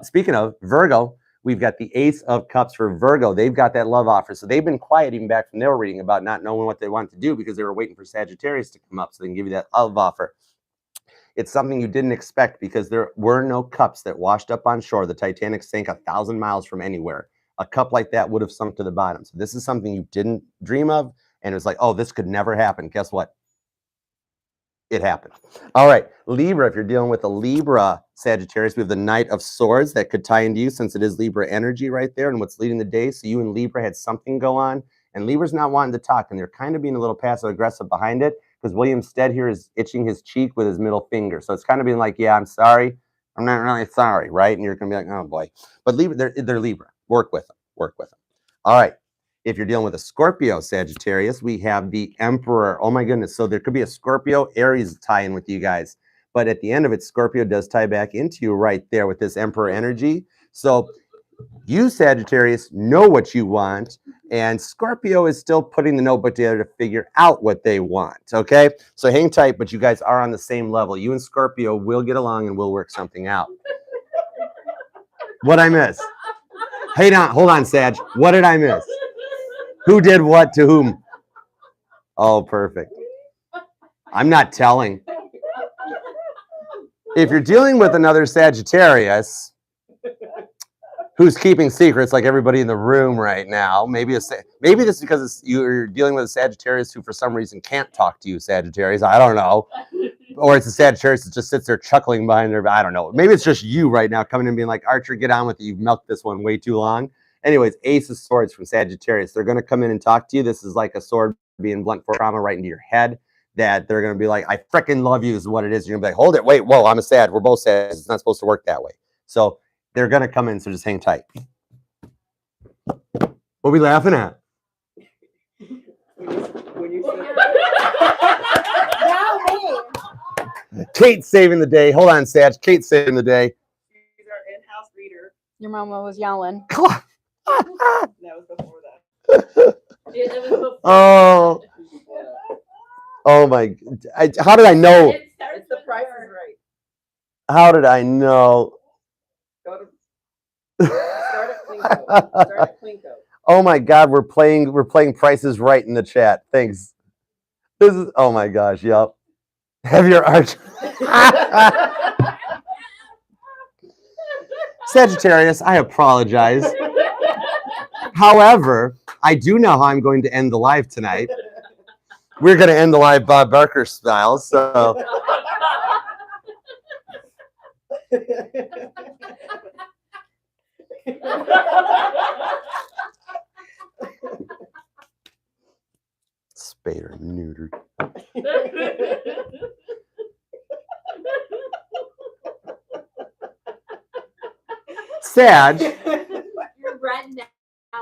Speaking of Virgo, we've got the Ace of Cups for Virgo. They've got that love offer. So they've been quiet even back from their reading about not knowing what they want to do because they were waiting for Sagittarius to come up so they can give you that love offer. It's something you didn't expect because there were no cups that washed up on shore. The Titanic sank 1,000 miles from anywhere. A cup like that would have sunk to the bottom. So this is something you didn't dream of. And it was like, oh, this could never happen. Guess what? It happened. All right, Libra, if you're dealing with a Libra Sagittarius, we have the Knight of Swords that could tie into you since it is Libra energy right there and what's leading the day. So you and Libra had something go on, and Libra's not wanting to talk, and they're kind of being a little passive aggressive behind it because William Stead here is itching his cheek with his middle finger. So it's kind of being like, yeah, I'm sorry. I'm not really sorry, right? And you're going to be like, oh boy. But Libra, they're Libra. Work with them. Work with them. All right. If you're dealing with a Scorpio Sagittarius, we have the Emperor. Oh my goodness. So there could be a Scorpio Aries tie-in with you guys. But at the end of it, Scorpio does tie back into you right there with this Emperor energy. So you, Sagittarius, know what you want. And Scorpio is still putting the notebook together to figure out what they want. Okay? So hang tight, but you guys are on the same level. You and Scorpio will get along and we'll work something out. What'd I miss? Hey, hold on, Sag. What did I miss? Who did what to whom? Oh, perfect. I'm not telling. If you're dealing with another Sagittarius who's keeping secrets like everybody in the room right now, maybe this is because you're dealing with a Sagittarius who for some reason can't talk to you, Sagittarius. I don't know. Or it's a Sagittarius that just sits there chuckling behind their, I don't know. Maybe it's just you right now coming in and being like, Archer, get on with it. You've milked this one way too long. Anyways, Ace of Swords from Sagittarius. They're going to come in and talk to you. This is like a sword being blunt for trauma right into your head. That they're going to be like, I freaking love you is what it is. You're going to be like, hold it, wait, whoa, I'm a Sag. We're both Sag. It's not supposed to work that way. So they're going to come in, so just hang tight. What are we laughing at? When you said Kate's saving the day. Hold on, Sag. Kate's saving the day. she's our in-house reader. Your mama was yelling. That was before that. It was before Oh. Oh my! How did I know? It starts It's the with price her. is right. How did I know? Go to start at Plinko. Start at Plinko. Oh my God, we're playing Prices Right in the chat. Thanks. This is, oh my gosh, yep. Have your arch. Sagittarius, I apologize. However, I do know how I'm going to end the live tonight. We're going to end the live Bob Barker style, so. Spayed or neutered. Sag, You're red now,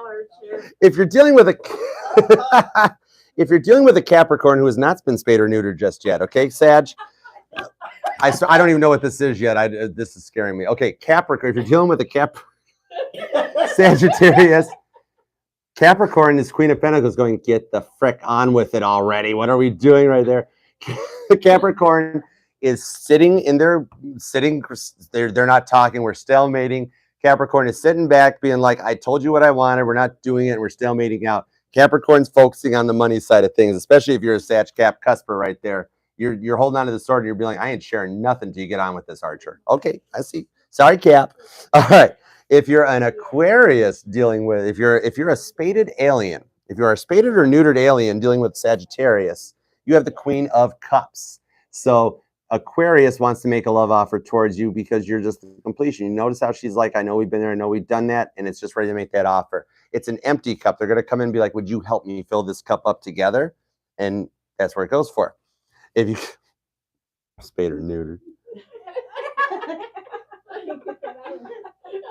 or two. if you're dealing with a if you're dealing with a Capricorn who has not been spayed or neutered just yet, okay, Sag? I don't even know what this is yet. This is scaring me. Okay, Capricorn, if you're dealing with a Sagittarius. Capricorn is Queen of Pentacles going, get the frick on with it already. What are we doing right there? Capricorn is sitting in their they're not talking, we're stalemating. Capricorn is sitting back being like, I told you what I wanted, we're not doing it, we're stalemating out. Capricorn's focusing on the money side of things, especially if you're a Sag Cap cusper right there. You're holding on to the sword and you're being like, I ain't sharing nothing till you get on with this, Archer. Okay, I see. Sorry, Cap. All right. If you're an Aquarius dealing with, if you're a spaded alien, if you're a spaded or neutered alien dealing with Sagittarius, you have the Queen of Cups. So Aquarius wants to make a love offer towards you because you're just the completion. You notice how she's like, I know we've been there, I know we've done that, and it's just ready to make that offer. It's an empty cup. They're going to come in and be like, would you help me fill this cup up together? And that's where it goes for. If you spade or neutered.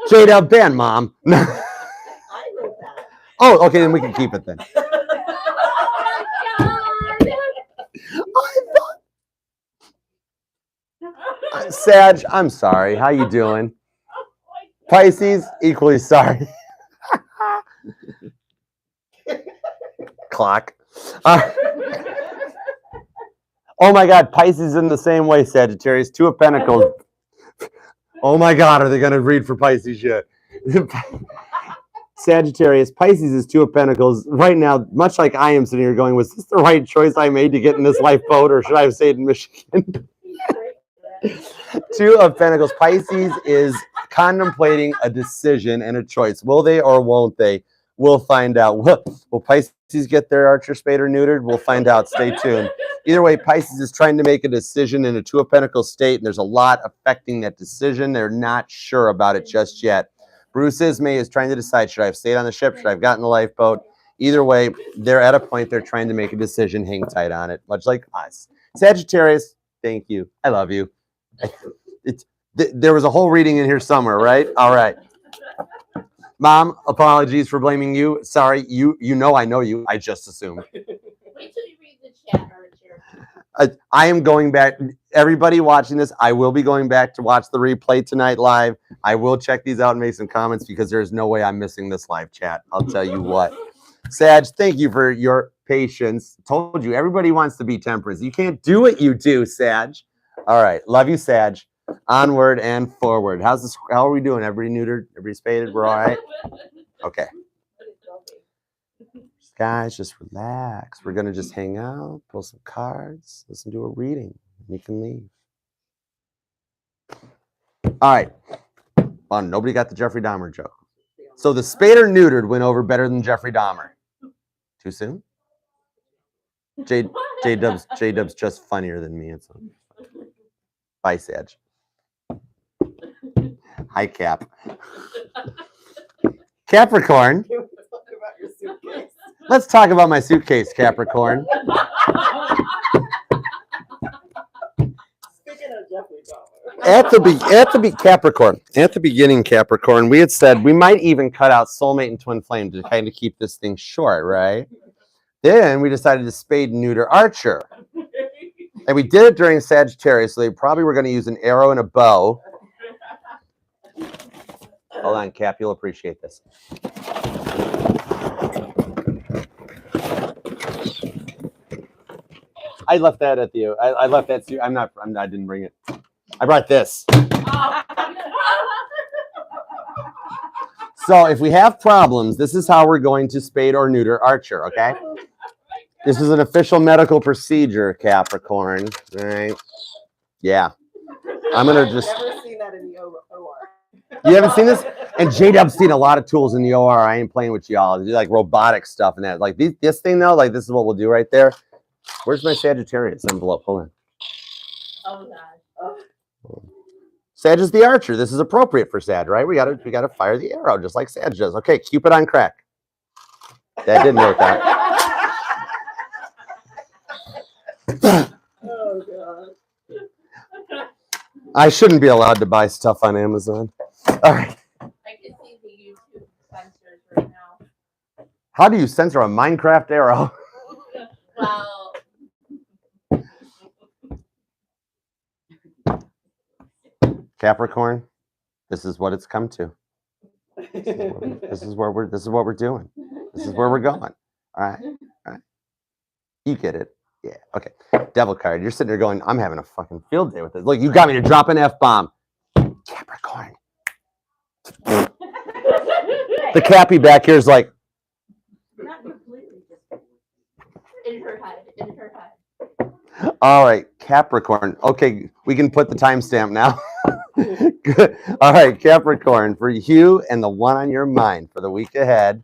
J-Dub ban, Mom. I know that. Oh, okay, then we can keep it then. Sag, I'm sorry. How you doing? Pisces, equally sorry. Clock. Oh my God, Pisces in the same way, Sagittarius. Two of Pentacles. Oh my God, are they going to read for Pisces yet? Sagittarius, Pisces is Two of Pentacles. Right now, much like I am sitting here going, was this the right choice I made to get in this lifeboat, or should I have stayed in Michigan? Two of Pentacles. Pisces is contemplating a decision and a choice. Will they or won't they? We'll find out. Will Pisces get their Archer spade or neutered? We'll find out. Stay tuned. Either way, Pisces is trying to make a decision in a Two of Pentacles state, and there's a lot affecting that decision. They're not sure about it just yet. Bruce Ismay is trying to decide, should I have stayed on the ship? Should I have gotten the lifeboat? Either way, they're at a point they're trying to make a decision. Hang tight on it, much like us. Sagittarius, thank you. I love you. There was a whole reading in here somewhere, right? All right. Mom, apologies for blaming you. Sorry, you know I know you. I just assumed. Wait till you read the chat, Archer. I am going back. Everybody watching this, I will be going back to watch the replay tonight live. I will check these out and make some comments because there's no way I'm missing this live chat. I'll tell you what. Sag, thank you for your patience. Told you, everybody wants to be Temperance. You can't do what you do, Sag. All right. Love you, Sag. Onward and forward. How's this? How are we doing? Everybody neutered? Everybody spaded? We're all right? Okay. Guys, just relax. We're going to just hang out, pull some cards, listen to a reading. You can leave. All right. Fun. Nobody got the Jeffrey Dahmer joke. So the spade or neutered went over better than Jeffrey Dahmer. Too soon? J-Dub's just funnier than me. It's bye, Sag. Hi, Cap. Capricorn. Let's talk about my suitcase, Capricorn. Speaking of Jeffrey Dahmer. Capricorn. At the beginning, Capricorn, we had said we might even cut out soulmate and twin flame to kind of keep this thing short, right? Then we decided to spade and neuter Archer. And we did it during Sagittarius, so they probably were going to use an arrow and a bow. Hold on, Cap, you'll appreciate this. I left that at you. I left that. I didn't bring it. I brought this. So if we have problems, this is how we're going to spade or neuter Archer, okay? This is an official medical procedure, Capricorn. All right? Yeah. I'm going to just... I've never seen that in the OR. You haven't seen this? And J-Dub's seen a lot of tools in the OR. I ain't playing with y'all. They do like robotic stuff and that. Like this thing, though, like this is what we'll do right there. Where's my Sagittarius envelope? Hold on. Oh, God. Oh. Sag is the Archer. This is appropriate for Sag, right? We gotta fire the arrow just like Sag does. Okay, Cupid on crack. That didn't work out. Oh, God. I shouldn't be allowed to buy stuff on Amazon. All right. I can see the YouTube censors right now. How do you censor a Minecraft arrow? Well, Capricorn, this is what it's come to. This is what we're doing. This is where we're going. All right. All right. You get it. Yeah. Okay. Devil card. You're sitting there going, I'm having a fucking field day with this. Look, you got me to drop an F-bomb. Capricorn. The Cappy back here is like, Not completely, just. In her head. In her head. all right, Capricorn. Okay, we can put the timestamp now. Good. All right, Capricorn, for you and the one on your mind for the week ahead.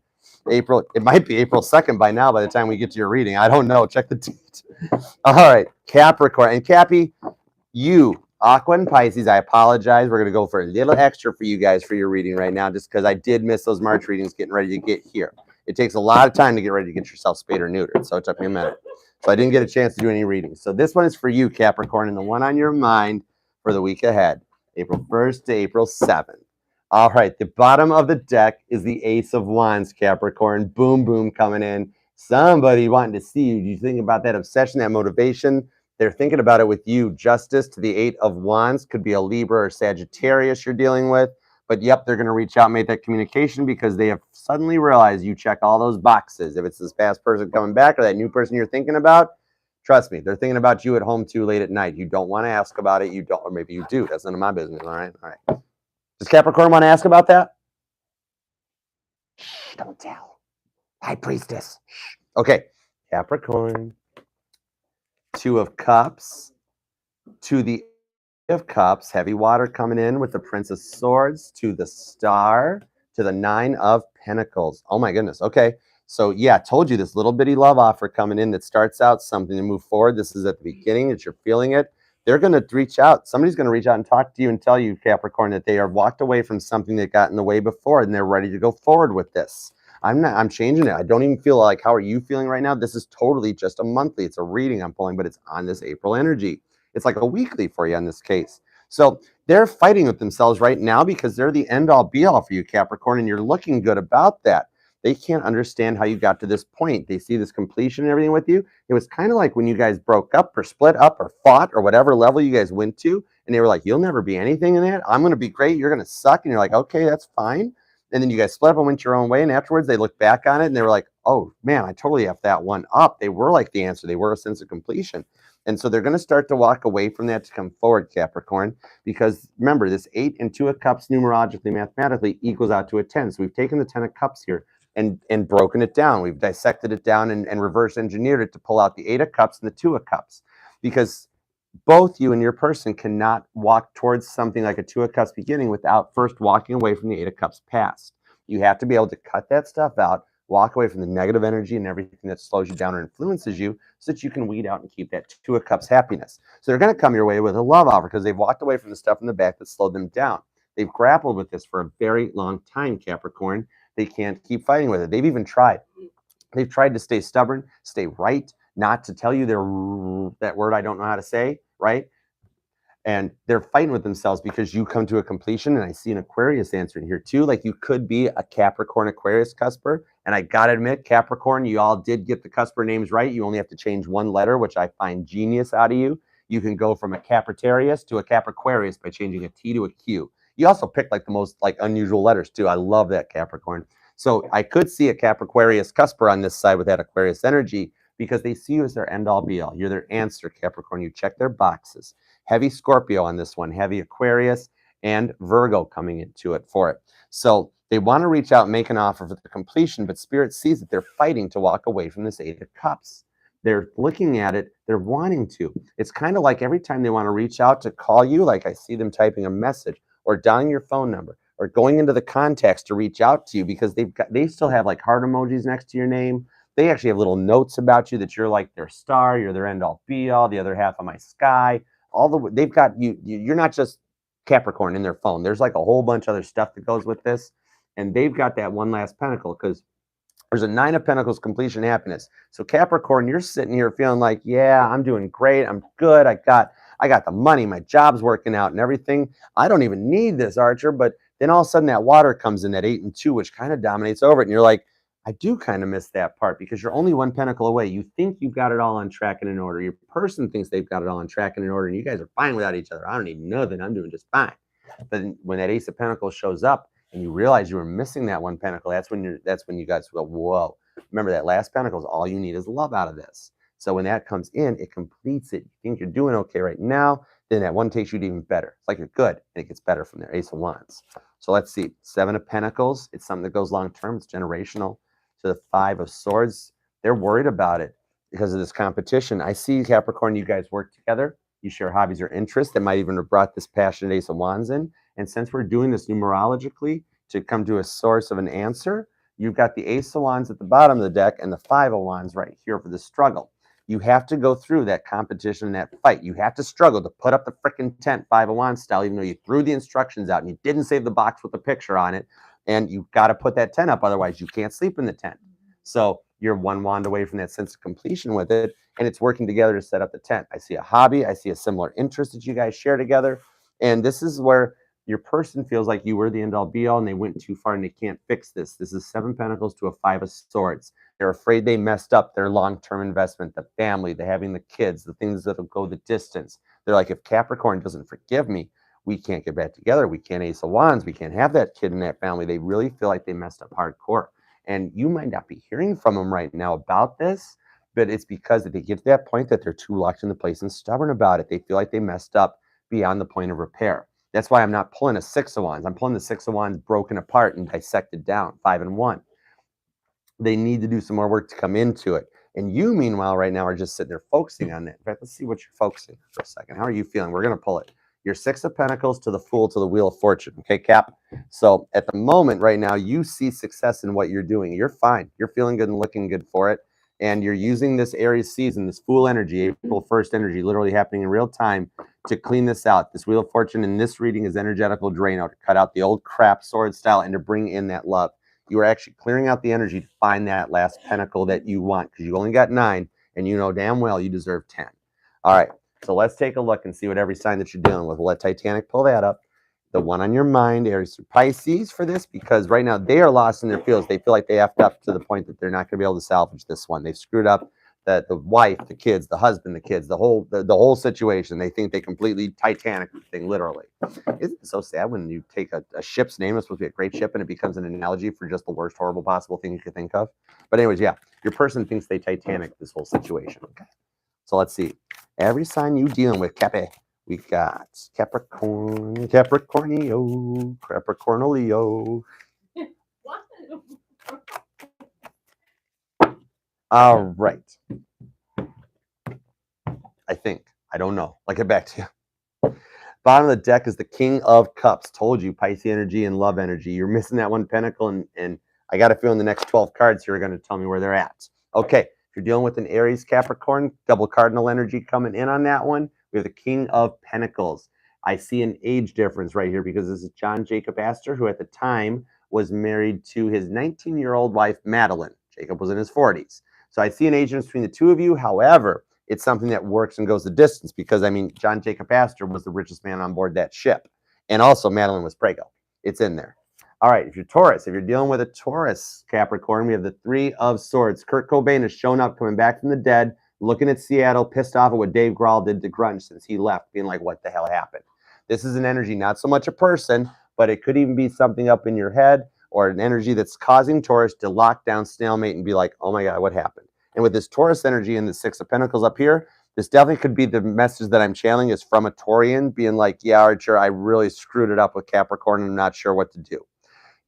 April, it might be April 2nd by now by the time we get to your reading. I don't know. Check the date. All right, Capricorn. And Cappy, you, Aqua and Pisces, I apologize. We're going to go for a little extra for you guys for your reading right now, just because I did miss those March readings getting ready to get here. It takes a lot of time to get ready to get yourself spayed or neutered, so it took me a minute. So I didn't get a chance to do any readings. So this one is for you, Capricorn, and the one on your mind for the week ahead, April 1st to April 7th. All right, the bottom of the deck is the Ace of Wands, Capricorn. Boom, boom, coming in. Somebody wanting to see you. Do you think about that obsession, that motivation? They're thinking about it with you. Justice to the Eight of Wands could be a Libra or Sagittarius you're dealing with. But yep, they're going to reach out and make that communication because they have suddenly realized you check all those boxes. If it's this past person coming back or that new person you're thinking about, trust me, they're thinking about you at home too late at night. You don't want to ask about it. You don't, or maybe you do. That's none of my business. All right. All right. Does Capricorn want to ask about that? Shh, don't tell. High Priestess. Shh. Okay. Capricorn. Two of Cups. To the of Cups, heavy water coming in with the Prince of Swords, to the Star, to the Nine of Pentacles. Oh my goodness. Okay. So yeah, told you this little bitty love offer coming in that starts out something to move forward. This is at the beginning that you're feeling it. They're going to reach out. Somebody's going to reach out and talk to you and tell you, Capricorn, that they are walked away from something that got in the way before and they're ready to go forward with this. I'm changing it. I don't even feel like, how are you feeling right now? This is totally just a monthly. It's a reading I'm pulling, but it's on this April energy. It's like a weekly for you in this case. So they're fighting with themselves right now because they're the end all be all for you, Capricorn, and you're looking good about that. They can't understand how you got to this point. They see this completion and everything with you. It was kind of like when you guys broke up or split up or fought or whatever level you guys went to, and they were like, you'll never be anything in that. I'm going to be great. You're going to suck. And you're like, okay, that's fine. And then you guys split up and went your own way. And afterwards, they looked back on it and they were like, oh, man, I totally effed that one up. They were like the answer. They were a sense of completion. And so they're going to start to walk away from that to come forward, Capricorn, because remember, this 8 and 2 of Cups numerologically, mathematically equals out to a 10. So we've taken the 10 of Cups here and broken it down. We've dissected it down and reverse engineered it to pull out the 8 of Cups and the 2 of Cups, because both you and your person cannot walk towards something like a 2 of Cups beginning without first walking away from the 8 of Cups past. You have to be able to cut that stuff out, walk away from the negative energy and everything that slows you down or influences you so that you can weed out and keep that 2 of Cups happiness. So they're going to come your way with a love offer because they've walked away from the stuff in the back that slowed them down. They've grappled with this for a very long time, Capricorn. They can't keep fighting with it. They've even tried. They've tried to stay stubborn, stay right, not to tell you that word I don't know how to say, right? And they're fighting with themselves because you come to a completion. And I see an Aquarius answer in here too. Like you could be a Capricorn Aquarius cusper. And I got to admit, Capricorn, you all did get the cusper names right. You only have to change one letter, which I find genius out of you. You can go from a Capriterius to a Capriquarius by changing a T to a Q. You also picked like the most like unusual letters too. I love that, Capricorn. So I could see a Capriquarius cusper on this side with that Aquarius energy because they see you as their end all be all. You're their answer, Capricorn. You check their boxes. Heavy Scorpio on this one, heavy Aquarius and Virgo coming into it for it. So they want to reach out and make an offer for the completion, but Spirit sees that they're fighting to walk away from this 8 of Cups. They're looking at it. They're wanting to. It's kind of like every time they want to reach out to call you, like I see them typing a message or dialing your phone number or going into the contacts to reach out to you because they still have like heart emojis next to your name. They actually have little notes about you that you're like their star, you're their end all be all, the other half of my sky. They've got you. You're not just Capricorn in their phone. There's like a whole bunch of other stuff that goes with this, and they've got that one last pentacle because there's a 9 of Pentacles, completion, happiness. So Capricorn, you're sitting here feeling like, yeah, I'm doing great. I'm good. I got the money. My job's working out and everything. I don't even need this, Archer. But then all of a sudden that water comes in, that 8 and 2, which kind of dominates over it. And you're like, I do kind of miss that part because you're only one pentacle away. You think you've got it all on track and in order. Your person thinks they've got it all on track and in order. And you guys are fine without each other. I don't need nothing. I'm doing just fine. But when that Ace of Pentacles shows up, and you realize you were missing that one pentacle, that's when you guys go, whoa. Remember that last pentacle is all you need is love out of this. So when that comes in, it completes it. You think you're doing okay right now, then that one takes you to even better. It's like you're good, and it gets better from there. Ace of Wands. So let's see. 7 of Pentacles. It's something that goes long term. It's generational. So the 5 of Swords. They're worried about it because of this competition. I see, Capricorn, you guys work together. You share hobbies or interests that might even have brought this passionate Ace of Wands in. And since we're doing this numerologically to come to a source of an answer, you've got the Ace of Wands at the bottom of the deck and the 5 of Wands right here for the struggle. You have to go through that competition, that fight. You have to struggle to put up the freaking tent 5 of Wands style, even though you threw the instructions out and you didn't save the box with the picture on it. And you've got to put that tent up, otherwise you can't sleep in the tent. So you're one wand away from that sense of completion with it, and it's working together to set up the tent. I see a hobby. I see a similar interest that you guys share together. And this is where your person feels like you were the end-all be-all and they went too far and they can't fix this. This is 7 Pentacles to a 5 of Swords. They're afraid they messed up their long-term investment, the family, the having the kids, the things that'll go the distance. They're like, if Capricorn doesn't forgive me, we can't get back together. We can't Ace of Wands. We can't have that kid in that family. They really feel like they messed up hardcore. And you might not be hearing from them right now about this, but it's because they get to that point that they're too locked in the place and stubborn about it. They feel like they messed up beyond the point of repair. That's why I'm not pulling a 6 of Wands. I'm pulling the 6 of Wands broken apart and dissected down, 5 and 1. They need to do some more work to come into it. And you, meanwhile, right now are just sitting there focusing on that. In fact, let's see what you're focusing on for a second. How are you feeling? We're going to pull it. Your 6 of Pentacles to the Fool to the Wheel of Fortune. Okay, Cap? So at the moment right now, you see success in what you're doing. You're fine. You're feeling good and looking good for it. And you're using this Aries season, this Fool energy, April 1st energy, literally happening in real time to clean this out. This Wheel of Fortune in this reading is energetical drain out, to cut out the old crap sword style and to bring in that love. You are actually clearing out the energy to find that last pentacle that you want, because you only got 9 and you know damn well you deserve 10. All right. So let's take a look and see what every sign that you're dealing with. We'll let Titanic pull that up. The one on your mind, Aries through Pisces, for this, because right now they are lost in their feels. They feel like they effed up to the point that they're not going to be able to salvage this one. They've screwed up the wife, the kids, the husband, the kids, the whole situation. They think they completely Titanic the thing, literally. Isn't it so sad when you take a ship's name, it's supposed to be a great ship, and it becomes an analogy for just the worst, horrible possible thing you could think of? But anyways, yeah, your person thinks they Titanic this whole situation. Okay. So let's see. Every sign you dealing with, Cappy. We got Capricorn, Capricornio, Capricornolio. What? All right. I think. I don't know. I'll get back to you. Bottom of the deck is the King of Cups. Told you, Pisces energy and love energy. You're missing that one pentacle, and I got a feeling the next 12 cards here are going to tell me where they're at. Okay. If you're dealing with an Aries Capricorn, double cardinal energy coming in on that one. We have the King of Pentacles. I see an age difference right here because this is John Jacob Astor, who at the time was married to his 19-year-old wife, Madeline. Jacob was in his 40s. So I see an age difference between the two of you. However, it's something that works and goes the distance because, I mean, John Jacob Astor was the richest man on board that ship. And also Madeline was Prego. It's in there. All right, if you're Taurus, if you're dealing with a Taurus Capricorn, we have the 3 of Swords. Kurt Cobain has shown up, coming back from the dead, looking at Seattle, pissed off at what Dave Grohl did to grunge since he left, being like, what the hell happened? This is an energy, not so much a person, but it could even be something up in your head or an energy that's causing Taurus to lock down, stalemate, and be like, oh my God, what happened? And with this Taurus energy and the 6 of Pentacles up here, this definitely could be the message that I'm channeling is from a Taurian being like, yeah, Archer, I really screwed it up with Capricorn and I'm not sure what to do.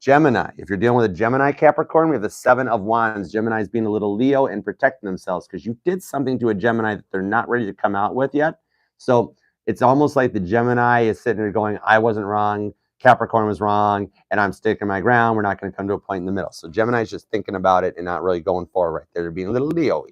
Gemini, if you're dealing with a Gemini Capricorn, we have the 7 of Wands. Gemini's being a little Leo and protecting themselves because you did something to a Gemini that they're not ready to come out with yet. So it's almost like the Gemini is sitting there going, I wasn't wrong, Capricorn was wrong, and I'm sticking my ground. We're not going to come to a point in the middle. So Gemini's just thinking about it and not really going forward right there. They're being a little Leo-y.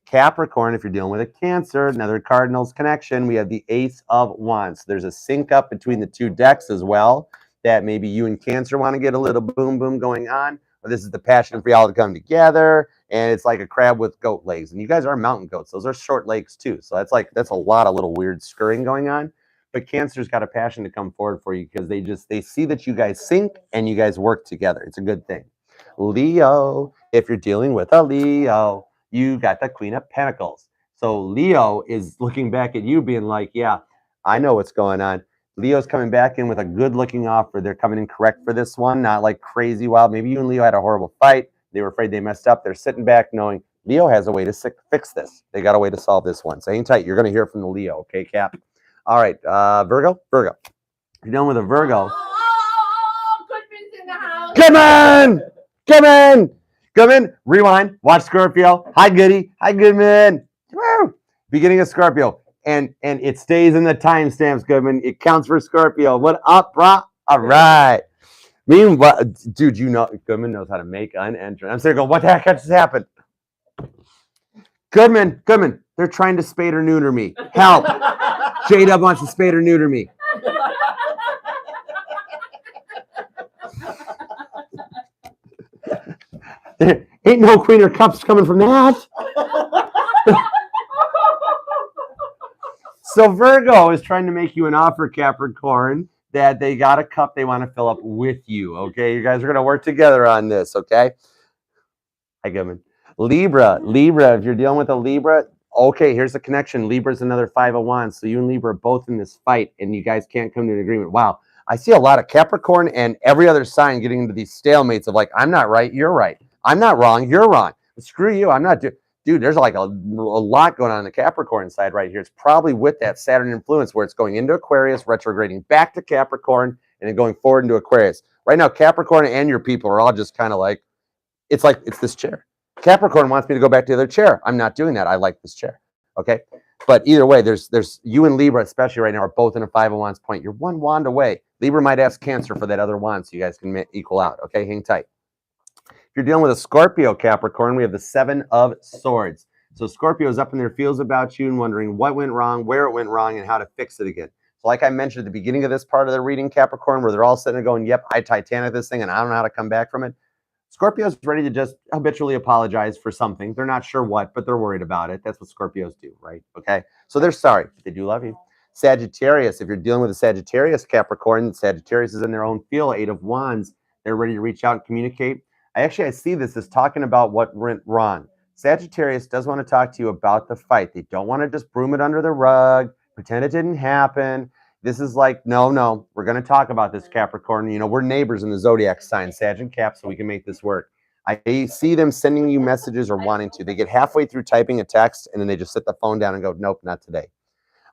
Capricorn, if you're dealing with a Cancer, another Cardinals connection, we have the Ace of Wands. So there's a sync up between the two decks as well, that maybe you and Cancer want to get a little boom boom going on, or this is the passion for y'all to come together, and it's like a crab with goat legs. And you guys are mountain goats. Those are short legs too. So that's a lot of little weird scurrying going on. But Cancer's got a passion to come forward for you because they see that you guys sync and you guys work together. It's a good thing. Leo, if you're dealing with a Leo, you got the Queen of Pentacles. So Leo is looking back at you being like, yeah, I know what's going on. Leo's coming back in with a good-looking offer. They're coming in correct for this one, not like crazy wild. Maybe you and Leo had a horrible fight. They were afraid they messed up. They're sitting back knowing Leo has a way to fix this. They got a way to solve this one. So hang tight. You're going to hear from the Leo, okay, Cap? All right, Virgo. If you're dealing with a Virgo. Oh, Goodman's in the house. Come in. Rewind. Watch Scorpio. Hi, Goody. Hi, Goodman. Woo! Beginning of Scorpio. And it stays in the timestamps, Goodman. It counts for Scorpio. What up, brah? All right. Meanwhile, dude, you know Goodman knows how to make an entrance. I'm sitting there going, what the heck just happened? Goodman, they're trying to spade or neuter me. Help. J-Dub wants to spade or neuter me. There ain't no Queen of Cups coming from that. So Virgo is trying to make you an offer, Capricorn, that they got a cup they want to fill up with you, okay? You guys are going to work together on this, okay? Hi, Goodman. Libra, if you're dealing with a Libra, okay, here's the connection. Libra's another 5 of Wands, so you and Libra are both in this fight, and you guys can't come to an agreement. Wow, I see a lot of Capricorn and every other sign getting into these stalemates of like, I'm not right, you're right. I'm not wrong, you're wrong. But screw you, I'm not... Dude, there's like a lot going on the Capricorn side right here. It's probably with that Saturn influence where it's going into Aquarius, retrograding back to Capricorn, and then going forward into Aquarius. Right now, Capricorn and your people are all just kind of like it's this chair. Capricorn wants me to go back to the other chair. I'm not doing that. I like this chair. Okay? But either way, there's you and Libra, especially right now, are both in a 5 of Wands point. You're one wand away. Libra might ask Cancer for that other wand so you guys can equal out. Okay? Hang tight. If you're dealing with a Scorpio Capricorn, we have the 7 of Swords. So Scorpio is up in their feels about you and wondering what went wrong, where it went wrong, and how to fix it again. So like I mentioned at the beginning of this part of the reading, Capricorn, where they're all sitting there going, yep, I Titanic this thing, and I don't know how to come back from it. Scorpio's ready to just habitually apologize for something. They're not sure what, but they're worried about it. That's what Scorpios do, right? Okay? So they're sorry, but they do love you. Sagittarius, if you're dealing with a Sagittarius Capricorn, Sagittarius is in their own feel, 8 of Wands. They're ready to reach out and communicate. I see this as talking about what went wrong. Sagittarius does want to talk to you about the fight. They don't want to just broom it under the rug, pretend it didn't happen. This is like, no, we're going to talk about this, Capricorn. You know, we're neighbors in the zodiac sign, Sag and Cap, so we can make this work. I see them sending you messages or wanting to. They get halfway through typing a text, and then they just set the phone down and go, nope, not today.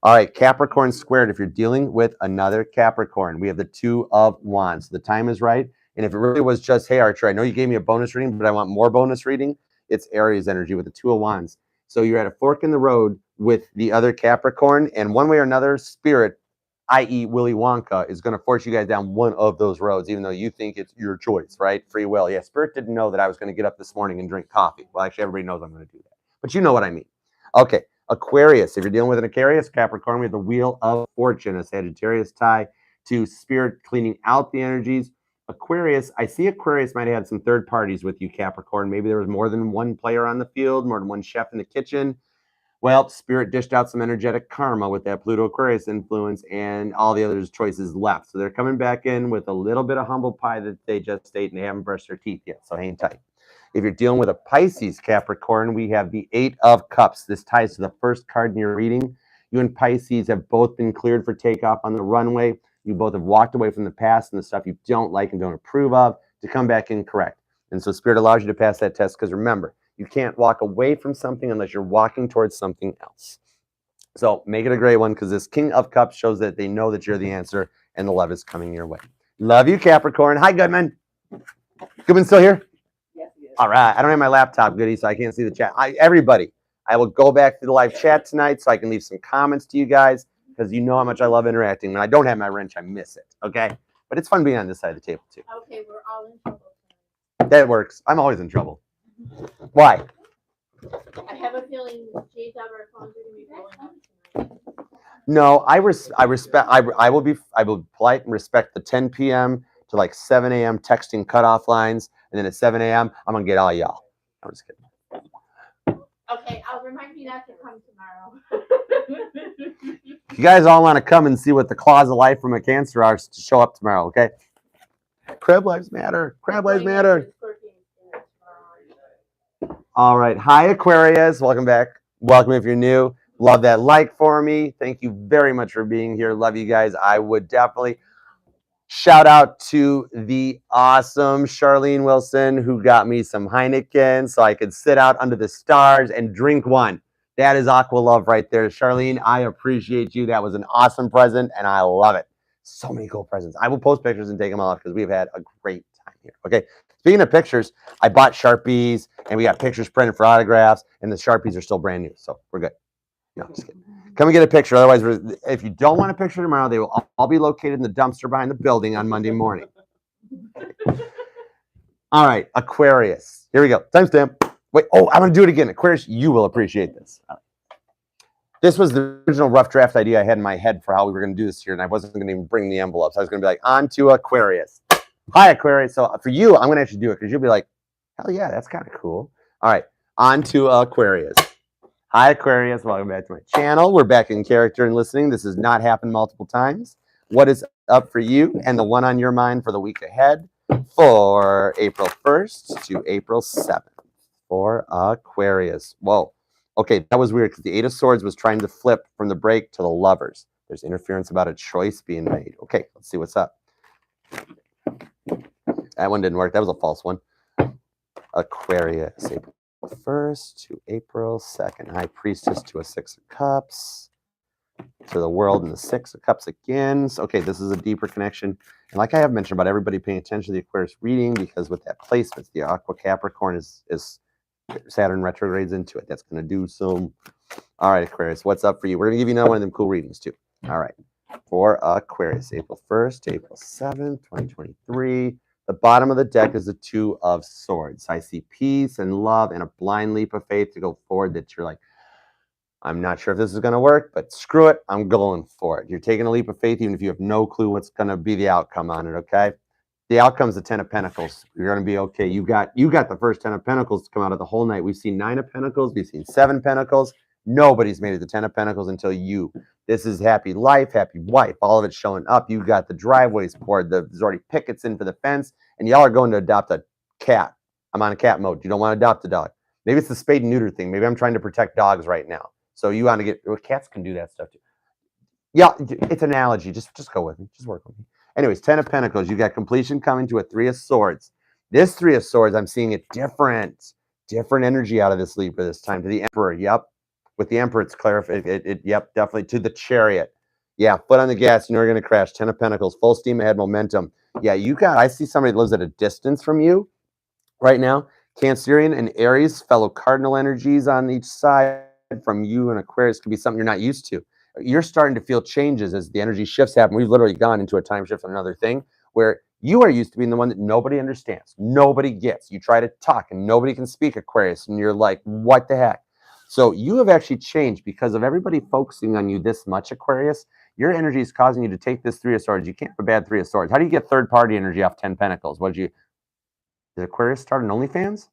All right, Capricorn squared. If you're dealing with another Capricorn, we have the 2 of Wands. The time is right. And if it really was just, hey, Archer, I know you gave me a bonus reading, but I want more bonus reading, it's Aries energy with the 2 of Wands. So you're at a fork in the road with the other Capricorn, and one way or another, Spirit, i.e. Willy Wonka, is going to force you guys down one of those roads, even though you think it's your choice, right? Free will. Yeah, Spirit didn't know that I was going to get up this morning and drink coffee. Well, actually, everybody knows I'm going to do that. But you know what I mean. Okay, Aquarius. If you're dealing with an Aquarius Capricorn, we have the Wheel of Fortune, a Sagittarius tie to Spirit cleaning out the energies. Aquarius, I see Aquarius might have had some third parties with you, Capricorn. Maybe there was more than one player on the field, more than one chef in the kitchen. Well, Spirit dished out some energetic karma with that Pluto Aquarius influence, and all the other choices left. So they're coming back in with a little bit of humble pie that they just ate and they haven't brushed their teeth yet. So hang tight. If you're dealing with a Pisces Capricorn, we have the 8 of Cups. This ties to the first card in your reading. You and Pisces have both been cleared for takeoff on the runway. You both have walked away from the past and the stuff you don't like and don't approve of to come back in correct. And so Spirit allows you to pass that test because remember, you can't walk away from something unless you're walking towards something else. So make it a great one because this King of Cups shows that they know that you're the answer and the love is coming your way. Love you, Capricorn. Hi, Goodman. Goodman still here? Yes, he is. All right. I don't have my laptop, Goody, so I can't see the chat. Everybody, I will go back to the live chat tonight so I can leave some comments to you guys because you know how much I love interacting. When I don't have my wrench, I miss it, okay? But it's fun being on this side of the table, too. Okay, we're all in trouble. That works. I'm always in trouble. Why? I have a feeling J-Dub or phones are going to be blowing up tonight. No, I will be polite and respect the 10 p.m. to like 7 a.m. texting cutoff lines, and then at 7 a.m. I'm gonna get all y'all. I'm just kidding. Okay, I'll remind you not to come tomorrow. You guys all want to come and see what the claws of life from a Cancer are to show up tomorrow, okay? Crab lives matter. Crab lives matter. All right. Hi, Aquarius. Welcome back. Welcome if you're new. Love that like for me. Thank you very much for being here. Love you guys. I would definitely shout out to the awesome Charlene Wilson who got me some Heineken so I could sit out under the stars and drink one. That is Aqua Love right there. Charlene, I appreciate you. That was an awesome present and I love it. So many cool presents. I will post pictures and take them off because we've had a great time here. Okay. Speaking of pictures, I bought Sharpies and we got pictures printed for autographs and the Sharpies are still brand new. So we're good. No, just kidding. Come and get a picture. Otherwise, if you don't want a picture tomorrow, they will all be located in the dumpster behind the building on Monday morning. All right, Aquarius. Here we go. Timestamp. Wait, oh, I'm going to do it again. Aquarius, you will appreciate this. This was the original rough draft idea I had in my head for how we were going to do this here, and I wasn't going to even bring the envelopes. I was going to be like, on to Aquarius. Hi, Aquarius. So for you, I'm going to actually do it because you'll be like, hell yeah, that's kind of cool. All right, on to Aquarius. Hi, Aquarius. Welcome back to my channel. We're back in character and listening. This has not happened multiple times. What is up for you and the one on your mind for the week ahead for April 1st to April 7th for Aquarius? Whoa. Okay, that was weird because the Eight of Swords was trying to flip from the break to the Lovers. There's interference about a choice being made. Okay, let's see what's up. That one didn't work. That was a false one. Aquarius, April 1st to April 2nd. High Priestess to a Six of Cups. To the World and the Six of Cups again. So, okay, this is a deeper connection. And like I have mentioned about everybody paying attention to the Aquarius reading, because with that placement, the Aqua Capricorn is Saturn retrogrades into it. That's going to do some. All right, Aquarius, what's up for you? We're going to give you another one of them cool readings too. All right. For Aquarius, April 1st to April 7th, 2023. The bottom of the deck is the Two of Swords. I see peace and love and a blind leap of faith to go forward that you're like, I'm not sure if this is going to work, but screw it. I'm going for it. You're taking a leap of faith, even if you have no clue what's going to be the outcome on it, okay? The outcome's the Ten of Pentacles. You're going to be okay. You got the first Ten of Pentacles to come out of the whole night. We've seen Nine of Pentacles. We've seen Seven Pentacles. Nobody's made it to Ten of Pentacles until you. This is happy life, happy wife. All of it's showing up. You got the driveways poured. There's already pickets in for the fence, and y'all are going to adopt a cat. I'm on a cat mode. You don't want to adopt a dog. Maybe it's the spade and neuter thing. Maybe I'm trying to protect dogs right now. So you want to get, well, cats can do that stuff too. Yeah, it's an analogy. Just go with me. Just work with me. Anyways, Ten of Pentacles. You got completion coming to a Three of Swords. This Three of Swords, I'm seeing it different energy out of this Libra this time to the Emperor. Yep. With the Emperor, it's clarified. Yep, definitely to the Chariot. Yeah, foot on the gas. You know you're going to crash. Ten of Pentacles, full steam ahead, momentum. Yeah, I see somebody that lives at a distance from you right now. Cancerian and Aries, fellow cardinal energies on each side from you and Aquarius could be something you're not used to. You're starting to feel changes as the energy shifts happen. We've literally gone into a time shift on another thing where you are used to being the one that nobody understands, nobody gets. You try to talk and nobody can speak Aquarius, and you're like, what the heck? So you have actually changed because of everybody focusing on you this much, Aquarius. Your energy is causing you to take this Three of Swords. You can't have a bad Three of Swords. How do you get third-party energy off 10 Pentacles? Did Aquarius start an OnlyFans?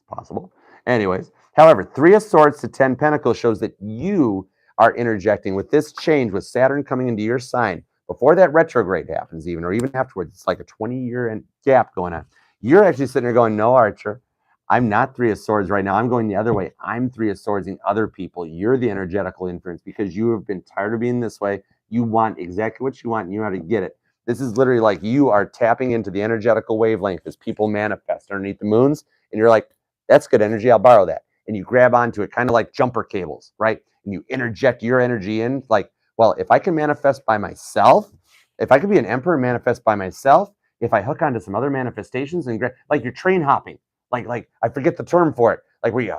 Possible. Anyways, however, Three of Swords to 10 Pentacles shows that you are interjecting with this change with Saturn coming into your sign before that retrograde happens even, or even afterwards. It's like a 20-year gap going on. You're actually sitting there going, no, Archer, I'm not Three of Swords right now. I'm going the other way. I'm Three of Swords in other people. You're the energetical influence because you have been tired of being this way. You want exactly what you want and you know how to get it. This is literally like you are tapping into the energetical wavelength as people manifest underneath the moons. And you're like, that's good energy. I'll borrow that. And you grab onto it, kind of like jumper cables, right? And you interject your energy in like, well, if I can manifest by myself, if I could be an emperor and manifest by myself, if I hook onto some other manifestations and like you're train hopping, like I forget the term for it, like where you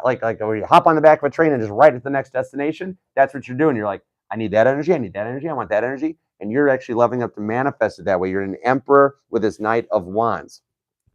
hop on the back of a train and just right at the next destination. That's what you're doing. You're like, I need that energy. I need that energy. I want that energy. And you're actually leveling up to manifest it that way. You're an emperor with this Knight of Wands.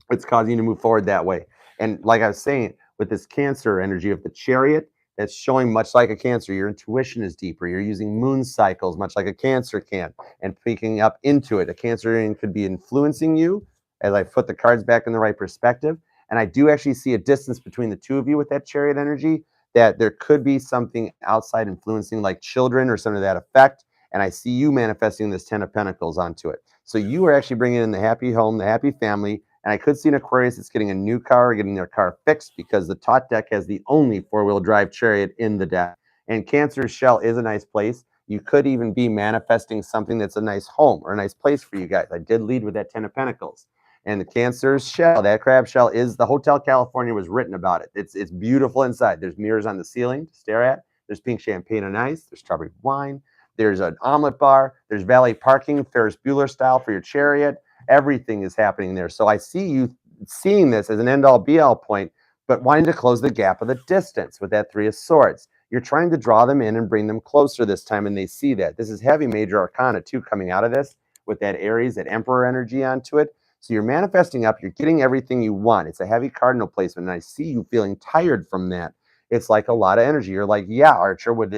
It's causing you to move forward that way. And like I was saying, with this Cancer energy of the Chariot, that's showing much like a Cancer. Your intuition is deeper. You're using moon cycles much like a Cancer can and picking up into it. A Cancerian could be influencing you as I put the cards back in the right perspective. And I do actually see a distance between the two of you with that Chariot energy, that there could be something outside influencing like children or something to that effect. And I see you manifesting this Ten of Pentacles onto it. So you are actually bringing in the happy home, the happy family. And I could see an Aquarius that's getting a new car or getting their car fixed because the Tot deck has the only four-wheel drive Chariot in the deck. And Cancer's shell is a nice place. You could even be manifesting something that's a nice home or a nice place for you guys. I did lead with that 10 of Pentacles. And the Cancer's shell, that crab shell, is the Hotel California was written about it. It's beautiful inside. There's mirrors on the ceiling to stare at. There's pink champagne and ice. There's strawberry wine. There's an omelet bar. There's valet parking, Ferris Bueller style for your chariot. Everything is happening there. So I see you seeing this as an end-all be-all point, but wanting to close the gap of the distance with that 3 of Swords. You're trying to draw them in and bring them closer this time, and they see that. This is heavy major arcana, too, coming out of this with that Aries, that Emperor energy onto it. So you're manifesting up. You're getting everything you want. It's a heavy cardinal placement, and I see you feeling tired from that. It's like a lot of energy. You're like, yeah, Archer, would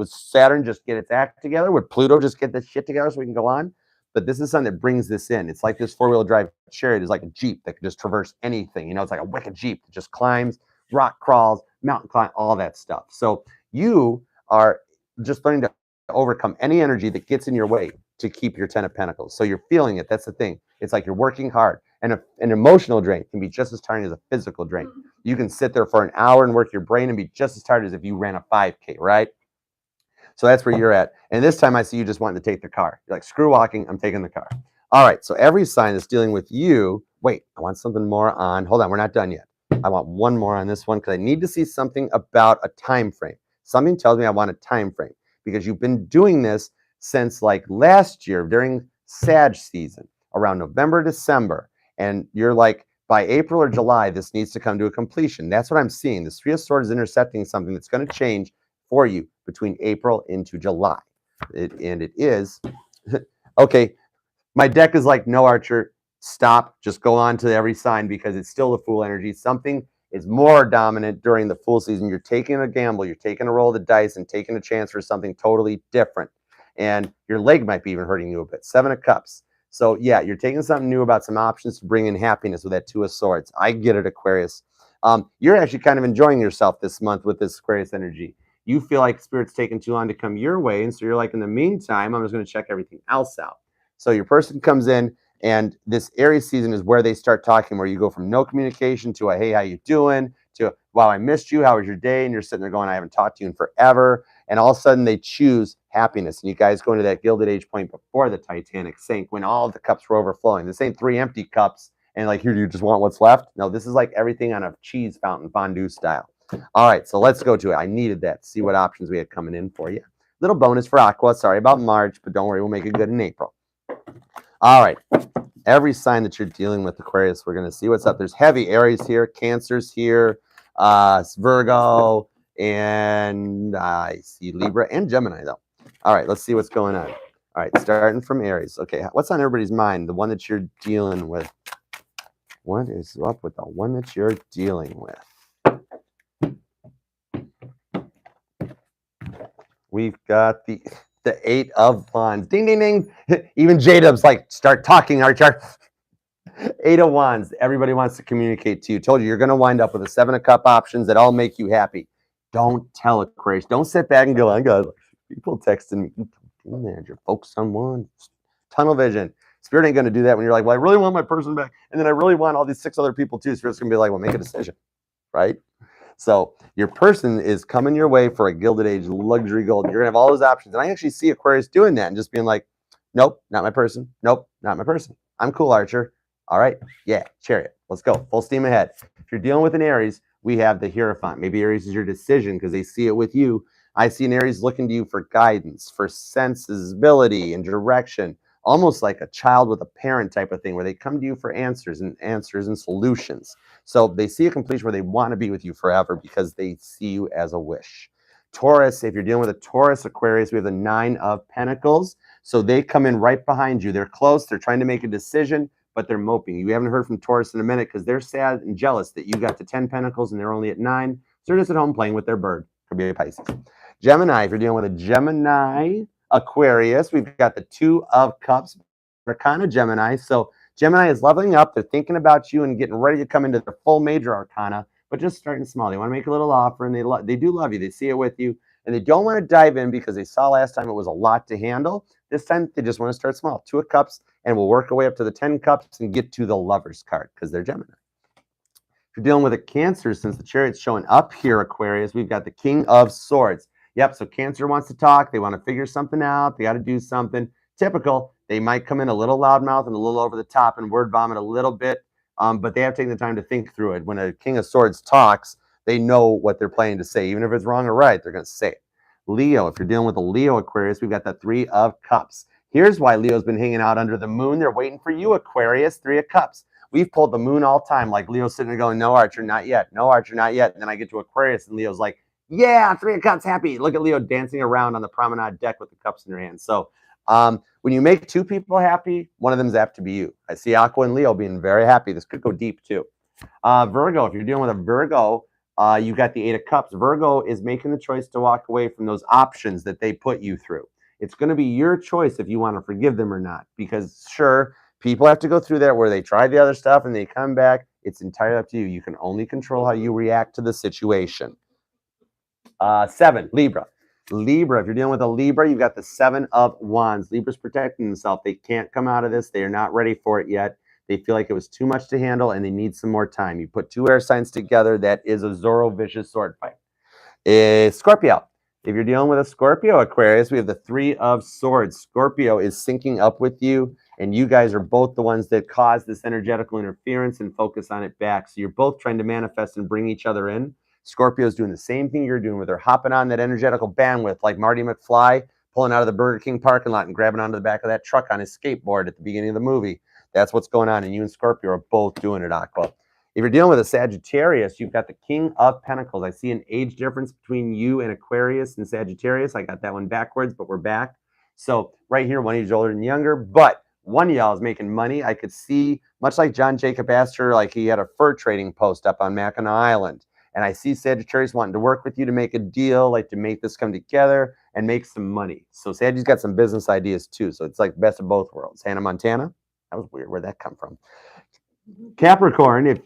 Saturn just get its act together? Would Pluto just get this shit together so we can go on? But this is something that brings this in. It's like this four-wheel drive chariot is like a Jeep that can just traverse anything. You know, it's like a wicked Jeep that just climbs, rock crawls, mountain climb, all that stuff. So you are just learning to overcome any energy that gets in your way to keep your 10 of Pentacles. So you're feeling it. That's the thing. It's like you're working hard. And an emotional drain can be just as tiring as a physical drain. You can sit there for an hour and work your brain and be just as tired as if you ran a 5K, right? So that's where you're at. And this time I see you just wanting to take the car. You're like, screw walking, I'm taking the car. All right, so every sign that's dealing with you, wait, I want something more on, hold on, we're not done yet. I want one more on this one because I need to see something about a time frame. Something tells me I want a time frame because you've been doing this since like last year during Sag season, around November, December. And you're like, by April or July, this needs to come to a completion. That's what I'm seeing. The 3 of Swords is intercepting something that's going to change for you between April into July. And it is, okay, my deck is like, no, Archer, stop. Just go on to every sign because it's still the Fool energy. Something is more dominant during the Fool season. You're taking a gamble. You're taking a roll of the dice and taking a chance for something totally different. And your leg might be even hurting you a bit. 7 of Cups. So, yeah, you're taking something new about some options to bring in happiness with that 2 of Swords. I get it, Aquarius. You're actually kind of enjoying yourself this month with this Aquarius energy. You feel like Spirit's taking too long to come your way. And so you're like, in the meantime, I'm just going to check everything else out. So your person comes in, and this Aries season is where they start talking, where you go from no communication to a, hey, how you doing? To, wow, I missed you. How was your day? And you're sitting there going, I haven't talked to you in forever. And all of a sudden they choose happiness. And you guys go into that Gilded Age point before the Titanic sank when all of the cups were overflowing. This ain't 3 empty cups. And like, here, do you just want what's left? No, this is like everything on a cheese fountain fondue style. All right, so let's go to it. I needed that. See what options we had coming in for you. Little bonus for Aqua. Sorry about March, but don't worry, we'll make it good in April. All right, every sign that you're dealing with, Aquarius, we're going to see what's up. There's heavy Aries here, Cancer's here, Virgo, and I see Libra and Gemini, though. All right, let's see what's going on. All right, starting from Aries. Okay, what's on everybody's mind? The one that you're dealing with. What is up with the one that you're dealing with? We've got the 8 of Wands. Ding, ding, ding. Even J-Dub's like, start talking, Archer. 8 of Wands. Everybody wants to communicate to you. Told you, you're going to wind up with a 7 of Cup options that all make you happy. Don't tell Aquarius. Don't sit back and go, I got people texting me. You're focused on one. Tunnel vision. Spirit ain't going to do that when you're like, well, I really want my person back. And then I really want all these 6 other people too. Spirit's going to be like, well, make a decision. Right? So your person is coming your way for a Gilded Age luxury gold. You're going to have all those options. And I actually see Aquarius doing that and just being like, nope, not my person. Nope, not my person. I'm cool, Archer. All right. Yeah, Chariot. Let's go. Full steam ahead. If you're dealing with an Aries, we have the Hierophant. Maybe Aries is your decision because they see it with you. I see an Aries looking to you for guidance, for sensibility and direction, almost like a child with a parent type of thing where they come to you for answers and solutions. So they see a completion where they want to be with you forever because they see you as a wish. Taurus, if you're dealing with a Taurus, Aquarius, we have the 9 of Pentacles. So they come in right behind you. They're close. They're trying to make a decision, but they're moping. You haven't heard from Taurus in a minute because they're sad and jealous that you got to 10 Pentacles and they're only at 9. So they're just at home playing with their bird. Could be a Pisces. Gemini, if you're dealing with a Gemini, Aquarius, we've got the 2 of Cups. They're kind of Gemini. So Gemini is leveling up. They're thinking about you and getting ready to come into their full major arcana, but just starting small. They want to make a little offer, and they do love you. They see it with you, and they don't want to dive in because they saw last time it was a lot to handle. This time, they just want to start small. 2 of Cups, and we'll work our way up to the 10 Cups and get to the Lover's card because they're Gemini. If you're dealing with a Cancer, since the Chariot's showing up here, Aquarius, we've got the King of Swords. Yep, so Cancer wants to talk. They want to figure something out. They got to do something. Typical. They might come in a little loudmouth and a little over the top and word vomit a little bit, but they have taken the time to think through it. When a King of Swords talks, they know what they're planning to say. Even if it's wrong or right, they're going to say it. Leo, if you're dealing with a Leo, Aquarius, we've got the Three of Cups. Here's why Leo's been hanging out under the moon. They're waiting for you, Aquarius. Three of Cups. We've pulled the moon all time. Like Leo's sitting there going, no, Archer, not yet. No, Archer, not yet. And then I get to Aquarius and Leo's like, yeah, Three of Cups, happy. Look at Leo dancing around on the promenade deck with the cups in her hand. So when you make two people happy, one of them's apt to be you. I see Aqua and Leo being very happy. This could go deep too. Virgo, if you're dealing with a Virgo, you got the Eight of Cups. Virgo is making the choice to walk away from those options that they put you through. It's going to be your choice if you want to forgive them or not. Because sure, people have to go through that where they try the other stuff and they come back. It's entirely up to you. You can only control how you react to the situation. 7, Libra. Libra, if you're dealing with a Libra, you've got the 7 of Wands. Libra's protecting themselves. They can't come out of this. They are not ready for it yet. They feel like it was too much to handle and they need some more time. You put two air signs together, that is a Zorro vicious sword fight. Scorpio. If you're dealing with a Scorpio, Aquarius, we have the 3 of Swords. Scorpio is syncing up with you, and you guys are both the ones that cause this energetical interference and focus on it back. So you're both trying to manifest and bring each other in. Scorpio's doing the same thing you're doing, where they're hopping on that energetical bandwidth like Marty McFly pulling out of the Burger King parking lot and grabbing onto the back of that truck on his skateboard at the beginning of the movie. That's what's going on, and you and Scorpio are both doing it, Aqua. If you're dealing with a Sagittarius, you've got the King of Pentacles. I see an age difference between you and Aquarius and Sagittarius. I got that one backwards, but we're back. So right here, one of you's older and younger, but one of y'all is making money. I could see, much like John Jacob Astor, like he had a fur trading post up on Mackinac Island. And I see Sagittarius wanting to work with you to make a deal, like to make this come together and make some money. So Sagittarius got some business ideas too. So it's like best of both worlds. Hannah Montana. That was weird. Where'd that come from? Capricorn,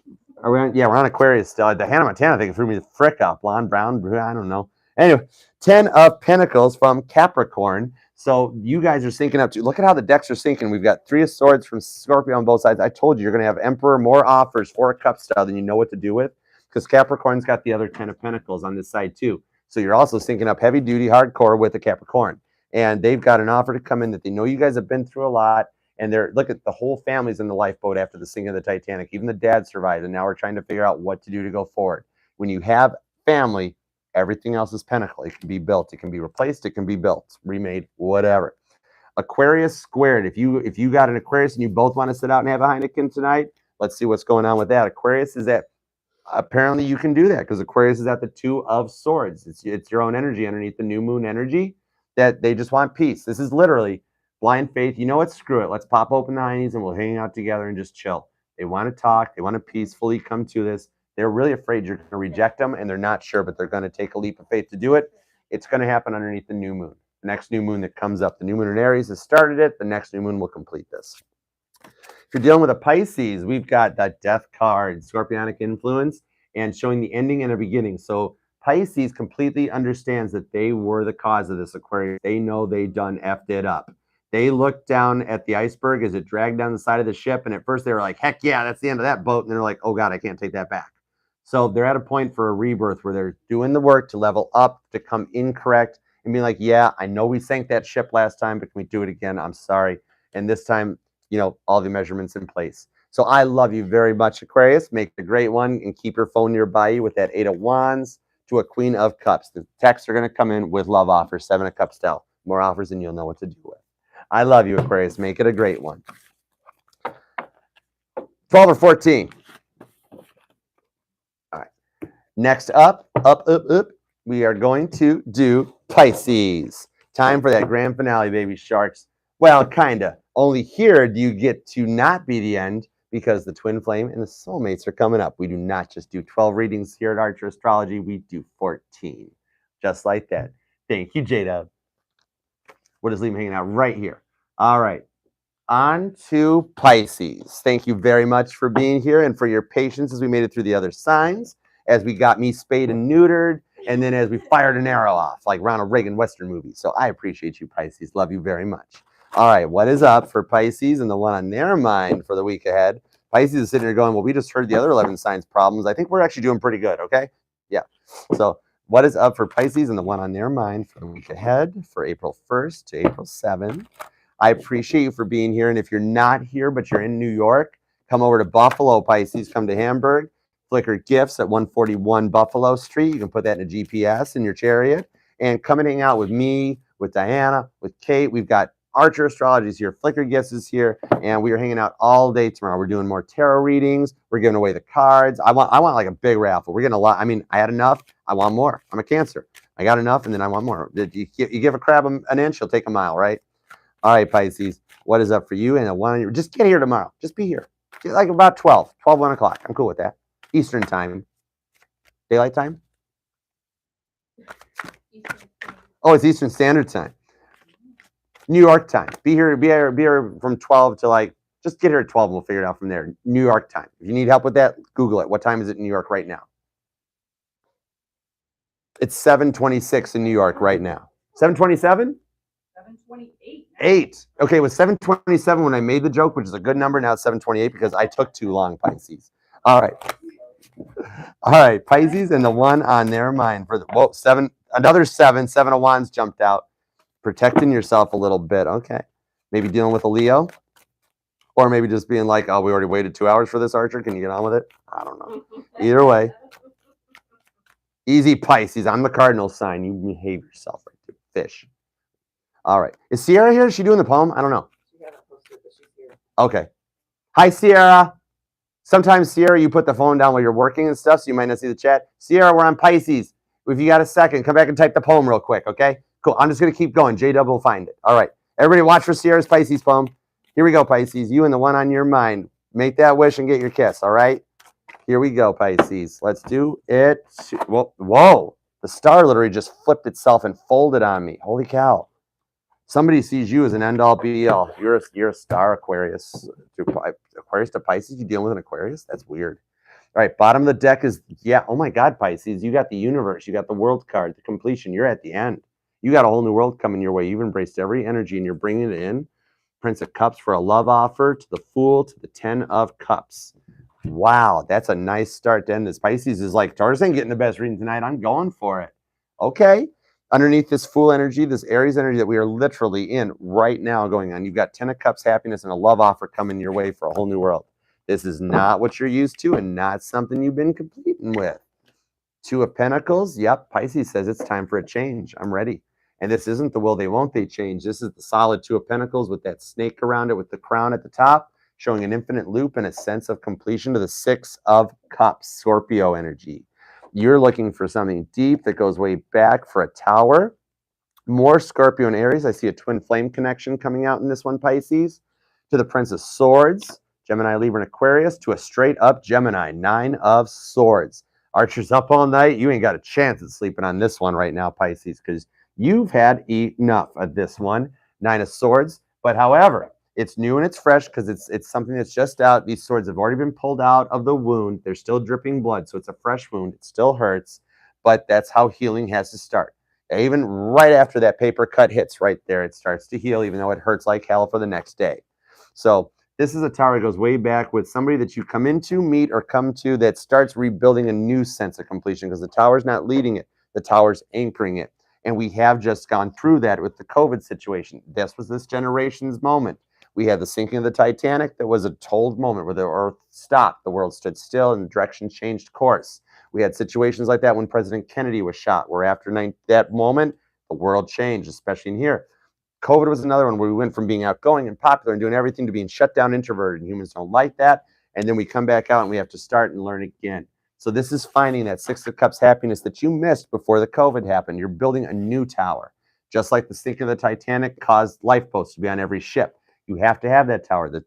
we're on Aquarius still. The Hannah Montana thing threw me the frick up. Blonde, brown, I don't know. Anyway, 10 of Pentacles from Capricorn. So you guys are syncing up too. Look at how the decks are syncing. We've got 3 of Swords from Scorpio on both sides. I told you, you're going to have Emperor, more offers, 4 of Cups style than you know what to do with, because Capricorn's got the other 10 of Pentacles on this side too. So you're also syncing up heavy duty, hardcore with the Capricorn. And they've got an offer to come in that they know you guys have been through a lot. And look at the whole family's in the lifeboat after the sinking of the Titanic. Even the dad survived, and now we're trying to figure out what to do to go forward. When you have family, everything else is pinnacle. It can be built, it can be replaced, it can be built, remade, whatever. Aquarius squared. If you got an Aquarius and you both want to sit out and have a Heineken tonight, let's see what's going on with that. Aquarius is at, apparently you can do that because Aquarius is at the 2 of Swords. It's your own energy underneath the new moon energy that they just want peace. This is literally blind faith. You know what? Screw it. Let's pop open the heinies and we'll hang out together and just chill. They want to talk. They want to peacefully come to this. They're really afraid you're going to reject them, and they're not sure, but they're going to take a leap of faith to do it. It's going to happen underneath the new moon. The next new moon that comes up. The new moon in Aries has started it. The next new moon will complete this. If you're dealing with a Pisces, we've got that Death card, Scorpionic influence, and showing the ending and a beginning. So Pisces completely understands that they were the cause of this, Aquarius. They know they done effed it up. They looked down at the iceberg as it dragged down the side of the ship, and at first they were like, heck yeah, that's the end of that boat. And they're like, oh God, I can't take that back. So they're at a point for a rebirth where they're doing the work to level up, to come in correct, and be like, yeah, I know we sank that ship last time, but can we do it again? I'm sorry. And this time, you know, all the measurements in place. So I love you very much, Aquarius. Make the great one and keep your phone nearby you with that 8 of Wands to a Queen of Cups. The texts are going to come in with love offers, 7 of Cups style. More offers than you'll know what to do with. I love you, Aquarius. Make it a great one. 12 or 14. All right. Next up, we are going to do Pisces. Time for that grand finale, baby sharks. Well, kind of. Only here do you get to not be the end because the twin flame and the soulmates are coming up. We do not just do 12 readings here at Archer Astrology. We do 14. Just like that. Thank you, J-Dub. We'll just leave him hanging out right here. All right. On to Pisces. Thank you very much for being here and for your patience as we made it through the other signs, as we got me spayed and neutered, and then as we fired an arrow off like Ronald Reagan Western movie. So I appreciate you, Pisces. Love you very much. All right. What is up for Pisces and the one on their mind for the week ahead? Pisces is sitting here going, well, we just heard the other 11 signs problems. I think we're actually doing pretty good, okay? Yeah. So what is up for Pisces and the one on their mind for the week ahead, for April 1st to April 7th? I appreciate you for being here. And if you're not here, but you're in New York, come over to Buffalo, Pisces. Come to Hamburg. Flicker Gifts at 141 Buffalo Street. You can put that in a GPS in your chariot. And come and hang out with me, with Diana, with Kate. We've got Archer Astrology is here. Flicker Gifts is here. And we are hanging out all day tomorrow. We're doing more tarot readings. We're giving away the cards. I want like a big raffle. We're getting a lot. I mean, I had enough. I want more. I'm a Cancer. I got enough, and then I want more. You give a crab an inch, he'll take a mile, right? All right, Pisces, what is up for you? And just get here tomorrow. Just be here. Like about 1 o'clock. I'm cool with that. Eastern time. Daylight time? Oh, it's Eastern Standard Time. New York time. Be here from 12 to just get here at 12 and we'll figure it out from there. New York time. If you need help with that, Google it. What time is it in New York right now? It's 7:26 in New York right now. 7:27? 7:28. 8. Okay, it was 7:27 when I made the joke, which is a good number. Now it's 7:28 because I took too long, Pisces. All right. All right, Pisces and the one on their mind for another 7 of wands jumped out. Protecting yourself a little bit. Okay. Maybe dealing with a Leo. Or maybe just being like, oh, we already waited 2 hours for this, Archer. Can you get on with it? I don't know. Either way. Easy, Pisces. I'm the cardinal sign. You behave yourself right there. Fish. All right. Is Sierra here? Is she doing the poem? I don't know. She hasn't posted, but she's here. Okay. Hi, Sierra. Sometimes, Sierra, you put the phone down while you're working and stuff, so you might not see the chat. Sierra, we're on Pisces. If you got a second, come back and type the poem real quick, okay? Cool. I'm just going to keep going. J-Dub will find it. All right. Everybody watch for Sierra's Pisces poem. Here we go, Pisces. You and the one on your mind. Make that wish and get your kiss, all right? Here we go, Pisces. Let's do it. Whoa. The star literally just flipped itself and folded on me. Holy cow. Somebody sees you as an end-all, be-all. You're a star, Aquarius. Aquarius to Pisces? You dealing with an Aquarius? That's weird. All right, bottom of the deck is, oh my God, Pisces. You got the universe. You got the world card, the completion. You're at the end. You got a whole new world coming your way. You've embraced every energy, and you're bringing it in. Prince of Cups for a love offer, to the Fool, to the 10 of Cups. Wow, that's a nice start to end this. Pisces is like, Taurus ain't getting the best reading tonight. I'm going for it. Okay. Underneath this Fool energy, this Aries energy that we are literally in right now going on, you've got 10 of Cups happiness and a love offer coming your way for a whole new world. This is not what you're used to and not something you've been completing with. 2 of Pentacles. Yep, Pisces says it's time for a change. I'm ready. And this isn't the will they won't they change. This is the solid 2 of Pentacles with that snake around it with the crown at the top, showing an infinite loop and a sense of completion to the 6 of Cups, Scorpio energy. You're looking for something deep that goes way back for a Tower. More Scorpio and Aries. I see a twin flame connection coming out in this one, Pisces. To the Prince of Swords, Gemini, Libra, and Aquarius. To a straight up Gemini, 9 of Swords. Archer's up all night. You ain't got a chance at sleeping on this one right now, Pisces, because you've had enough of this one. 9 of Swords. But however, it's new and it's fresh because it's something that's just out. These swords have already been pulled out of the wound. They're still dripping blood, so it's a fresh wound. It still hurts, but that's how healing has to start. Even right after that paper cut hits right there, it starts to heal, even though it hurts like hell for the next day. So this is a tower that goes way back with somebody that you come into, meet, or come to that starts rebuilding a new sense of completion because the tower's not leading it. The tower's anchoring it. And we have just gone through that with the COVID situation. This was this generation's moment. We had the sinking of the Titanic that was a told moment where the earth stopped, the world stood still, and the direction changed course. We had situations like that when President Kennedy was shot, where after that moment, the world changed, especially in here. COVID was another one where we went from being outgoing and popular and doing everything to being shut down, introverted, and humans don't like that. And then we come back out and we have to start and learn again. So this is finding that 6 of Cups happiness that you missed before the COVID happened. You're building a new tower. Just like the sinking of the Titanic caused lifeboats to be on every ship. You have to have that tower. The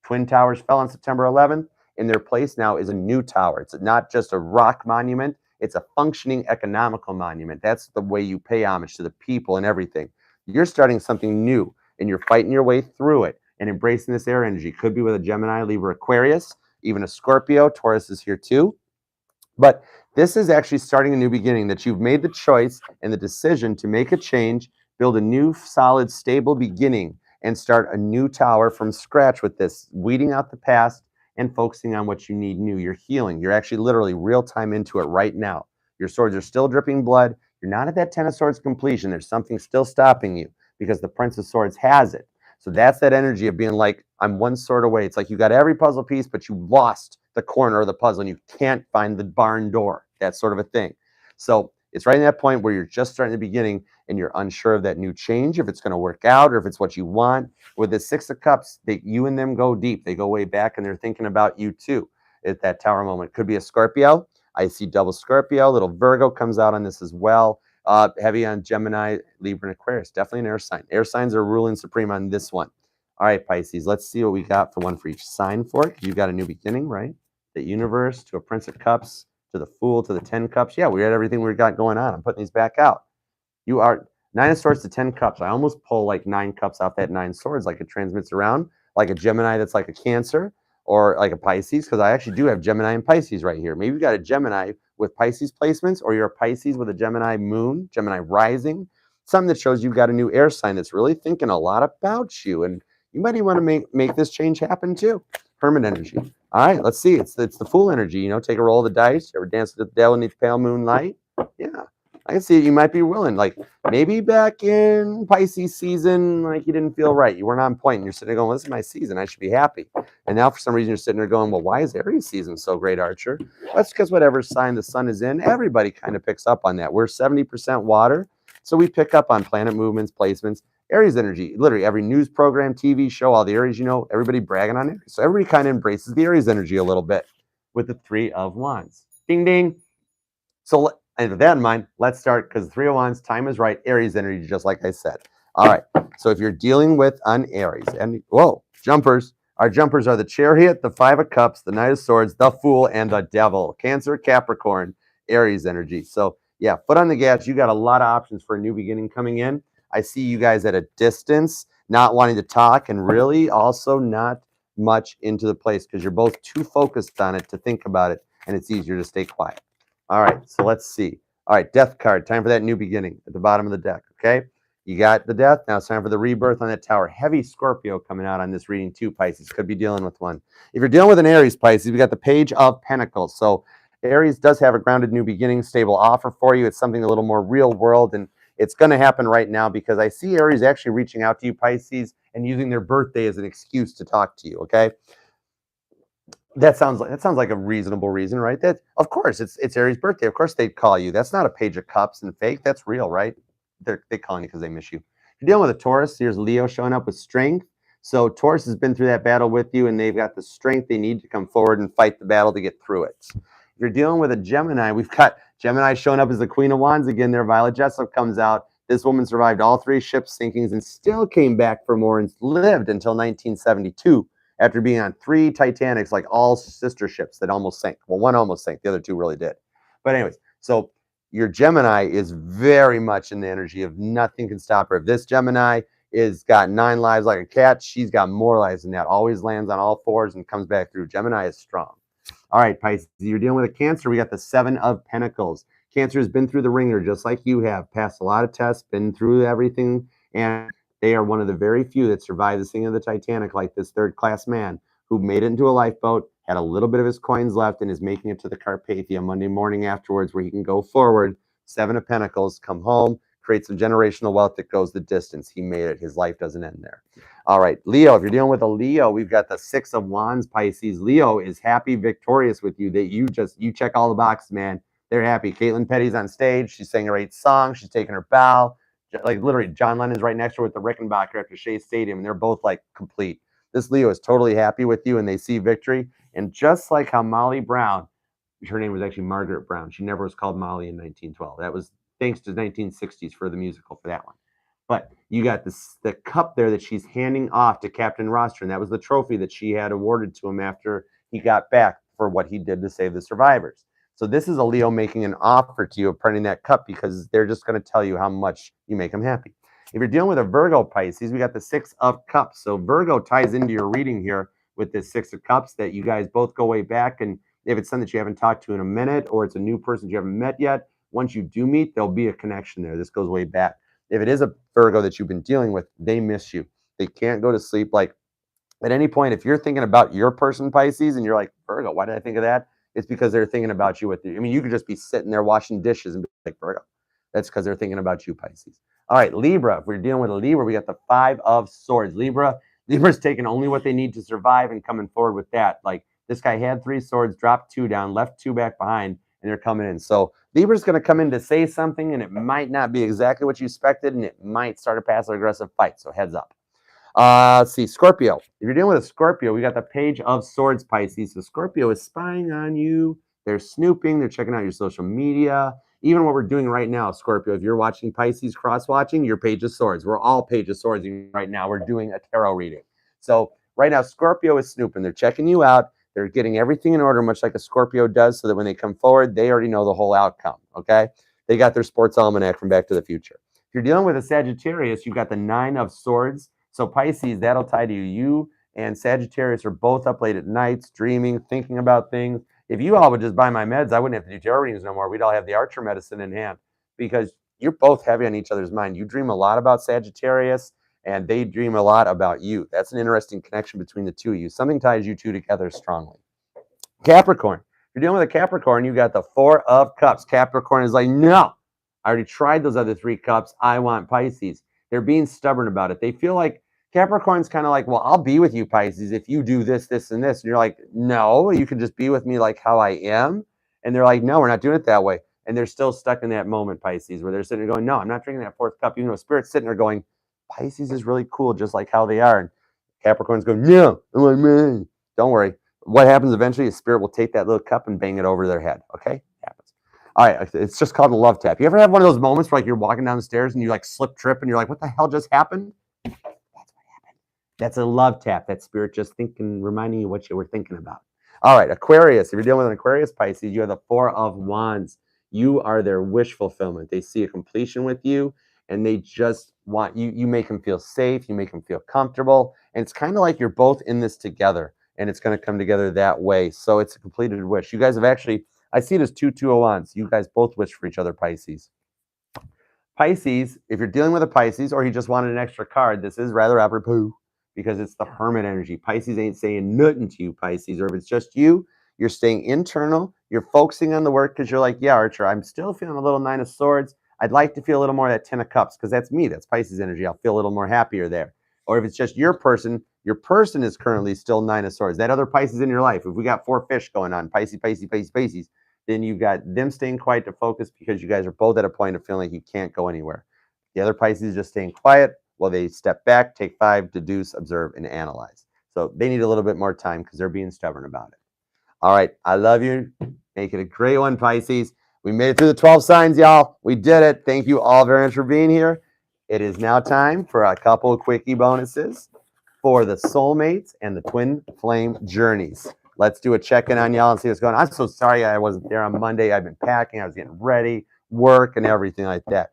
Twin Towers fell on September 11th. In their place now is a new tower. It's not just a rock monument. It's a functioning economical monument. That's the way you pay homage to the people and everything. You're starting something new, and you're fighting your way through it and embracing this air energy. Could be with a Gemini, Libra, Aquarius, even a Scorpio. Taurus is here too. But this is actually starting a new beginning, that you've made the choice and the decision to make a change, build a new, solid, stable beginning, and start a new tower from scratch with this, weeding out the past and focusing on what you need new. You're healing. You're actually literally real time into it right now. Your swords are still dripping blood. You're not at that 10 of swords completion. There's something still stopping you because the Prince of Swords has it. So that's that energy of being like, I'm one sword away. It's like you got every puzzle piece, but you lost the corner of the puzzle and you can't find the barn door. That sort of a thing. So it's right in that point where you're just starting the beginning and you're unsure of that new change, if it's going to work out or if it's what you want. With the Six of Cups, you and them go deep. They go way back and they're thinking about you too at that tower moment. Could be a Scorpio. I see double Scorpio. Little Virgo comes out on this as well. Heavy on Gemini, Libra, and Aquarius. Definitely an air sign. Air signs are ruling supreme on this one. All right, Pisces, let's see what we got for one for each sign for it. You've got a new beginning, right? The Universe to a Prince of Cups to the Fool to the 10 Cups. Yeah, we had everything we got going on. I'm putting these back out. You are 9 of Swords to 10 Cups. I almost pull like 9 cups off that 9 swords, like it transmits around, like a Gemini that's like a Cancer or like a Pisces, because I actually do have Gemini and Pisces right here. Maybe you've got a Gemini with Pisces placements, or you're a Pisces with a Gemini moon, Gemini rising, something that shows you've got a new air sign that's really thinking a lot about you. And you might even want to make this change happen too. Hermit energy. All right, let's see. It's the Fool energy. You know, take a roll of the dice. You ever dance with the devil beneath pale moonlight? Yeah. I can see it. You might be willing. Like maybe back in Pisces season, like you didn't feel right. You weren't on point. And you're sitting there going, well, this is my season. I should be happy. And now for some reason you're sitting there going, well, why is Aries season so great, Archer? That's because whatever sign the sun is in, everybody kind of picks up on that. We're 70% water. So we pick up on planet movements, placements, Aries energy. Literally every news program, TV show, all the Aries, you know, everybody bragging on Aries. So everybody kind of embraces the Aries energy a little bit with the Three of Wands. Ding, ding. So, and with that in mind, let's start because the Three of Wands, time is right, Aries energy, just like I said. All right. So if you're dealing with an Aries, and whoa, jumpers. Our jumpers are the Chariot, the Five of Cups, the Knight of Swords, the Fool, and the Devil. Cancer, Capricorn, Aries energy. So yeah, foot on the gas. You got a lot of options for a new beginning coming in. I see you guys at a distance, not wanting to talk, and really also not much into the place because you're both too focused on it to think about it, and it's easier to stay quiet. All right, so let's see. All right, Death card. Time for that new beginning at the bottom of the deck, okay? You got the Death. Now it's time for the rebirth on that tower. Heavy Scorpio coming out on this reading too, Pisces. Could be dealing with one. If you're dealing with an Aries, Pisces, we got the Page of Pentacles. So Aries does have a grounded new beginning, stable offer for you. It's something a little more real world, and it's going to happen right now because I see Aries actually reaching out to you, Pisces, and using their birthday as an excuse to talk to you, okay? That sounds like a reasonable reason, right? That of course it's Aries' birthday. Of course they'd call you. That's not a Page of Cups and fake. That's real, right? They calling you because they miss you. If you're dealing with a Taurus, here's Leo showing up with strength. So Taurus has been through that battle with you, and they've got the strength they need to come forward and fight the battle to get through it. If you're dealing with a Gemini, we've got Gemini showing up as the Queen of Wands again. There, Violet Jessup comes out. This woman survived all 3 ship sinkings and still came back for more and lived until 1972. After being on 3 Titanics, like all sister ships that almost sank. Well, one almost sank. The other 2 really did. But anyways, so your Gemini is very much in the energy of nothing can stop her. If this Gemini is got 9 lives like a cat, she's got more lives than that. Always lands on all 4s and comes back through. Gemini is strong. All right, Pisces, you're dealing with a Cancer. We got the 7 of Pentacles. Cancer has been through the ringer just like you have. Passed a lot of tests, been through everything, and they are one of the very few that survived the sinking of the Titanic, like this 3rd-class man who made it into a lifeboat, had a little bit of his coins left, and is making it to the Carpathia Monday morning afterwards where he can go forward. 7 of Pentacles, come home, create some generational wealth that goes the distance. He made it. His life doesn't end there. All right, Leo, if you're dealing with a Leo, we've got the 6 of Wands, Pisces. Leo is happy, victorious with you, that you check all the boxes, man. They're happy. Caitlin Petty's on stage. She's singing a great song. She's taking her bow. Like literally, John Lennon's right next to her with the Rickenbacker after Shea Stadium, and they're both like complete. This Leo is totally happy with you, and they see victory. And just like how Molly Brown, her name was actually Margaret Brown. She never was called Molly in 1912. That was thanks to 1960s for the musical for that one. But you got the cup there that she's handing off to Captain Roster, and that was the trophy that she had awarded to him after he got back for what he did to save the survivors. So this is a Leo making an offer to you of printing that cup because they're just going to tell you how much you make them happy. If you're dealing with a Virgo, Pisces, we got the 6 of Cups. So Virgo ties into your reading here with this 6 of Cups that you guys both go way back. And if it's something that you haven't talked to in a minute or it's a new person you haven't met yet, once you do meet, there'll be a connection there. This goes way back. If it is a Virgo that you've been dealing with, they miss you. They can't go to sleep. Like At any point, if you're thinking about your person, Pisces, and you're like, Virgo, why did I think of that? It's because they're thinking about you with you. I mean, you could just be sitting there washing dishes and be like, Virgo. That's because they're thinking about you, Pisces. All right, Libra. If we're dealing with a Libra, we got the 5 of Swords. Libra's taking only what they need to survive and coming forward with that. Like this guy had 3 swords, dropped 2 down, left 2 back behind, and they're coming in. So Libra's going to come in to say something, and it might not be exactly what you expected, and it might start a passive aggressive fight. So heads up. Let's see, Scorpio. If you're dealing with a Scorpio, we got the Page of Swords, Pisces. So Scorpio is spying on you. They're snooping. They're checking out your social media. Even what we're doing right now, Scorpio, if you're watching Pisces cross-watching, you're Page of Swords. We're all Page of Swords right now. We're doing a tarot reading. So right now, Scorpio is snooping. They're checking you out. They're getting everything in order, much like a Scorpio does, so that when they come forward, they already know the whole outcome, okay? They got their sports almanac from Back to the Future. If you're dealing with a Sagittarius, you've got the 9 of Swords. So Pisces, that'll tie to you. You and Sagittarius are both up late at nights, dreaming, thinking about things. If you all would just buy my meds, I wouldn't have to do tarot readings no more. We'd all have the Archer medicine in hand because you're both heavy on each other's mind. You dream a lot about Sagittarius, and they dream a lot about you. That's an interesting connection between the two of you. Something ties you two together strongly. Capricorn. If you're dealing with a Capricorn, you got the 4 of Cups. Capricorn is like, no, I already tried those other 3 cups. I want Pisces. They're being stubborn about it. They feel like Capricorn's kind of like, well, I'll be with you, Pisces, if you do this, this, and this. And you're like, no, you can just be with me like how I am. And they're like, no, we're not doing it that way. And they're still stuck in that moment, Pisces, where they're sitting there going, no, I'm not drinking that 4th cup. Even though Spirit's sitting there going, Pisces is really cool, just like how they are. And Capricorn's going, no. I'm like, man, don't worry. What happens eventually is Spirit will take that little cup and bang it over their head. Okay? It happens. All right. It's just called a love tap. You ever have one of those moments where like you're walking down the stairs and you like slip, trip, and you're like, what the hell just happened? That's what happened. That's a love tap. That Spirit just thinking, reminding you what you were thinking about. All right. Aquarius. If you're dealing with an Aquarius, Pisces, you have the 4 of Wands. You are their wish fulfillment. They see a completion with you, and they just want you. You make them feel safe. You make them feel comfortable. And it's kind of like you're both in this together. And it's going to come together that way. So it's a completed wish. You guys have actually, I see it as 2 201s. You guys both wish for each other, Pisces. Pisces, if you're dealing with a Pisces or he just wanted an extra card, this is rather apropos because it's the Hermit energy. Pisces ain't saying nothing to you, Pisces. Or if it's just you, you're staying internal. You're focusing on the work because you're like, yeah, Archer, I'm still feeling a little 9 of Swords. I'd like to feel a little more of that 10 of Cups because that's me. That's Pisces energy. I'll feel a little more happier there. Or if it's just your person is currently still 9 of Swords. That other Pisces in your life, if we got 4 fish going on, Pisces, Pisces, Pisces, Pisces, then you've got them staying quiet to focus because you guys are both at a point of feeling like you can't go anywhere. The other Pisces is just staying quiet while they step back, take 5, deduce, observe, and analyze. So they need a little bit more time because they're being stubborn about it. All right. I love you. Make it a great one, Pisces. We made it through the 12 signs, y'all. We did it. Thank you all very much for being here. It is now time for a couple of quickie bonuses for the soulmates and the twin flame journeys. Let's do a check-in on y'all and see what's going on. I'm so sorry I wasn't there on Monday. I've been packing. I was getting ready, work, and everything like that.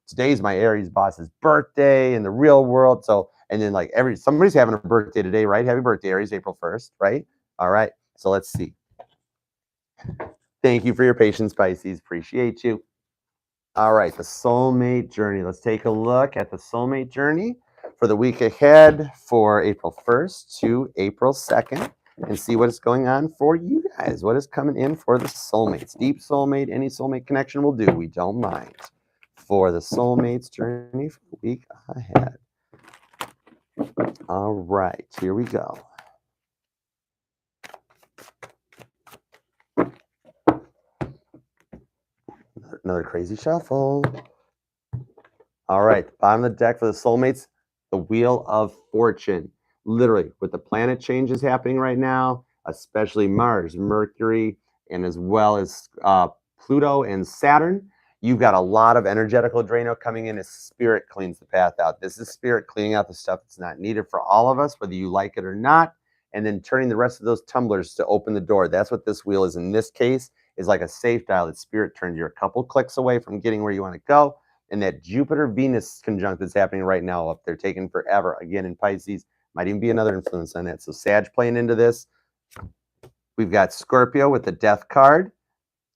Today's my Aries boss's birthday in the real world. So, and then like somebody's having a birthday today, right? Happy birthday, Aries, April 1st, right? All right. So let's see. Thank you for your patience, Pisces. Appreciate you. All right, the soulmate journey. Let's take a look at the soulmate journey for the week ahead for April 1st to April 2nd and see what is going on for you guys. What is coming in for the soulmates? Deep soulmate, any soulmate connection will do. We don't mind. For the soulmates journey for the week ahead. All right, here we go. Another crazy shuffle. All right, bottom of the deck for the soulmates, the Wheel of Fortune. Literally, with the planet changes happening right now, especially Mars, Mercury, and as well as Pluto and Saturn, you've got a lot of energetical Drano coming in as Spirit cleans the path out. This is Spirit cleaning out the stuff that's not needed for all of us, whether you like it or not, and then turning the rest of those tumblers to open the door. That's what this wheel is in this case, is like a safe dial that Spirit turns. You're a couple clicks away from getting where you want to go. And that Jupiter-Venus conjunct that's happening right now up there, taking forever, again in Pisces, might even be another influence on that. So Sag playing into this. We've got Scorpio with the Death card.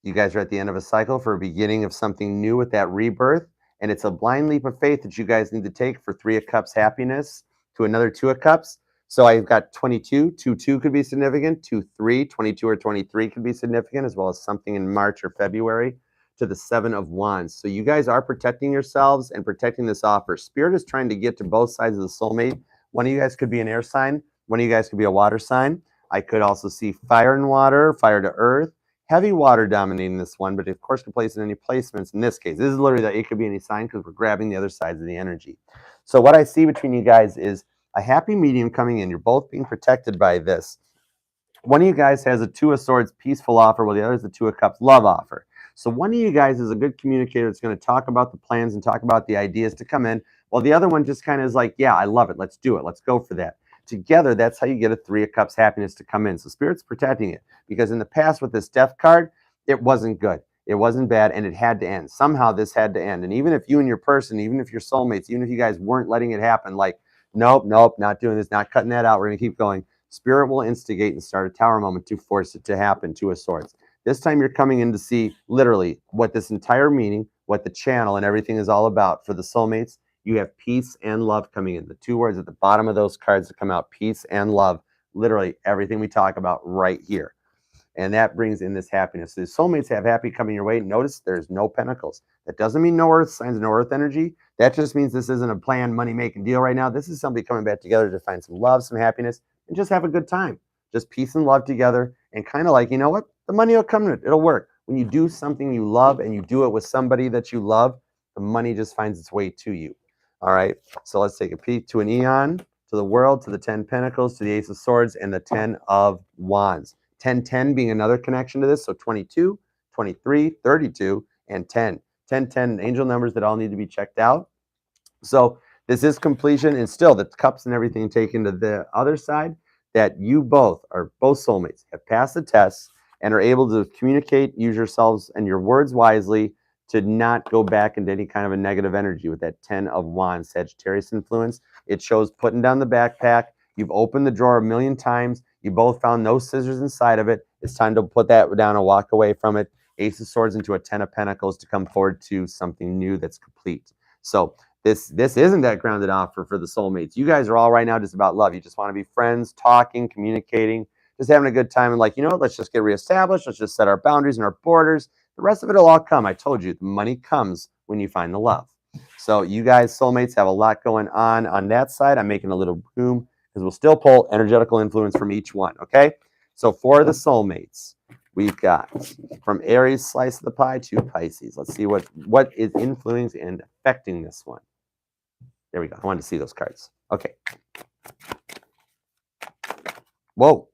You guys are at the end of a cycle for a beginning of something new with that rebirth. And it's a blind leap of faith that you guys need to take for 3 of Cups happiness to another 2 of Cups. So I've got 22, 2 could be significant, 2, 3, 22 or 23 could be significant, as well as something in March or February to the 7 of Wands. So you guys are protecting yourselves and protecting this offer. Spirit is trying to get to both sides of the soulmate. One of you guys could be an air sign. One of you guys could be a water sign. I could also see fire and water, fire to earth, heavy water dominating this one, but of course, can place in any placements in this case. This is literally that it could be any sign because we're grabbing the other sides of the energy. So what I see between you guys is a happy medium coming in. You're both being protected by this. One of you guys has a 2 of Swords peaceful offer, while the other is the 2 of Cups love offer. So one of you guys is a good communicator that's going to talk about the plans and talk about the ideas to come in, while the other one just kind of is like, yeah, I love it. Let's do it. Let's go for that. Together, that's how you get a 3 of Cups happiness to come in. So Spirit's protecting it, because in the past with this Death card, it wasn't good. It wasn't bad, and it had to end. Somehow this had to end. And even if you and your person, even if your soulmates, even if you guys weren't letting it happen, like, nope, not doing this, not cutting that out, we're going to keep going. Spirit will instigate and start a tower moment to force it to happen, 2 of Swords. This time you're coming in to see literally what this entire meaning, what the channel and everything is all about. For the soulmates, you have peace and love coming in. The 2 words at the bottom of those cards that come out, peace and love, literally everything we talk about right here. And that brings in this happiness. So the soulmates have happy coming your way. Notice there's no pentacles. That doesn't mean no earth signs, no earth energy. That just means this isn't a planned money-making deal right now. This is somebody coming back together to find some love, some happiness, and just have a good time. Just peace and love together, and kind of like, you know what? The money will come to it. It'll work. When you do something you love and you do it with somebody that you love, the money just finds its way to you. All right? So let's take a peek to an Eon, to the World, to the 10 Pentacles, to the Ace of Swords, and the 10 of Wands. 10-10 being another connection to this. So 22, 23, 32, and 10. 10-10 angel numbers that all need to be checked out. So this is completion, and still the cups and everything taken to the other side, that you both are both soulmates, have passed the tests and are able to communicate, use yourselves and your words wisely to not go back into any kind of a negative energy with that 10 of Wands Sagittarius influence. It shows putting down the backpack. You've opened the drawer a million times. You both found no scissors inside of it. It's time to put that down and walk away from it. Ace of Swords into a 10 of Pentacles to come forward to something new that's complete. So this isn't that grounded offer for the soulmates. You guys are all right now just about love. You just want to be friends, talking, communicating, just having a good time. And like, you know what? Let's just get reestablished. Let's just set our boundaries and our borders. The rest of it will all come. I told you, the money comes when you find the love. So you guys, soulmates, have a lot going on that side. I'm making a little room because we'll still pull energetical influence from each one, okay? So for the soulmates, we've got from Aries slice of the pie to Pisces. Let's see what is influencing and affecting this one. There we go. I wanted to see those cards. Okay. Whoa.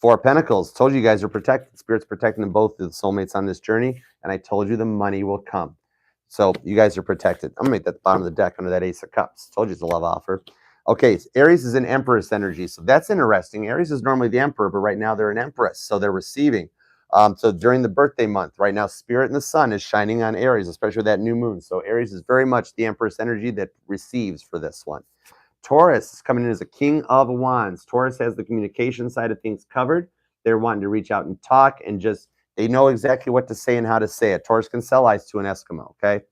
4 of Pentacles. Told you guys are protected. Spirit's protecting them both, the soulmates on this journey. And I told you the money will come. So you guys are protected. I'm going to make that the bottom of the deck under that Ace of Cups. Told you it's a love offer. Okay, so Aries is an Empress energy. So that's interesting. Aries is normally the Emperor, but right now they're an Empress. So they're receiving. So during the birthday month, right now, Spirit and the Sun is shining on Aries, especially with that new moon. So Aries is very much the Empress energy that receives for this one. Taurus is coming in as a King of Wands. Taurus has the communication side of things covered. They're wanting to reach out and talk and just, they know exactly what to say and how to say it. Taurus can sell ice to an Eskimo, okay?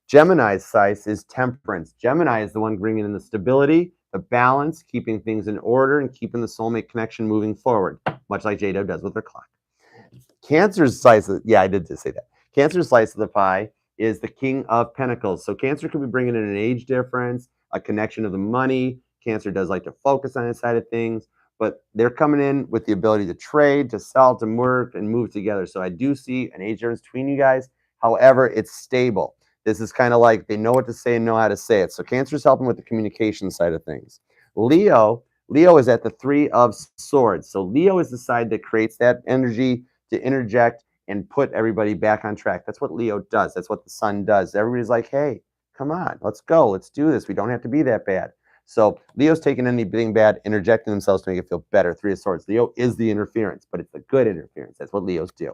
Gemini's side is Temperance. Gemini is the one bringing in the stability, the balance, keeping things in order, and keeping the soulmate connection moving forward, much like J-Dub does with her clock. Cancer's slice of, yeah, I did just say that. Cancer's slice of the pie is the King of Pentacles. So Cancer could be bringing in an age difference, a connection of the money. Cancer does like to focus on that side of things, but they're coming in with the ability to trade, to sell, to work, and move together. So I do see an age difference between you guys. However, it's stable. This is kind of like they know what to say and know how to say it. So Cancer's helping with the communication side of things. Leo is at the 3 of Swords. So Leo is the side that creates that energy to interject and put everybody back on track. That's what Leo does. That's what the Sun does. Everybody's like, hey, come on, let's go. Let's do this. We don't have to be that bad. So Leo's taking anything bad, interjecting themselves to make it feel better. 3 of Swords. Leo is the interference, but it's the good interference. That's what Leos do.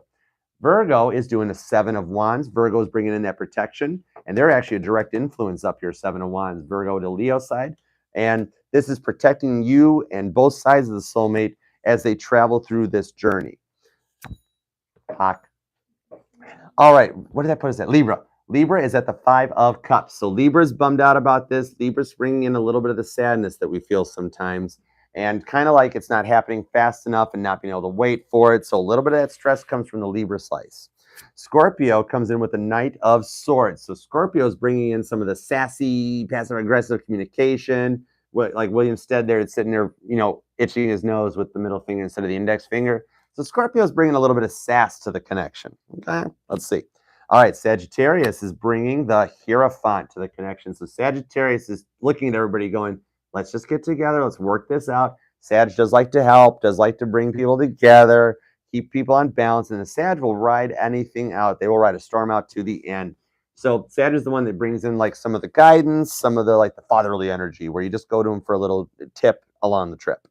Virgo is doing a 7 of Wands. Virgo is bringing in that protection, and they're actually a direct influence up here, 7 of Wands. Virgo to Leo side. And this is protecting you and both sides of the soulmate as they travel through this journey. All right, what did that put us at? Libra. Libra is at the 5 of Cups. So Libra's bummed out about this. Libra's bringing in a little bit of the sadness that we feel sometimes. And kind of like it's not happening fast enough and not being able to wait for it. So a little bit of that stress comes from the Libra slice. Scorpio comes in with the Knight of Swords. So Scorpio is bringing in some of the sassy, passive-aggressive communication. What, like William Stead there, it's sitting there, itching his nose with the middle finger instead of the index finger. So Scorpio is bringing a little bit of sass to the connection. Okay, let's see. All right, Sagittarius is bringing the Hierophant to the connection. So Sagittarius is looking at everybody going, let's just get together. Let's work this out. Sag does like to help, does like to bring people together, keep people on balance, and the Sag will ride anything out. They will ride a storm out to the end. So Sag is the one that brings in like some of the guidance, some of the like the fatherly energy, where you just go to him for a little tip along the trip.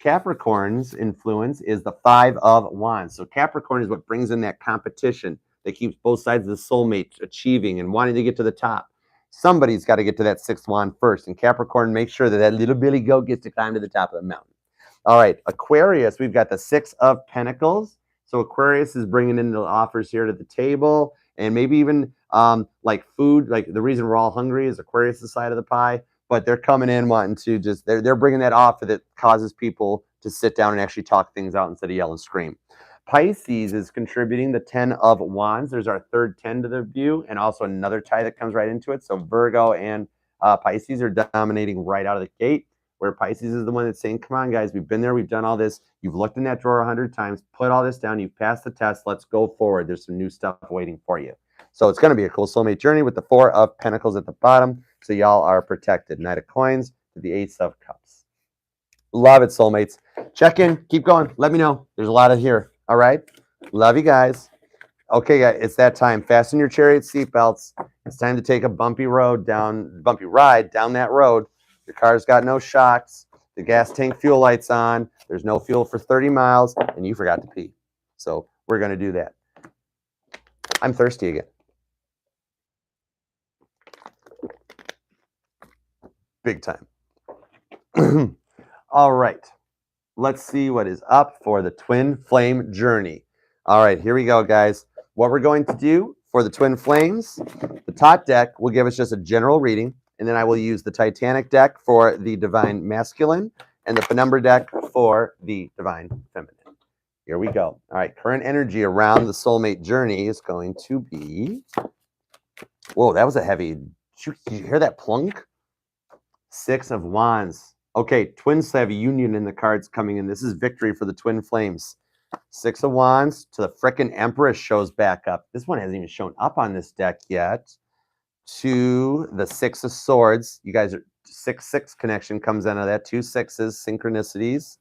Capricorn's influence is the Five of Wands. So Capricorn is what brings in that competition that keeps both sides of the soulmate achieving and wanting to get to the top. Somebody's got to get to that sixth wand first, and Capricorn makes sure that that little Billy goat gets to climb to the top of the mountain. All right, Aquarius, we've got the Six of Pentacles. So Aquarius is bringing in the offers here to the table, and maybe even like food. Like the reason we're all hungry is Aquarius' side of the pie, but they're coming in wanting to just, they're bringing that offer that causes people to sit down and actually talk things out instead of yell and scream. Pisces is contributing the 10 of Wands. There's our third 10 to the view, and also another tie that comes right into it. So Virgo and Pisces are dominating right out of the gate, where Pisces is the one that's saying, come on, guys, we've been there, we've done all this. You've looked in that drawer 100 times, put all this down, you've passed the test, let's go forward. There's some new stuff waiting for you. So it's going to be a cool soulmate journey with the Four of Pentacles at the bottom. So y'all are protected. Knight of Coins to the Ace of Cups. Love it, soulmates. Check in. Keep going. Let me know. There's a lot of here. All right. Love you guys. Okay, guys, it's that time. Fasten your chariot seatbelts. It's time to take a bumpy ride down that road. Your car's got no shocks. The gas tank fuel light's on. There's no fuel for 30 miles, and you forgot to pee. So we're going to do that. I'm thirsty again. Big time. All right. Let's see what is up for the Twin Flame journey. All right, here we go, guys. What we're going to do for the Twin Flames, the top deck will give us just a general reading, and then I will use the Titanic deck for the Divine Masculine and the Penumbra deck for the Divine Feminine. Here we go. All right, current energy around the soulmate journey is going to be... Whoa, that was a heavy... Did you hear that plunk? Six of Wands. Okay, twins have a union in the cards coming in. This is victory for the Twin Flames. Six of Wands to the frickin' Empress shows back up. This one hasn't even shown up on this deck yet. To the Six of Swords. You guys are 6-6 connection comes out of that. 2 sixes, synchronicities.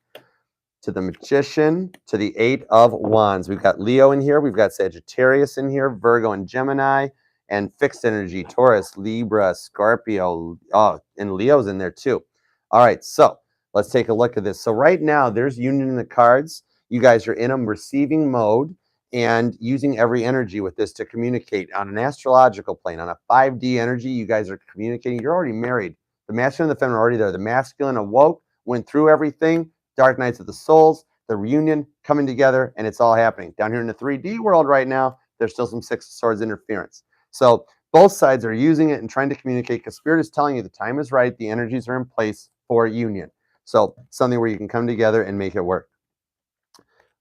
To the Magician, to the Eight of Wands. We've got Leo in here. We've got Sagittarius in here, Virgo and Gemini, and fixed energy, Taurus, Libra, Scorpio. Oh, and Leo's in there too. All right, so let's take a look at this. So right now, there's union in the cards. You guys are in a receiving mode and using every energy with this to communicate on an astrological plane, on a 5D energy. You guys are communicating. You're already married. The masculine and the feminine are already there. The masculine awoke, went through everything. Dark Nights of the Souls, the reunion coming together, and it's all happening. Down here in the 3D world right now, there's still some Six of Swords interference. So both sides are using it and trying to communicate because Spirit is telling you the time is right, the energies are in place for union. So something where you can come together and make it work.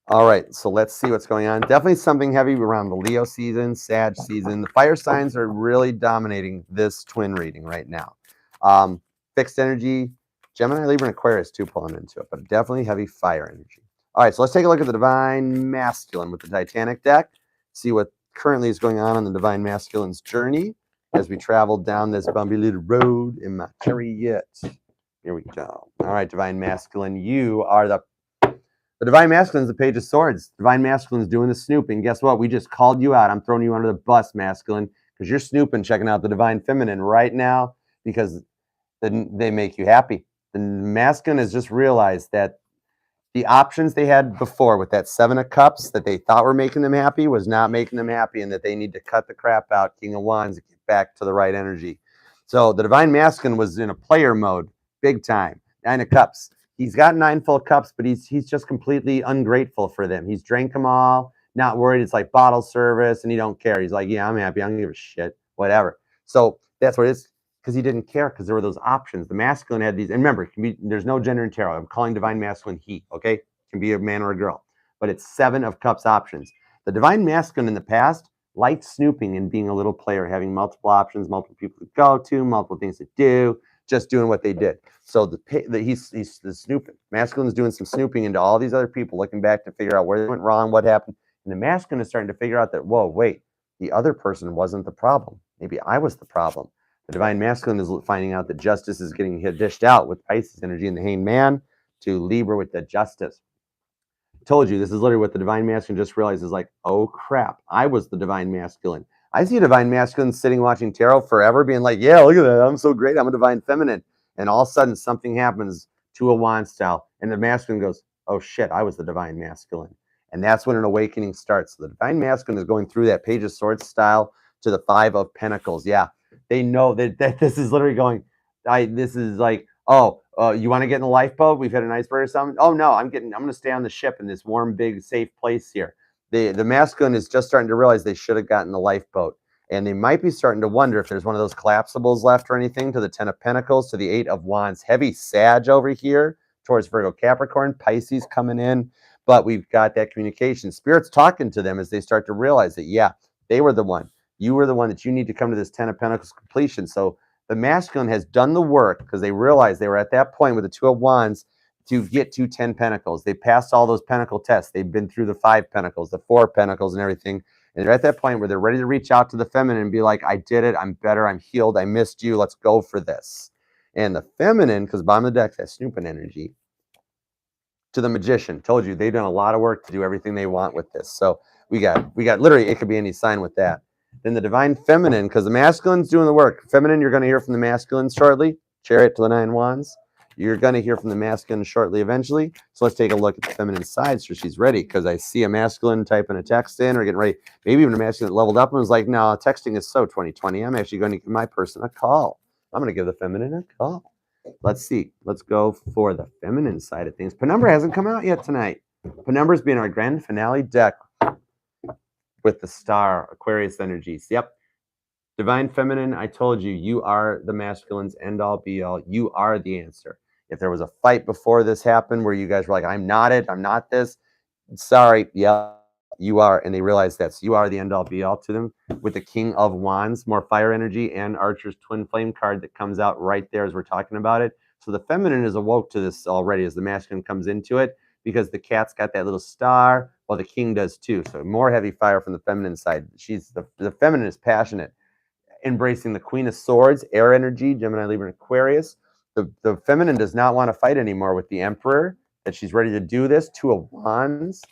All right, so let's see what's going on. Definitely something heavy around the Leo season, Sag season. The fire signs are really dominating this twin reading right now. Fixed energy, Gemini, Libra, and Aquarius too pulling into it, but definitely heavy fire energy. All right, so let's take a look at the Divine Masculine with the Titanic deck. See what currently is going on the Divine Masculine's journey as we travel down this bumpy little road in my chariot. Here we go. All right, Divine Masculine, you are the Divine Masculine is the Page of Swords. Divine Masculine is doing the snooping. Guess what? We just called you out. I'm throwing you under the bus, Masculine, because you're snooping, checking out the Divine Feminine right now because then they make you happy. The Masculine has just realized that the options they had before with that Seven of Cups that they thought were making them happy was not making them happy, and that they need to cut the crap out, King of Wands, and get back to the right energy. So the Divine Masculine was in a player mode, big time. Nine of Cups. He's got 9 full cups, but he's just completely ungrateful for them. He's drank them all, not worried. It's like bottle service, and he don't care. He's like, yeah, I'm happy. I don't give a shit, whatever. So that's what it is. because he didn't care, because there were those options. The masculine had these, and remember, it can be, there's no gender in tarot. I'm calling divine masculine he, okay? It can be a man or a girl, but it's 7 of cups options. The divine masculine in the past liked snooping and being a little player, having multiple options, multiple people to go to, multiple things to do, just doing what they did. So he's the snooping. Masculine's doing some snooping into all these other people, looking back to figure out where they went wrong, what happened. And the masculine is starting to figure out that, whoa, wait, the other person wasn't the problem. Maybe I was the problem. The divine masculine is finding out that justice is getting dished out with Pisces energy in the hanged man to Libra with the justice. Told you, this is literally what the divine masculine just realized is like, oh crap, I was the divine masculine. I see a divine masculine sitting watching tarot forever being like, yeah, look at that, I'm so great, I'm a divine feminine. And all of a sudden something happens, 2 of Wands style, and the masculine goes, oh shit, I was the divine masculine. And that's when an awakening starts. So the divine masculine is going through that Page of Swords style to the 5 of Pentacles. Yeah, they know that this is literally going, this is like, oh, you want to get in the lifeboat? We've had an iceberg or something. Oh no, I'm going to stay on the ship in this warm, big, safe place here. The masculine is just starting to realize they should have gotten the lifeboat. And they might be starting to wonder if there's one of those collapsibles left or anything, to the 10 of Pentacles, to the 8 of Wands. Heavy Sag over here towards Virgo, Capricorn, Pisces coming in. But we've got that communication. Spirit's talking to them as they start to realize that, yeah, they were the one. You were the one that you need to come to this 10 of Pentacles completion. So the masculine has done the work because they realized they were at that point with the 2 of Wands to get to 10 Pentacles. They passed all those Pentacle tests. They've been through the 5 Pentacles, the 4 Pentacles and everything. And they're at that point where they're ready to reach out to the feminine and be like, I did it. I'm better. I'm healed. I missed you. Let's go for this. And the feminine, because bottom of the deck, that snooping energy, to the Magician. Told you, they've done a lot of work to do everything they want with this. So we got literally, it could be any sign with that. Then the divine feminine, because the masculine's doing the work. Feminine, you're going to hear from the masculine shortly. Chariot to the 9 Wands. You're going to hear from the masculine shortly eventually. So let's take a look at the feminine side so she's ready, because I see a masculine typing a text in or getting ready. Maybe even a masculine leveled up and was like, no, texting is so 2020. I'm actually going to give my person a call. I'm going to give the feminine a call. Let's see. Let's go for the feminine side of things. Penumbra hasn't come out yet tonight. Penumbra's being our grand finale deck with the star, Aquarius energies. Yep. Divine feminine, I told you, you are the masculine's end all be all. You are the answer. If there was a fight before this happened where you guys were like, I'm not it, I'm not this, sorry, yeah, you are. And they realize that. So you are the end all be all to them with the King of Wands, more fire energy, and Archer's twin flame card that comes out right there as we're talking about it. So the feminine is awoke to this already as the masculine comes into it, because the cat's got that little star, while the king does too. So more heavy fire from the feminine side. She's the feminine is passionate, embracing the Queen of Swords, air energy, Gemini, Libra, and Aquarius. The feminine does not want to fight anymore with the Emperor, that she's ready to do this. 2 of Wands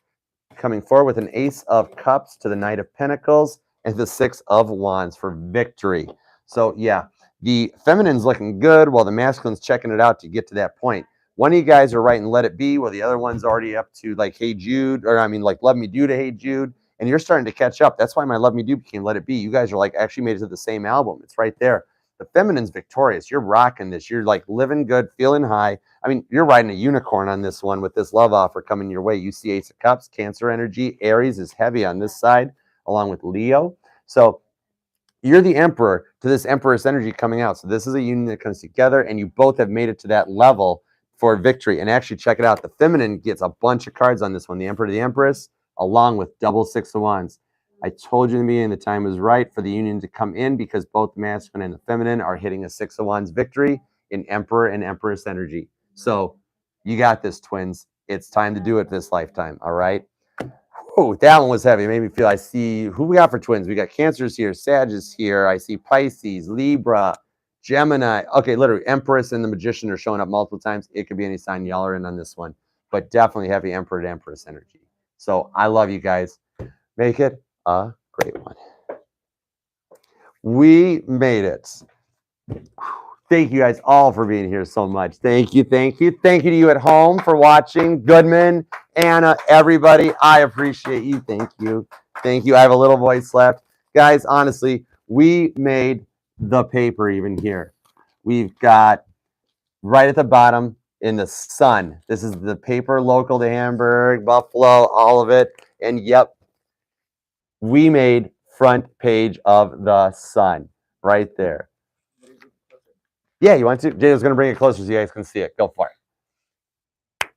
coming forward with an Ace of Cups to the Knight of Pentacles and the 6 of Wands for victory. So yeah, the feminine's looking good while the masculine's checking it out to get to that point. One of you guys are writing Let It Be, while the other one's already up to like Hey Jude, or I mean like Love Me Do to Hey Jude. And you're starting to catch up. That's why my Love Me Do became Let It Be. You guys are like actually made it to the same album. It's right there. The feminine's victorious. You're rocking this. You're like living good, feeling high. I mean, you're riding a unicorn on this one with this love offer coming your way. You see Ace of Cups, Cancer energy. Aries is heavy on this side, along with Leo. So you're the Emperor to this Empress energy coming out. So this is a union that comes together, and you both have made it to that level for victory. And actually, check it out. The feminine gets a bunch of cards on this one. The Emperor to the Empress, along with double 6 of Wands. I told you in the beginning the time was right for the union to come in, because both the masculine and the feminine are hitting a 6 of Wands victory in Emperor and Empress energy. So you got this, twins. It's time to do it this lifetime, all right? Oh, that one was heavy. It made me feel, I see, who we got for twins? We got Cancers here, Sagittarius here. I see Pisces, Libra, Gemini. Okay, literally, Empress and the Magician are showing up multiple times. It could be any sign. Y'all are in on this one. But definitely heavy Emperor to Empress energy. So I love you guys. Make it a great one. We made it. Thank you guys all for being here so much. Thank you, thank you. Thank you to you at home for watching. Goodman, Anna, everybody, I appreciate you. Thank you. Thank you. I have a little voice left. Guys, honestly, we made the paper even here. We've got right at the bottom in the sun. This is the paper local to Hamburg, Buffalo, all of it. And yep, we made front page of the sun right there. Yeah, you want to? Jay was going to bring it closer so you guys can see it. Go for it.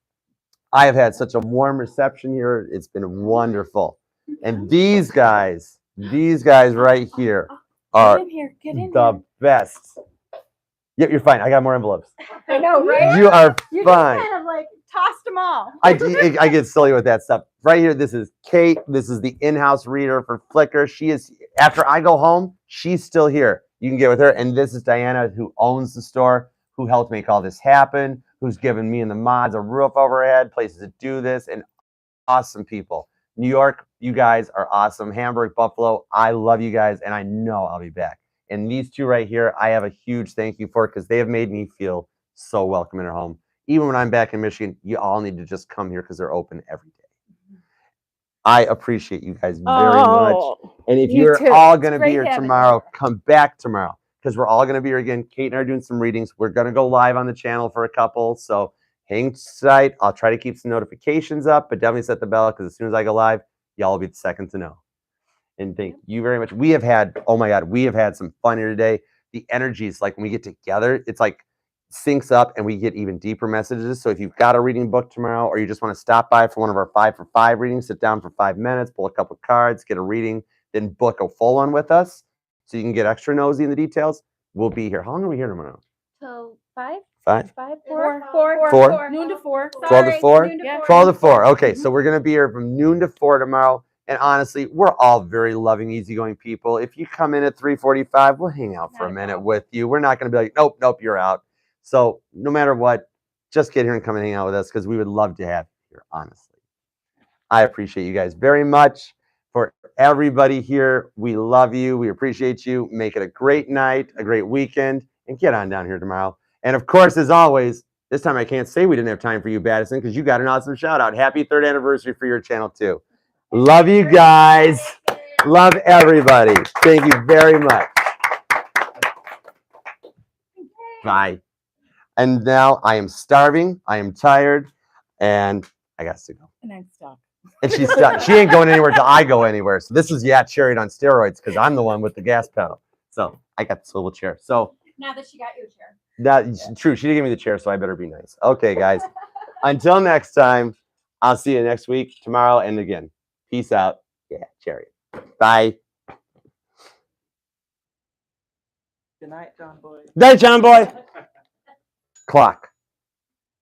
I have had such a warm reception here. It's been wonderful. And these guys right here are Get in the here. best. Yep, you're fine. I got more envelopes. I know, right? You are You fine. just kind of like tossed them all. I get silly with that stuff. Right here, this is Kate. This is the in-house reader for Flickr. She is, after I go home, she's still here. You can get with her. And this is Diana, who owns the store, who helped make all this happen, who's given me and the mods a roof over our head, places to do this, and awesome people. New York, you guys are awesome. Hamburg, Buffalo, I love you guys, and I know I'll be back. And these two right here, I have a huge thank you for because they have made me feel so welcome in their home. Even when I'm back in Michigan, you all need to just come here because they're open every day. I appreciate you guys very much. And if you you're too. all going to It's be great here having tomorrow, you. come back tomorrow because we're all going to be here again. Kate and I are doing some readings. We're going to go live on the channel for a couple. So hang tight. I'll try to keep some notifications up, but definitely set the bell because as soon as I go live, y'all will be the second to know. And thank you very much. We have had, oh my God, we have had some fun here today. The energy is like when we get together, it's like syncs up and we get even deeper messages. So if you've got a reading book tomorrow or you just want to stop by for one of our 5 for 5 readings, sit down for 5 minutes, pull a couple cards, get a reading, then book a full one with us so you can get extra nosy in the details. We'll be here. How long are we here tomorrow? So 5? 5? 5? Four. 4? Noon to 4. 12 to 4? Yeah. 12 to 4. Okay, so we're going to be here from noon to 4 tomorrow. And honestly, we're all very loving, easygoing people. If you come in at 3:45, we'll hang out for a minute with you. We're not going to be like, nope, you're out. So no matter what, just get here and come and hang out with us because we would love to have you here, honestly. I appreciate you guys very much. For everybody here, we love you. We appreciate you. Make it a great night, a great weekend, and get on down here tomorrow. And of course, as always, this time I can't say we didn't have time for you, Baddison, because you got an awesome shout out. Happy 3rd anniversary for your channel, too. Love you guys. Love everybody. Thank you very much. Bye. And now I am starving. I am tired. And I got to go. And I'm stuck. And she's stuck. She ain't going anywhere till I go anywhere. So this is chariot on steroids because I'm the one with the gas pedal. So I got the swivel chair. So Now that she got your chair. that's true. She didn't give me the chair, so I better be nice. Okay, guys. Until next time, I'll see you next week, tomorrow, and again. Peace out. Yeah, chariot. Bye. Good night, John Boy. Night, John Boy. Clock.